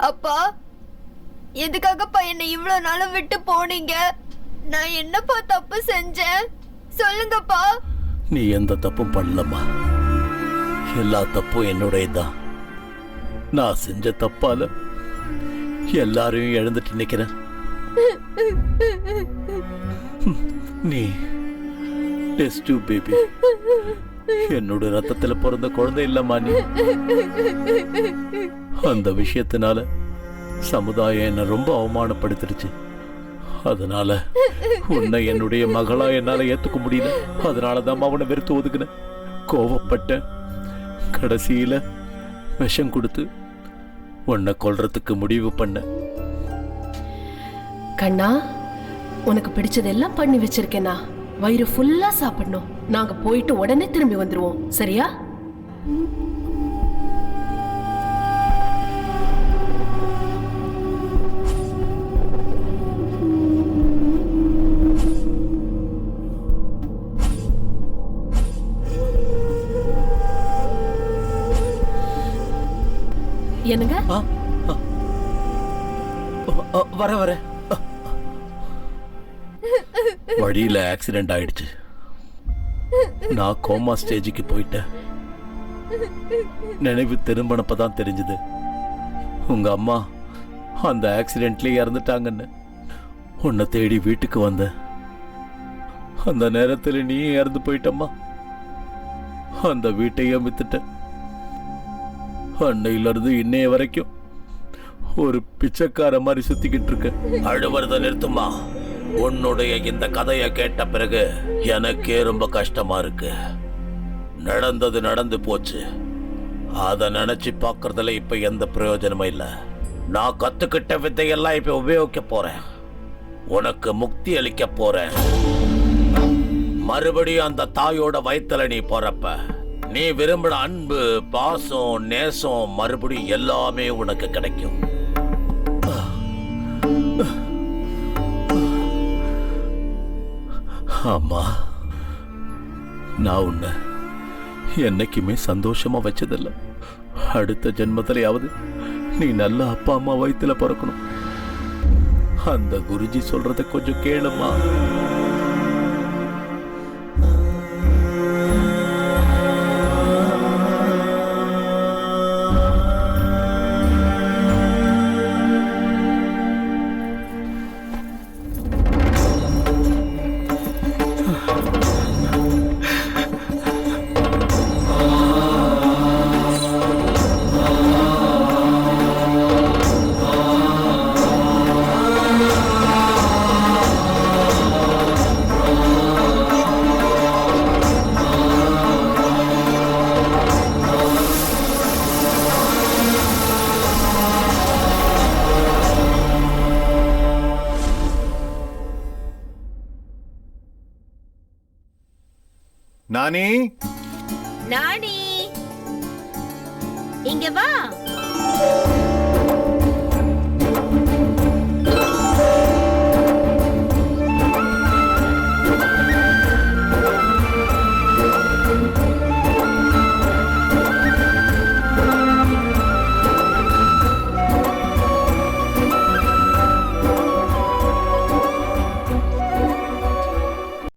அப்பா, எதுக்காகப்பா என்னை இவ்வளவு நாளும் விட்டு போனீங்க? நான் என்னப்பா தப்பு செஞ்சேன்? சொல்லுங்கப்பா. நீ எந்த தப்பும் பண்ணலம்மா. எல்லா தப்பும் என்னுடையதான். நான் செஞ்ச தப்பால எல்லாரையும் இழந்துட்டு நிக்கிறேன். நீ டெஸ்ட் டியூப் பேபி. என்னோட ரத்தத்துல பிறந்த குழந்தை இல்லம்மா நீ. அந்த விஷயத்தினால சமுதாயம் என்ன ரொம்ப அவமானப்படுத்திருச்சு. அதனால உன்னை என்னுடைய மகளா என்னால ஏத்துக்க முடியல. அதனாலதான் அவனை வெறுத்து ஒதுக்குனேன். கோவப்பட்டேன். கடைசியில விஷம் கொடுத்து உன்னை கொல்றதுக்கு முடிவு பண்ண. கண்ணா, உனக்கு பிடிச்சதெல்லாம் பண்ணி வச்சிருக்கேனா. வயிறு ஃபுல்லா சாப்பிடணும். நாங்க போயிட்டு உடனே திரும்பி வந்துருவோம், சரியா? என்னங்க? வர வர வழியில ஆக்சிடென்ட் ஆயிடுச்சு. நான் கோமா ஸ்டேஜுக்கு போயிட்டேன். நினைவு திரும்பினப்பதான் தெரிஞ்சது உங்க அம்மா அந்த ஆக்சிடென்ட்லயே இறந்துட்டாங்கன்னு. உன்னை தேடி வீட்டுக்கு வந்த அந்த நேரத்தில் நீ இறந்து போயிட்டம்மா. அந்த வீட்டையே வித்துட்ட. அன்னையில இருந்து இன்னைய வரைக்கும் ஒரு பிச்சைக்கார மாதிரி சுத்திக்கிட்டு இருக்க. அழுவறத நிறுத்துமா. உன்னுடைய இந்த கதையை கேட்ட பிறகு எனக்கே ரொம்ப கஷ்டமா இருக்கு. நடந்தது நடந்து போச்சு. அத நினைச்சு பார்க்கறதுல இப்ப எந்த பிரயோஜனமும் இல்ல. நான் கத்துக்கிட்ட வித்தையெல்லாம் இப்ப உபயோகிக்க போறேன். உனக்கு முக்தி அளிக்க போறேன். மறுபடியும் அந்த தாயோட வயித்துல நீ போறப்ப நீ விரும்பின அன்பு, பாசம், நேசம் மறுபடியும் எல்லாமே உனக்கு கிடைக்கும். ஆமா, நான் உன்னை என்னைக்குமே சந்தோஷமா வச்சதில்ல. அடுத்த ஜென்மத்திலேயாவது நீ நல்ல அப்பா அம்மா வயித்துல பிறக்கணும். அந்த குருஜி சொல்றத கொஞ்சம் கேளுமா. நானி நானி இங்க வா.